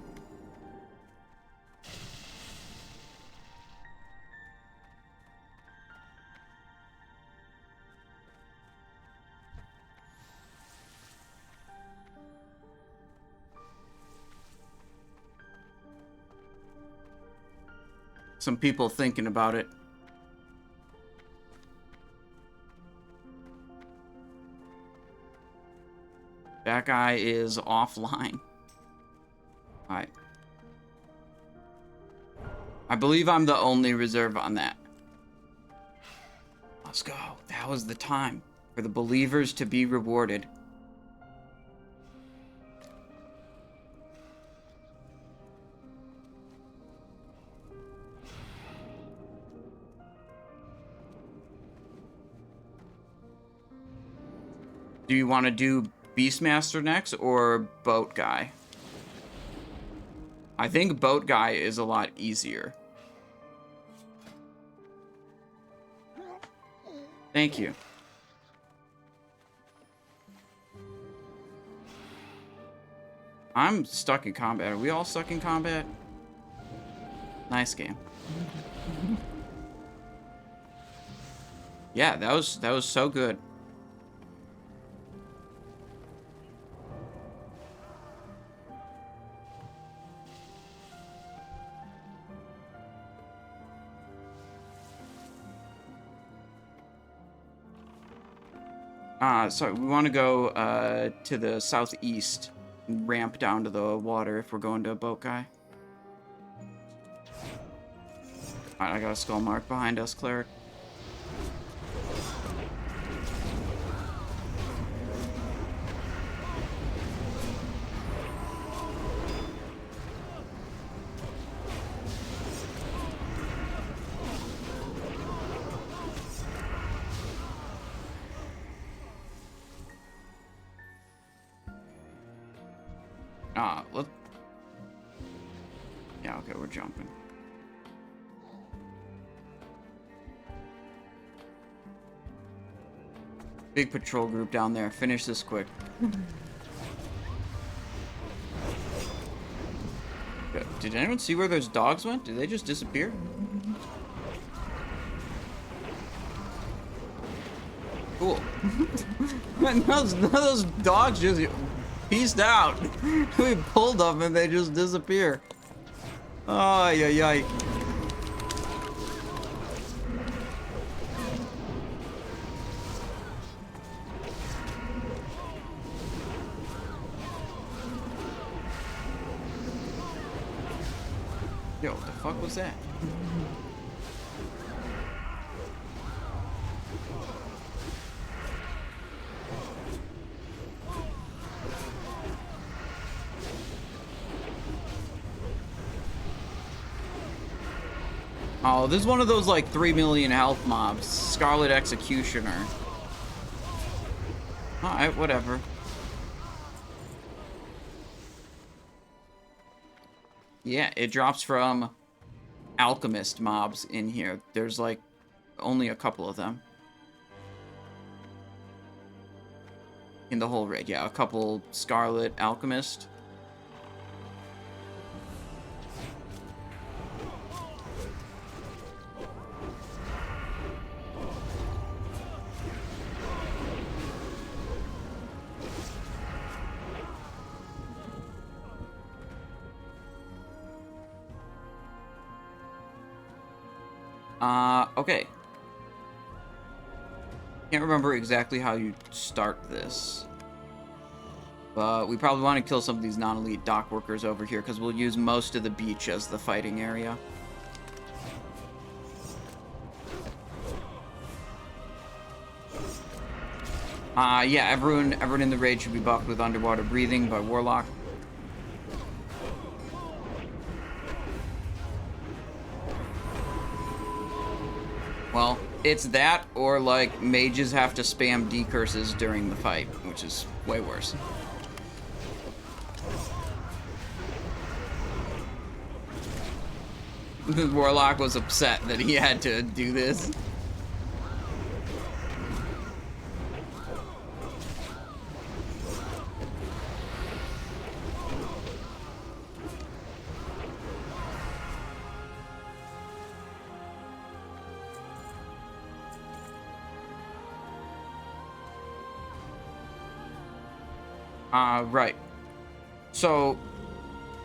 Some people thinking about it. That guy is offline. Alright. I believe I'm the only reserve on that. Let's go. That was the time for the believers to be rewarded. Do you want to do Beastmaster next or Boat Guy? I think Boat Guy is a lot easier. Thank you. I'm stuck in combat. Are we all stuck in combat? Nice game. Yeah, that was so good. So we want to go to the southeast and ramp down to the water if we're going to a Boat Guy. Alright, I got a skull mark behind us, cleric. Look. Yeah, okay, we're jumping. Big patrol group down there. Finish this quick. Did anyone see where those dogs went? Did they just disappear? Cool. None of those dogs just peaced out. We pulled them and they just disappear. Oh, yeah. Yo, what the fuck was that? Oh, this is one of those like 3 million health mobs. Scarlet Executioner. Alright, whatever. Yeah, it drops from alchemist mobs in here. There's like only a couple of them. In the whole raid, yeah, a couple Scarlet Alchemist. Okay. Can't remember exactly how you start this. But we probably want to kill some of these non-elite dock workers over here, because we'll use most of the beach as the fighting area. Yeah, everyone in the raid should be buffed with underwater breathing by Warlock. Well, it's that, or like mages have to spam decurses during the fight, which is way worse. The Warlock was upset that he had to do this. Right. So,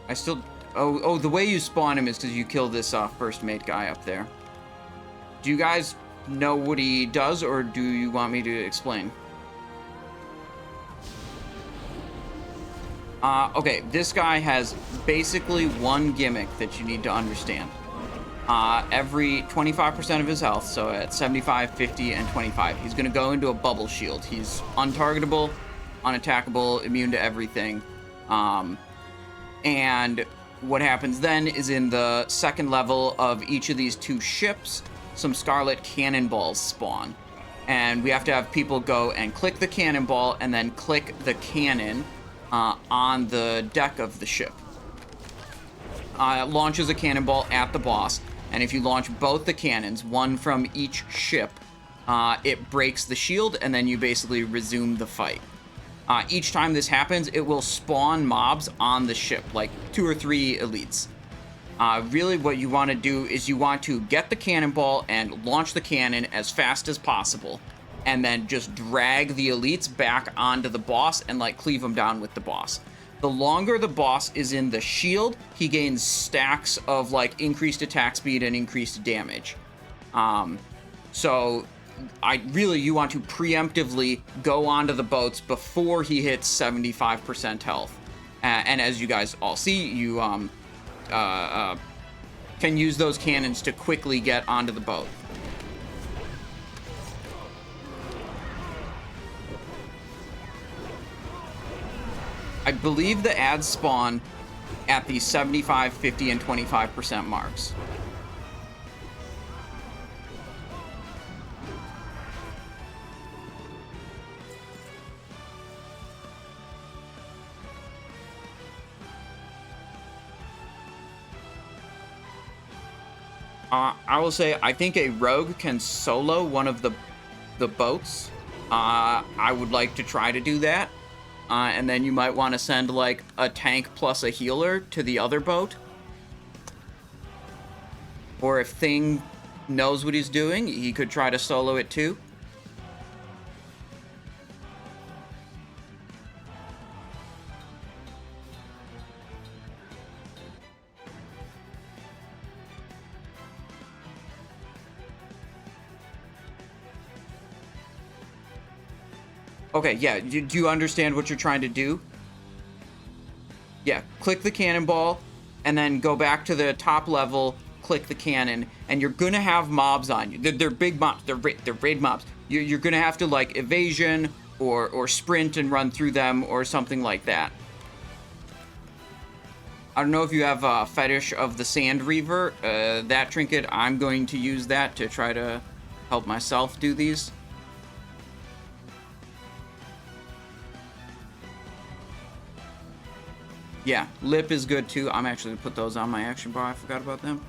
I still... Oh, the way you spawn him is because you kill this first mate guy up there. Do you guys know what he does, or do you want me to explain? Okay, this guy has basically one gimmick that you need to understand. Every 25% of his health, so at 75, 50, and 25, he's going to go into a bubble shield. He's untargetable, unattackable, immune to everything. And what happens then is in the second level of each of these two ships, some Scarlet cannonballs spawn. And we have to have people go and click the cannonball and then click the cannon on the deck of the ship. It launches a cannonball at the boss, and if you launch both the cannons, one from each ship, it breaks the shield, and then you basically resume the fight. Each time this happens, it will spawn mobs on the ship, like 2 or 3 elites. Really what you want to do is you want to get the cannonball and launch the cannon as fast as possible, and then just drag the elites back onto the boss and like cleave them down with the boss. The longer the boss is in the shield, he gains stacks of like increased attack speed and increased damage. So you want to preemptively go onto the boats before he hits 75% health. And as you guys all see, you can use those cannons to quickly get onto the boat. I believe the ads spawn at the 75, 50, and 25% marks. I will say, I think a rogue can solo one of the boats. I would like to try to do that. And then you might want to send, like, a tank plus a healer to the other boat. Or if Thing knows what he's doing, he could try to solo it too. Okay, yeah, do you understand what you're trying to do? Yeah, click the cannonball, and then go back to the top level, click the cannon, and you're gonna have mobs on you. They're big mobs, they're raid mobs. You're gonna have to, like, evasion, or sprint and run through them, or something like that. I don't know if you have a fetish of the Sand Reaver, that trinket. I'm going to use that to try to help myself do these. Yeah, lip is good too. I'm actually gonna put those on my action bar. I forgot about them.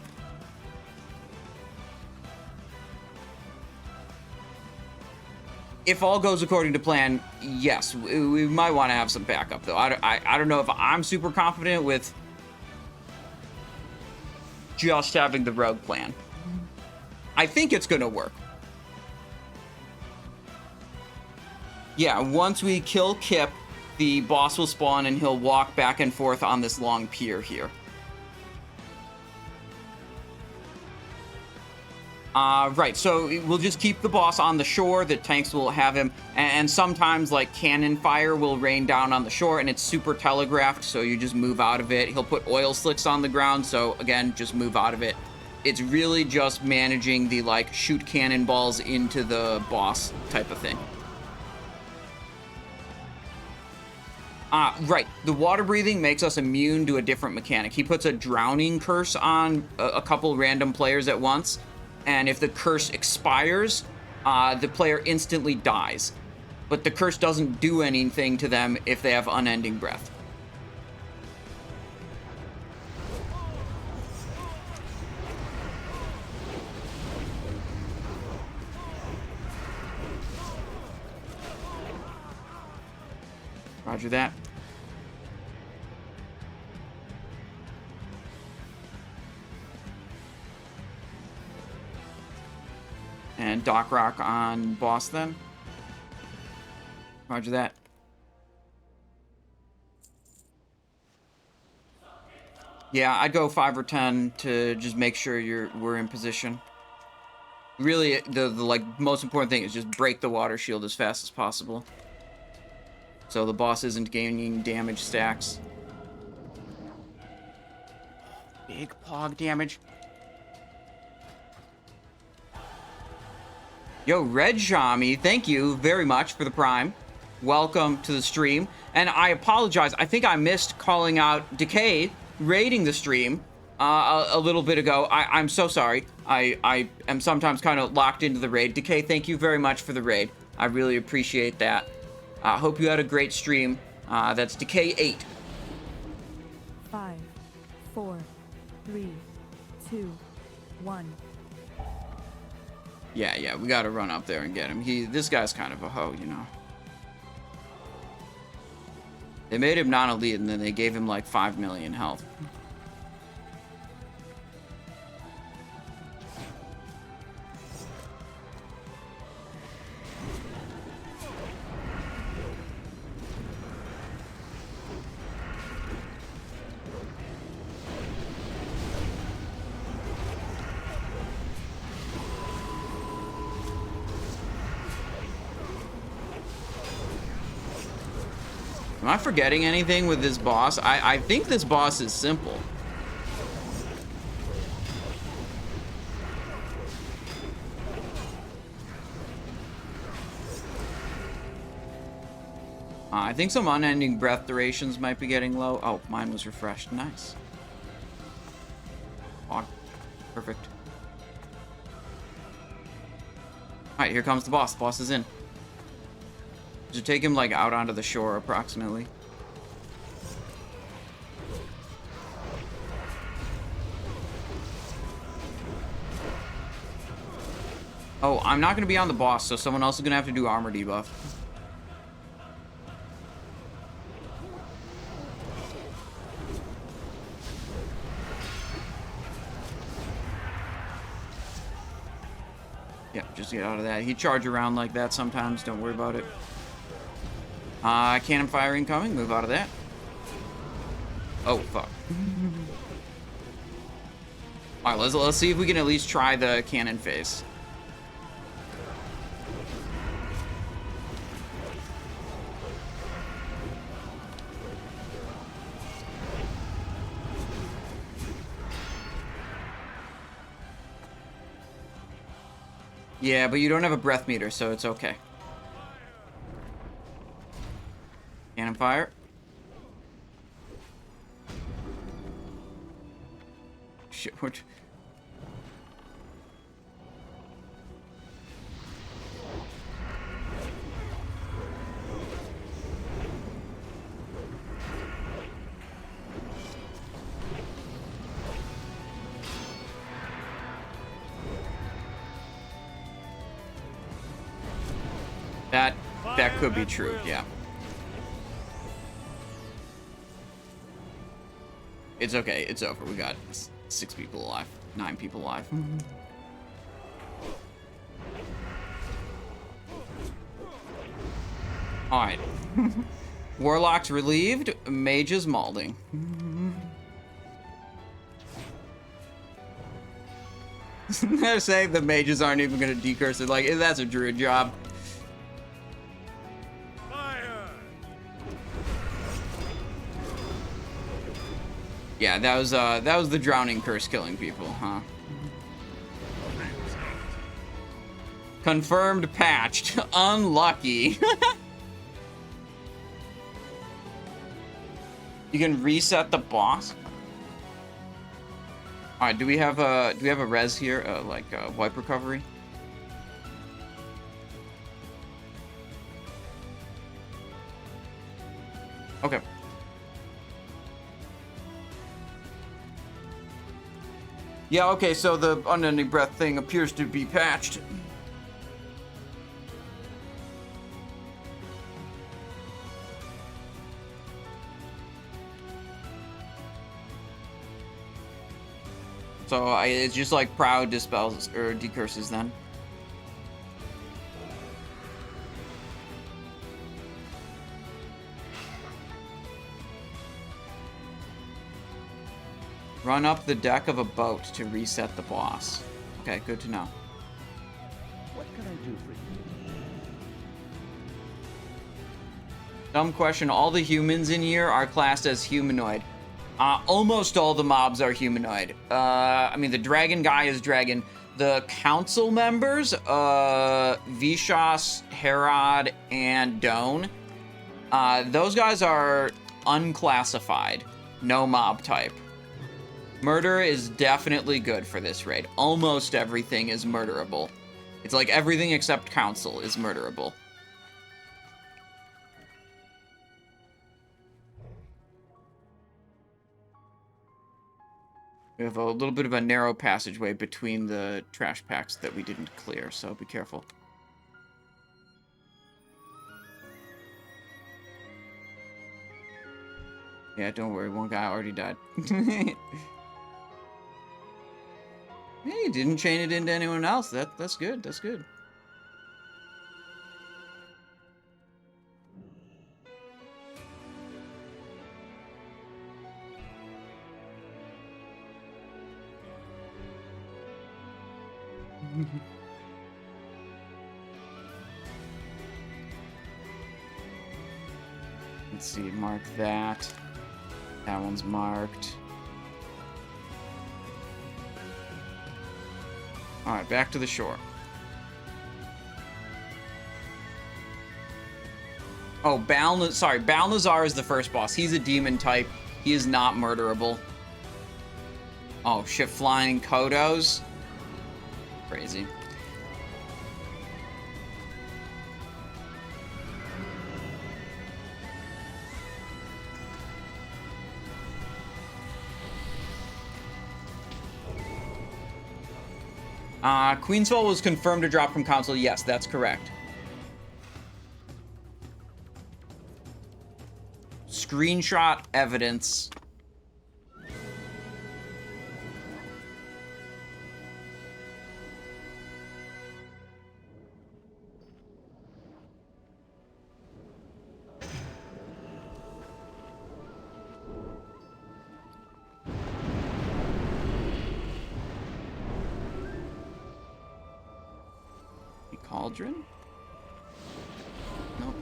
If all goes according to plan, yes, we might want to have some backup though. I don't know if I'm super confident with just having the rogue plan. I think it's gonna work. Yeah, once we kill Kip, the boss will spawn and he'll walk back and forth on this long pier here. Right, so we'll just keep the boss on the shore. The tanks will have him, and sometimes, like, cannon fire will rain down on the shore, and it's super telegraphed, so you just move out of it. He'll put oil slicks on the ground, so, again, just move out of it. It's really just managing the, like, shoot cannonballs into the boss type of thing. Right. The water breathing makes us immune to a different mechanic. He puts a drowning curse on a couple random players at once, and if the curse expires, the player instantly dies. But the curse doesn't do anything to them if they have unending breath. Roger that. And Dock Rock on boss then. Roger that. Yeah, I'd go 5 or 10 to just make sure we're in position. Really, the like most important thing is just break the water shield as fast as possible, so the boss isn't gaining damage stacks. Big pog damage. Yo, Red Shami, thank you very much for the Prime. Welcome to the stream. And I apologize, I think I missed calling out Decay raiding the stream a little bit ago. I'm so sorry. I am sometimes kind of locked into the raid. Decay, thank you very much for the raid. I really appreciate that. I hope you had a great stream. That's Decay 8. 5, 4, 3, 2, 1. Yeah, we gotta run up there and get him. This guy's kind of a hoe, you know. They made him non-elite, and then they gave him like 5 million health. Am I forgetting anything with this boss? I think this boss is simple. I think some unending breath durations might be getting low. Oh, mine was refreshed. Nice. Oh, perfect. Alright, here comes the boss. The boss is in. Just take him, like, out onto the shore, approximately. Oh, I'm not going to be on the boss, so someone else is going to have to do armor debuff. Yeah, just get out of that. He charge around like that sometimes. Don't worry about it. Cannon fire incoming. Move out of that. Oh, fuck. Alright, let's see if we can at least try the cannon phase. Yeah, but you don't have a breath meter, so it's okay. Cannon fire. Shit, what? That could be true, yeah. It's okay, it's over. We got 6 people alive. 9 people alive. Alright. Warlock's relieved. Mage is mauling. They're saying the mages aren't even gonna decurse it. Like, that's a druid job. Yeah, that was the drowning curse killing people, huh? Confirmed patched. Unlucky. You can reset the boss. All right, do we have a res here, like wipe recovery? Okay. Yeah, okay, so the unending breath thing appears to be patched. So it's just like proud dispels or decurses then. Run up the deck of a boat to reset the boss. Okay, good to know. What can I do for you? Dumb question. All the humans in here are classed as humanoid. Almost all the mobs are humanoid. I mean, the dragon guy is dragon. The council members, Vishas, Herod, and Doan, those guys are unclassified. No mob type. Murder is definitely good for this raid. Almost everything is murderable. It's like everything except council is murderable. We have a little bit of a narrow passageway between the trash packs that we didn't clear, so be careful. Yeah, don't worry, one guy already died. Hey, you didn't chain it into anyone else. That's good, that's good. Let's see, mark that. That one's marked. Alright, back to the shore. Oh, Balnazzar is the first boss. He's a demon type. He is not murderable. Oh, shit, flying Kodos? Crazy. Queenswell was confirmed to drop from console. Yes, that's correct. Screenshot evidence. Cauldron? Nope.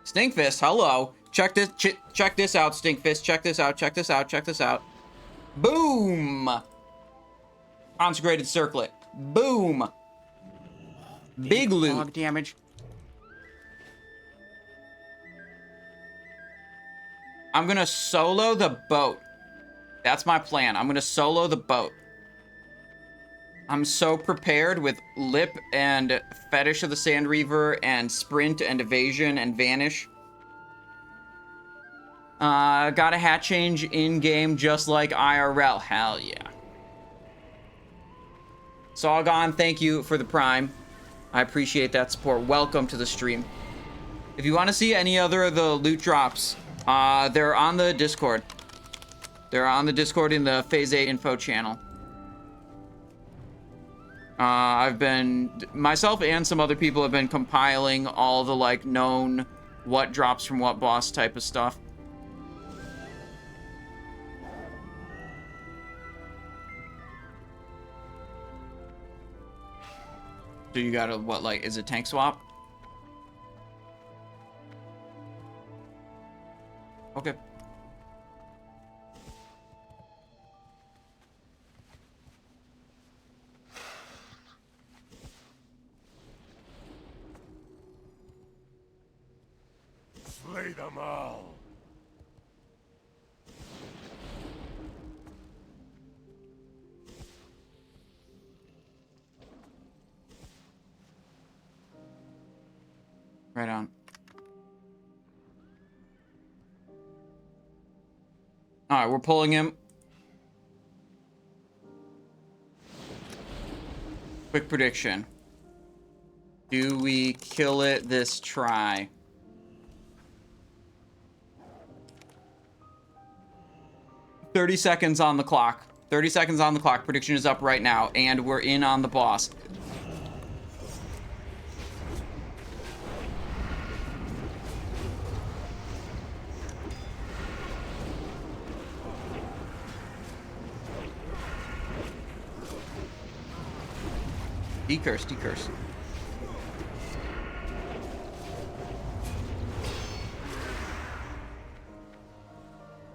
Stinkfist, hello. Check this out, Stinkfist. Check this out, check this out, check this out. Boom! Consecrated circlet. Boom! Big loot. Log damage. I'm gonna solo the boat. That's my plan. I'm gonna solo the boat. I'm so prepared with Lip and Fetish of the Sand Reaver and Sprint and Evasion and Vanish. Got a hat change in-game just like IRL. Hell yeah. Saugon, thank you for the Prime. I appreciate that support. Welcome to the stream. If you want to see any other of the loot drops, they're on the Discord. They're on the Discord in the Phase 8 info channel. Myself and some other people have been compiling all the, like, known what drops from what boss type of stuff. So you gotta, what, like, is it tank swap? Okay. Slay them all. Right on. Alright, we're pulling him. Quick prediction. Do we kill it this try? "30 seconds on the clock. 30 seconds on the clock. Prediction is up right now, and we're in on the boss. Decurse, decurse.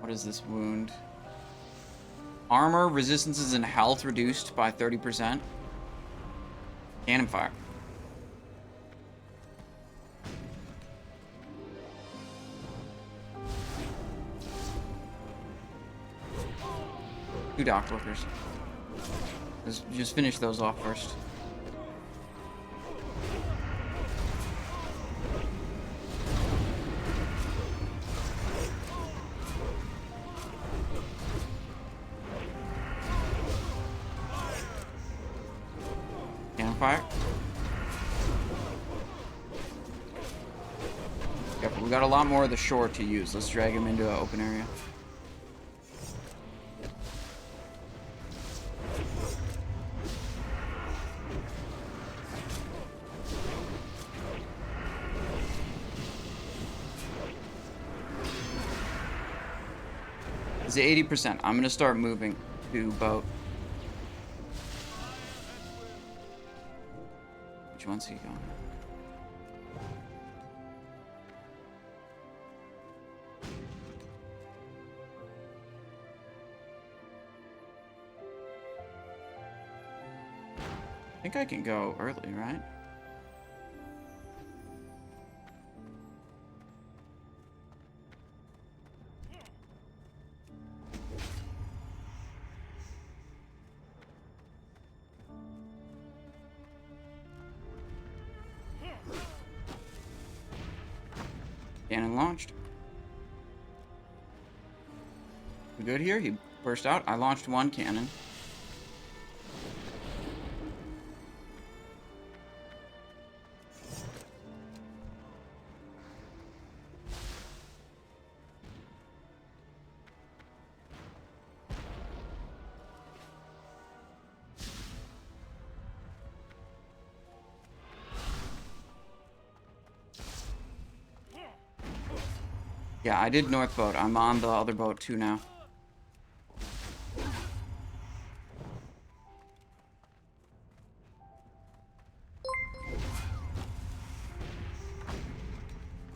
What is this wound? Armor, resistances, and health reduced by 30%. Cannon fire. Two dock workers. Let's just finish those off first. Fire. Yep, we got a lot more of the shore to use. Let's drag him into an open area. It's 80%. I'm gonna start moving to boat. Which one's he going? I think I can go early, right? Cannon launched. We good here? He burst out. I launched one cannon. Yeah, I did north boat. I'm on the other boat too now.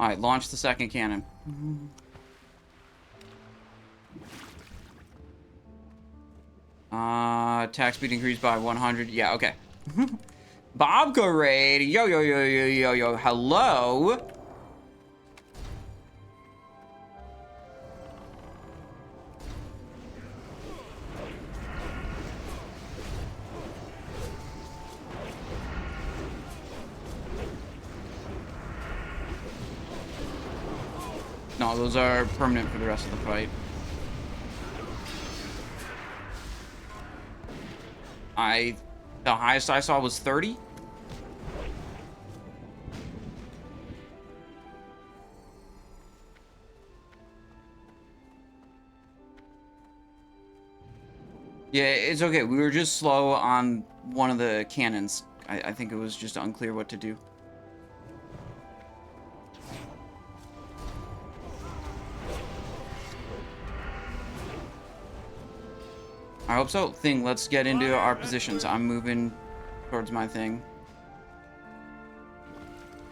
Alright, launch the second cannon. Attack speed increased by 100. Yeah, okay. Bobka raid. Yo, yo, yo, yo, yo, yo. Hello. No, those are permanent for the rest of the fight. The highest I saw was 30. Yeah, it's okay. We were just slow on one of the cannons. I think it was just unclear what to do. I hope so. Thing, let's get into our positions. I'm moving towards my thing.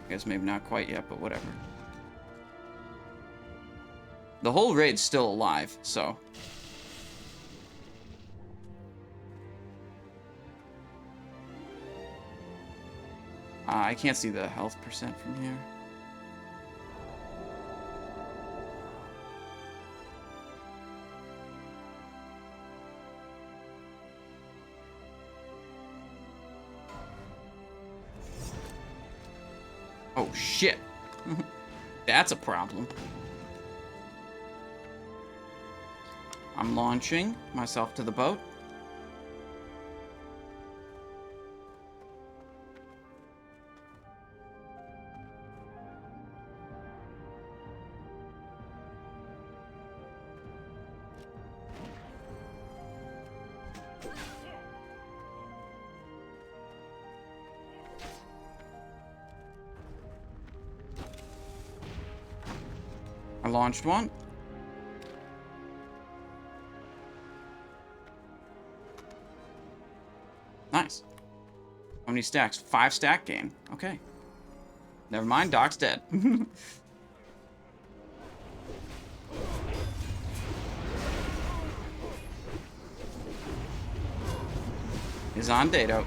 I guess maybe not quite yet, but whatever. The whole raid's still alive, so. I can't see the health percent from here. Oh, shit. That's a problem. I'm launching myself to the boat. I launched one. Nice. How many stacks? 5 stack gain. Okay. Never mind, Doc's dead. He's on dado.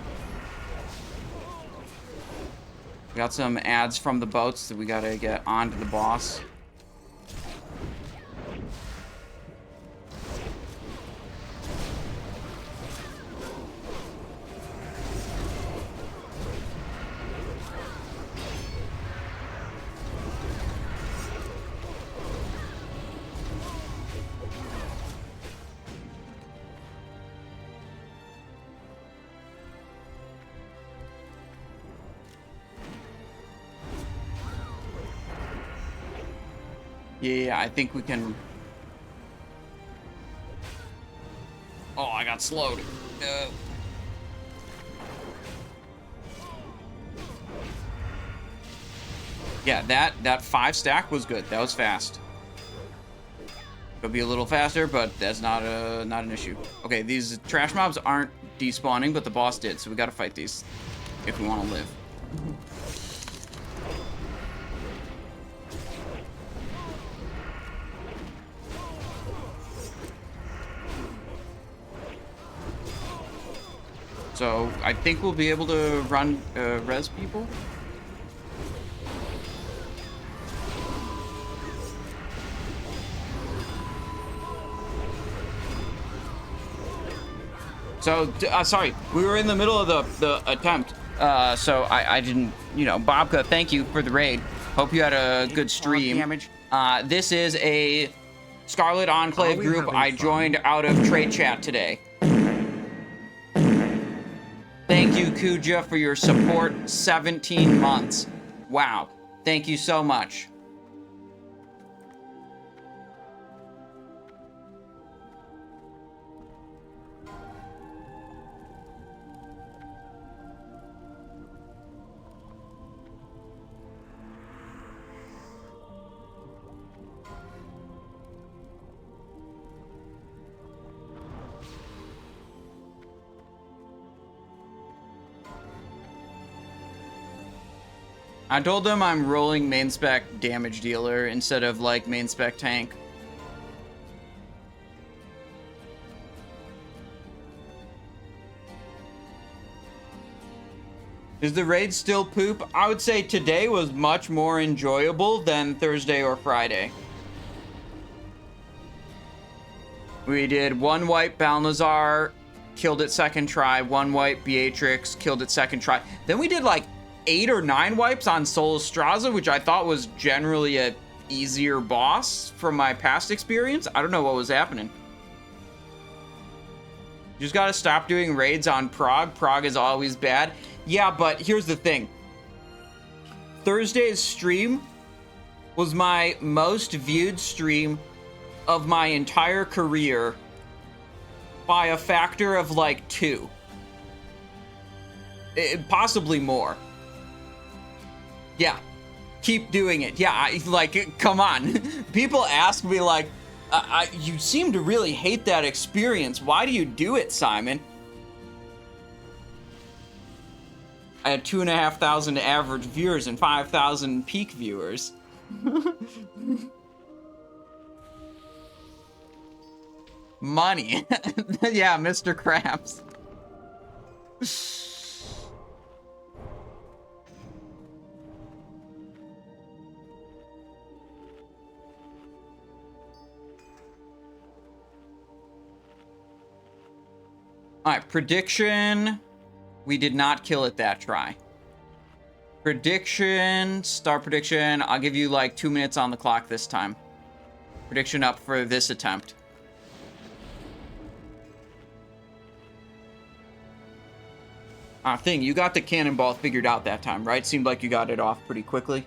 We got some ads from the boats that we gotta get onto the boss. Yeah, I think we can... Oh, I got slowed. Yeah, that 5 stack was good. That was fast. Could be a little faster, but that's not an issue. Okay, these trash mobs aren't despawning, but the boss did, so we gotta fight these if we want to live. So I think we'll be able to run res people. So sorry, we were in the middle of the attempt, so I didn't, you know, Bobka, thank you for the raid. Hope you had a good stream. This is a Scarlet Enclave group I joined out of trade chat today. Thank you, Kuja, for your support. 17 months. Wow. Thank you so much. I told them I'm rolling main spec damage dealer instead of like main spec tank. Is the raid still poop? I would say today was much more enjoyable than Thursday or Friday. We did 1 wipe Balnazzar, killed it second try, 1 wipe Beatrix, killed it second try. Then we did like 8 or 9 wipes on Solistrasza, which I thought was generally a easier boss from my past experience. I don't know what was happening. You just gotta stop doing raids on Prague. Prague is always bad. Yeah, but here's the thing. Thursday's stream was my most viewed stream of my entire career by a factor of like 2. Possibly more. Yeah, keep doing it. Yeah, like, come on. People ask me like, You seem to really hate that experience. Why do you do it, Simon? I had 2,500 average viewers and 5,000 peak viewers. Money. Yeah, Mr. Krabs. Alright, prediction. We did not kill it that try. Prediction, start prediction. I'll give you like 2 minutes on the clock this time. Prediction up for this attempt. Thing, you got the cannonball figured out that time, right? Seemed like you got it off pretty quickly.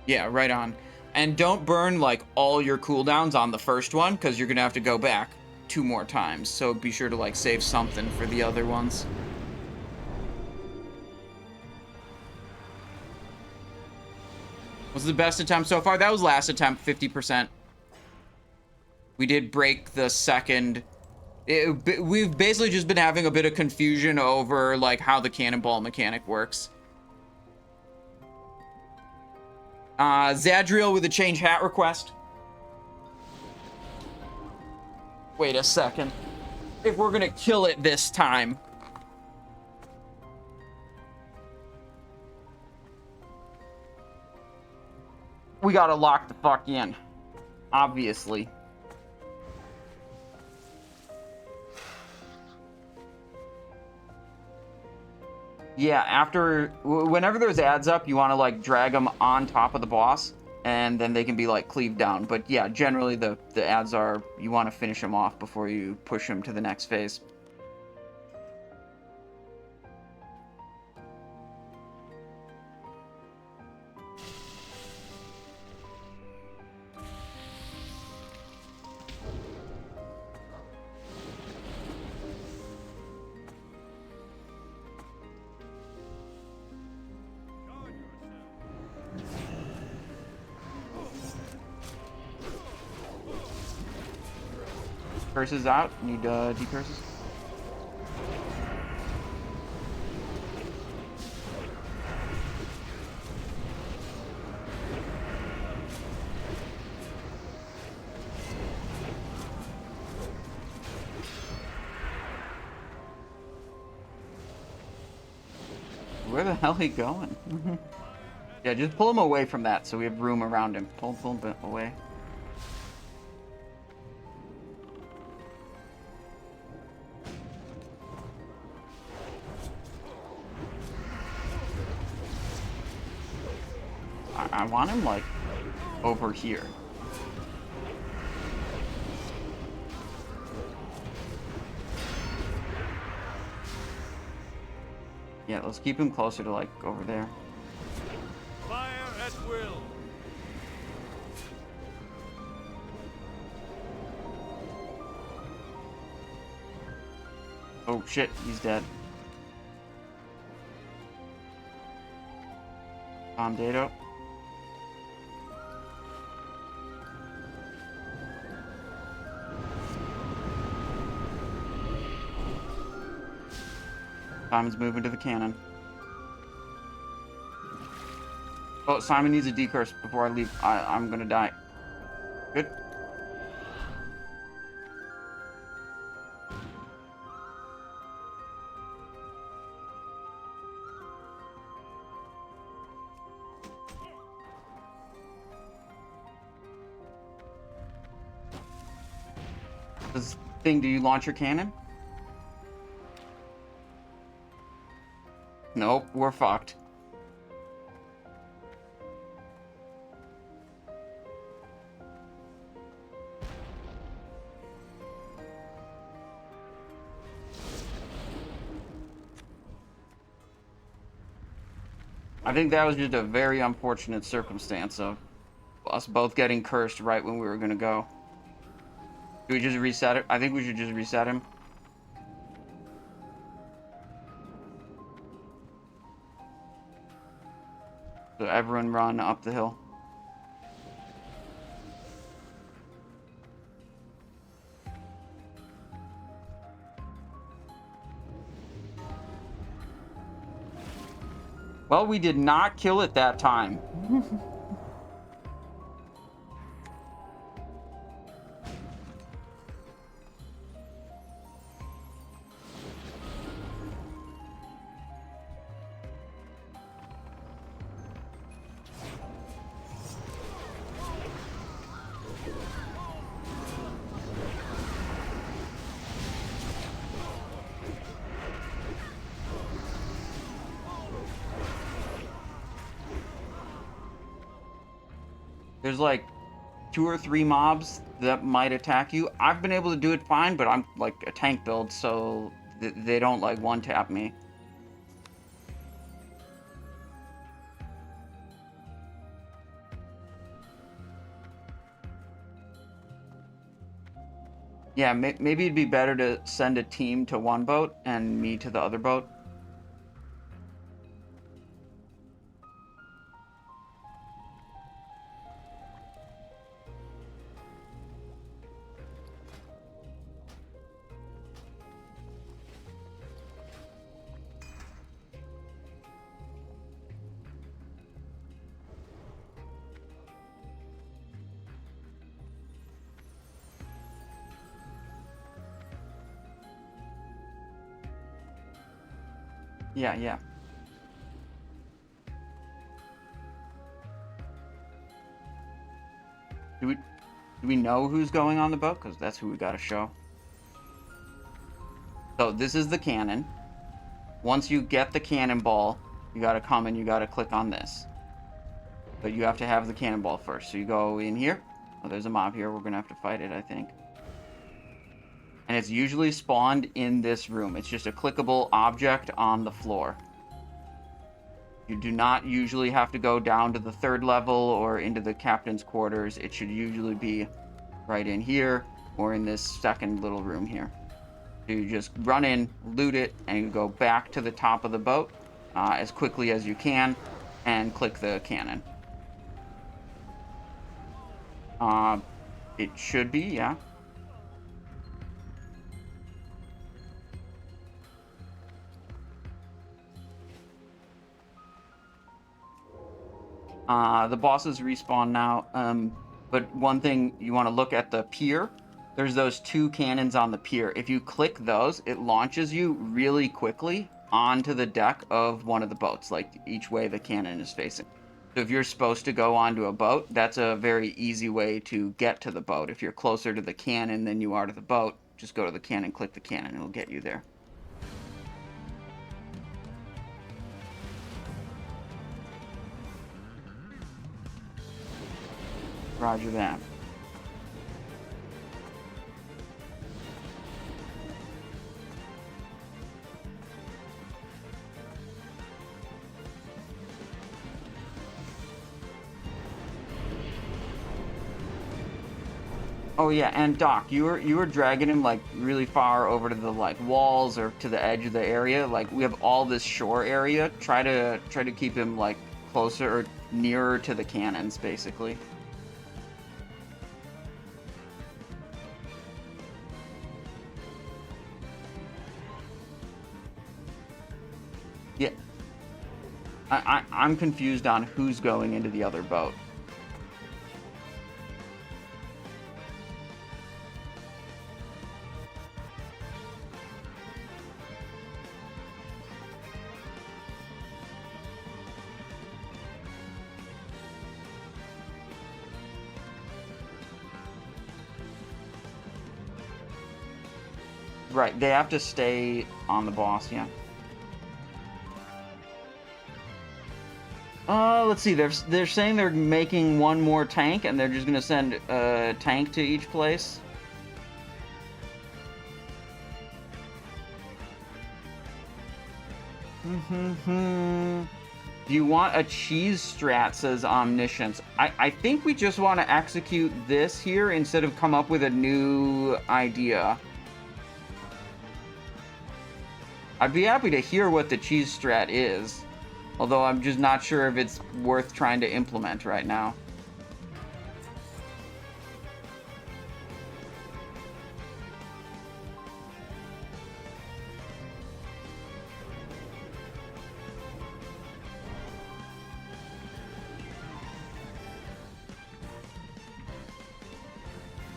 Yeah, right on. And don't burn, like, all your cooldowns on the first one, because you're going to have to go back 2 more times. So be sure to, like, save something for the other ones. Was the best attempt so far? That was last attempt, 50%. We did break the second. We've basically just been having a bit of confusion over, like, how the cannonball mechanic works. Zadriel with a change hat request. Wait a second. If we're gonna kill it this time. We gotta lock the fuck in. Obviously. Yeah, whenever there's ads up, you want to, like, drag them on top of the boss, and then they can be, like, cleaved down. But, yeah, generally the ads are, you want to finish them off before you push them to the next phase. Curses out. Need decurses. Where the hell he going? Yeah, just pull him away from that so we have room around him. Pull him away. I want him, like, over here. Yeah, let's keep him closer to, like, over there. Fire at will. Oh shit, he's dead. Dado. Simon's moving to the cannon. Oh, Simon needs a decurse before I leave. I'm gonna die. Good. This thing, do you launch your cannon? Nope, we're fucked. I think that was just a very unfortunate circumstance of us both getting cursed right when we were gonna go. Do we just reset it? I think we should just reset him. everyone run up the hill. Well, we did not kill it that time. There's like 2 or 3 mobs that might attack you. I've been able to do it fine, but I'm like a tank build, so they don't like one-tap me. Yeah, maybe it'd be better to send a team to one boat and me to the other boat. Yeah, yeah. Do we know who's going on the boat? Because that's who we gotta show. So this is the cannon. Once you get the cannonball, you gotta come and you gotta click on this. But you have to have the cannonball first. So you go in here. Oh, there's a mob here. We're gonna have to fight it, I think. And it's usually spawned in this room. It's just a clickable object on the floor. You do not usually have to go down to the 3rd level or into the captain's quarters. It should usually be right in here or in this 2nd little room here. So you just run in, loot it, and you go back to the top of the boat as quickly as you can and click the cannon. It should be, yeah. The bosses respawn now, but one thing you want to look at the pier. There's those 2 cannons on the pier. If you click those, it launches you really quickly onto the deck of one of the boats, like each way the cannon is facing. So if you're supposed to go onto a boat, that's a very easy way to get to the boat. If you're closer to the cannon than you are to the boat, just go to the cannon, click the cannon, it'll get you there. Roger that. Oh yeah, and Doc, you were dragging him like really far over to the like walls or to the edge of the area. Like we have all this shore area. Try to keep him like closer or nearer to the cannons, basically. Yeah. I'm confused on who's going into the other boat. Right, they have to stay on the boss, yeah. Let's see, they're saying they're making one more tank, and they're just gonna send a tank to each place. Do you want a cheese strat, says Omniscience. I think we just want to execute this here instead of come up with a new idea. I'd be happy to hear what the cheese strat is. Although I'm just not sure if it's worth trying to implement right now.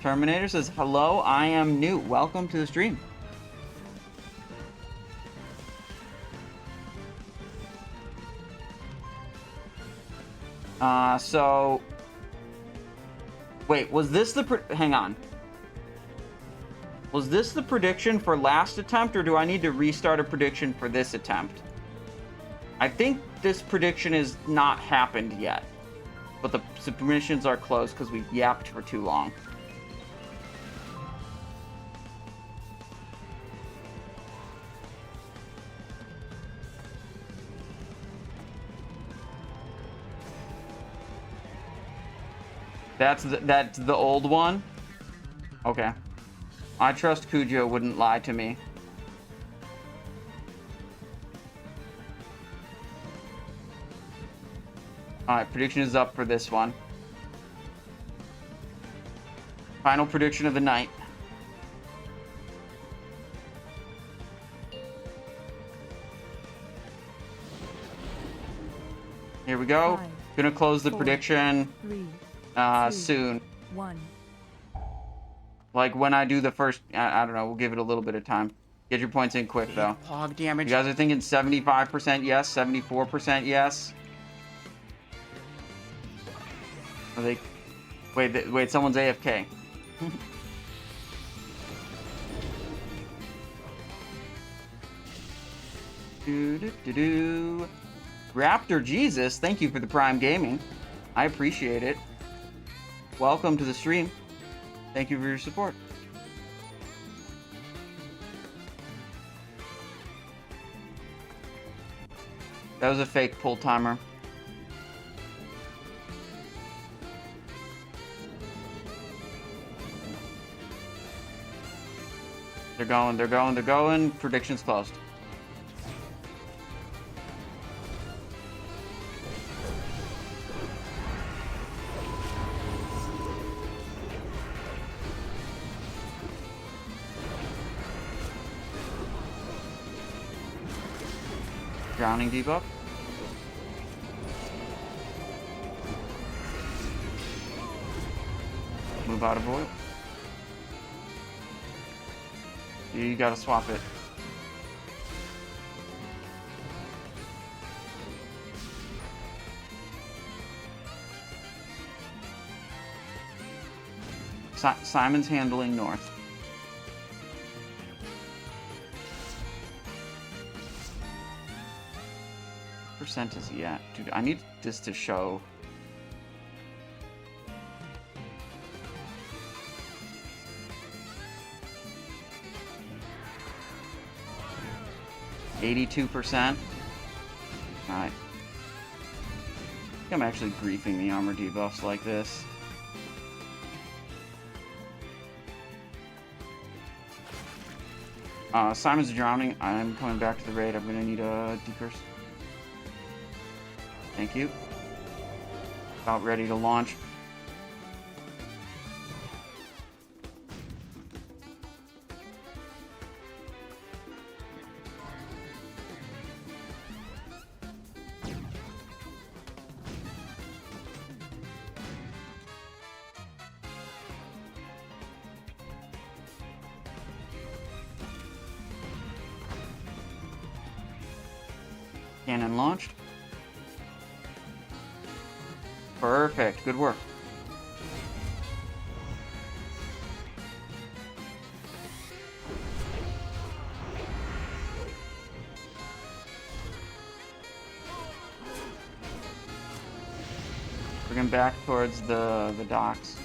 Terminator says, hello, I am new. Welcome to the stream. So... Wait, was this the... Hang on. Was this the prediction for last attempt, or do I need to restart a prediction for this attempt? I think this prediction is not happened yet. But the submissions are closed because we've yapped for too long. That's the old one? Okay. I trust Cujo wouldn't lie to me. Alright, prediction is up for this one. Final prediction of the night. Here we go. Gonna close the prediction. 3, Soon. 1. Like when I do the first, I don't know, we'll give it a little bit of time. Get your points in quick though. Hog damage. You guys are thinking 75% yes, 74% yes? Are they... Wait, someone's AFK. Raptor Jesus, thank you for the Prime Gaming. I appreciate it. Welcome to the stream. Thank you for your support. That was a fake pull timer. They're going. Predictions closed. Drowning debuff. Move out of void. You gotta swap it. Simon's handling north. Percent is he at? Dude, I need this to show. %82%. Alright. I think I'm actually griefing the armor debuffs like this. Simon's drowning. I'm coming back to the raid. I'm gonna need a decurse. Thank you. About ready to launch. Cannon launched. Perfect. Good work. Bring him back towards the docks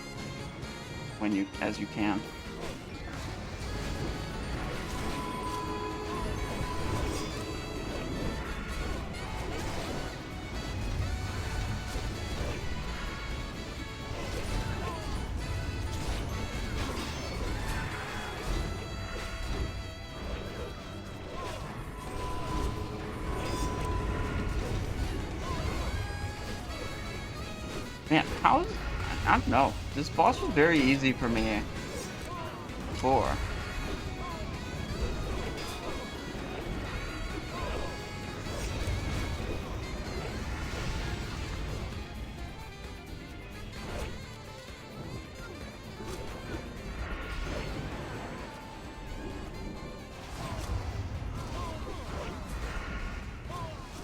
as you can. Man, how is... I don't know. This boss was very easy for me before.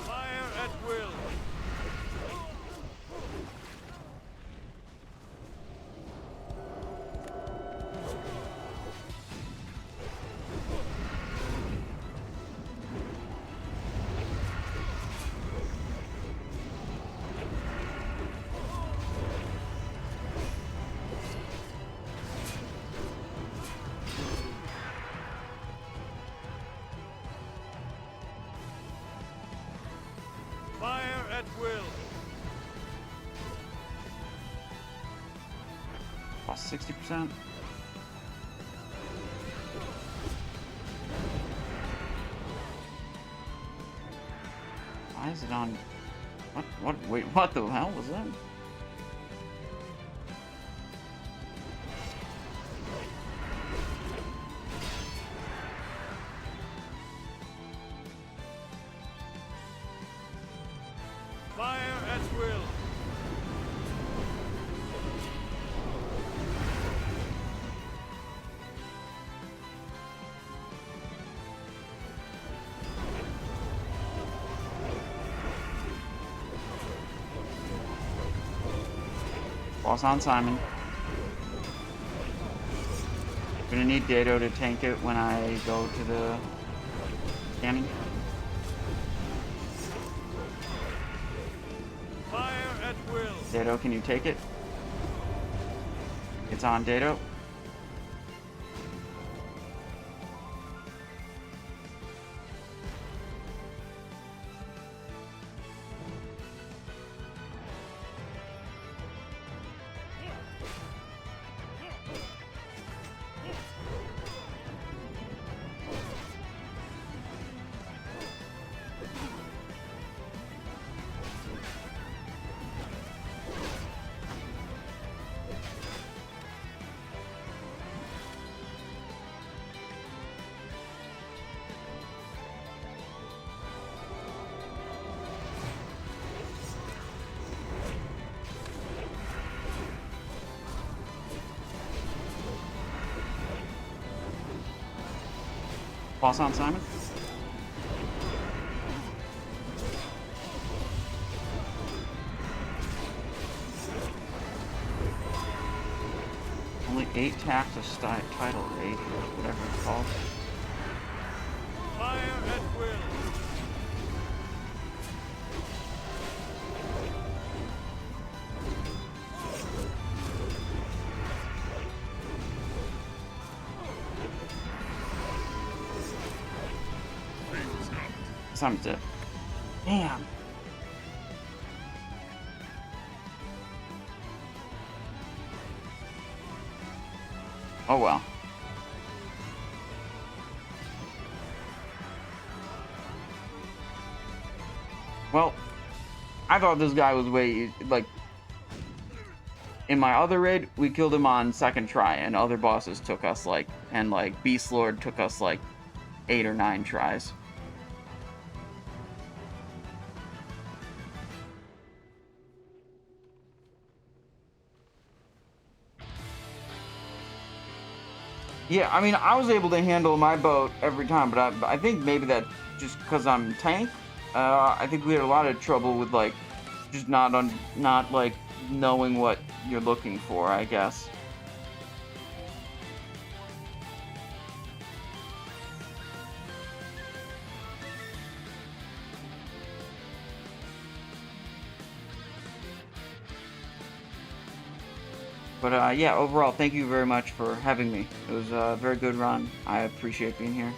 Fire at will. Fire at will. Lost 60%. Why is it on... wait, what the hell was that? Fire at will. Boss on Simon. Gonna need Dado to tank it when I go to the cannon. Fire at will. Dado, can you take it? It's on Dado. Boss on Simon. Only 8 taps of title raid, whatever it's called. Fire at will. Simon's dead. Damn. Oh well. Well, I thought this guy was way, like, in my other raid, we killed him on second try, and other bosses took us, like, and, like, Beast Lord took us, like, 8 or 9 tries. Yeah, I mean, I was able to handle my boat every time, but I think maybe that just because I'm tank. I think we had a lot of trouble with, like, just not like knowing what you're looking for, I guess. But yeah, overall, thank you very much for having me. It was a very good run. I appreciate being here.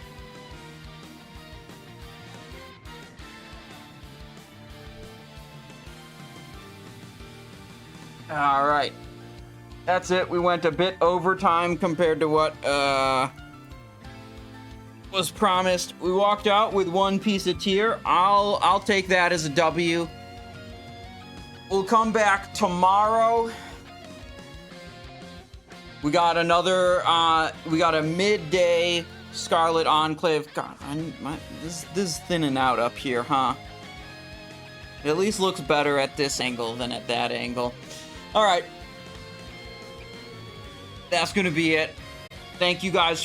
All right, that's it. We went a bit over time compared to what was promised. We walked out with 1 piece of tier. I'll take that as a W. We'll come back tomorrow. We got another, we got a midday Scarlet Enclave. God, this is thinning out up here, huh? It at least looks better at this angle than at that angle. All right. That's going to be it. Thank you guys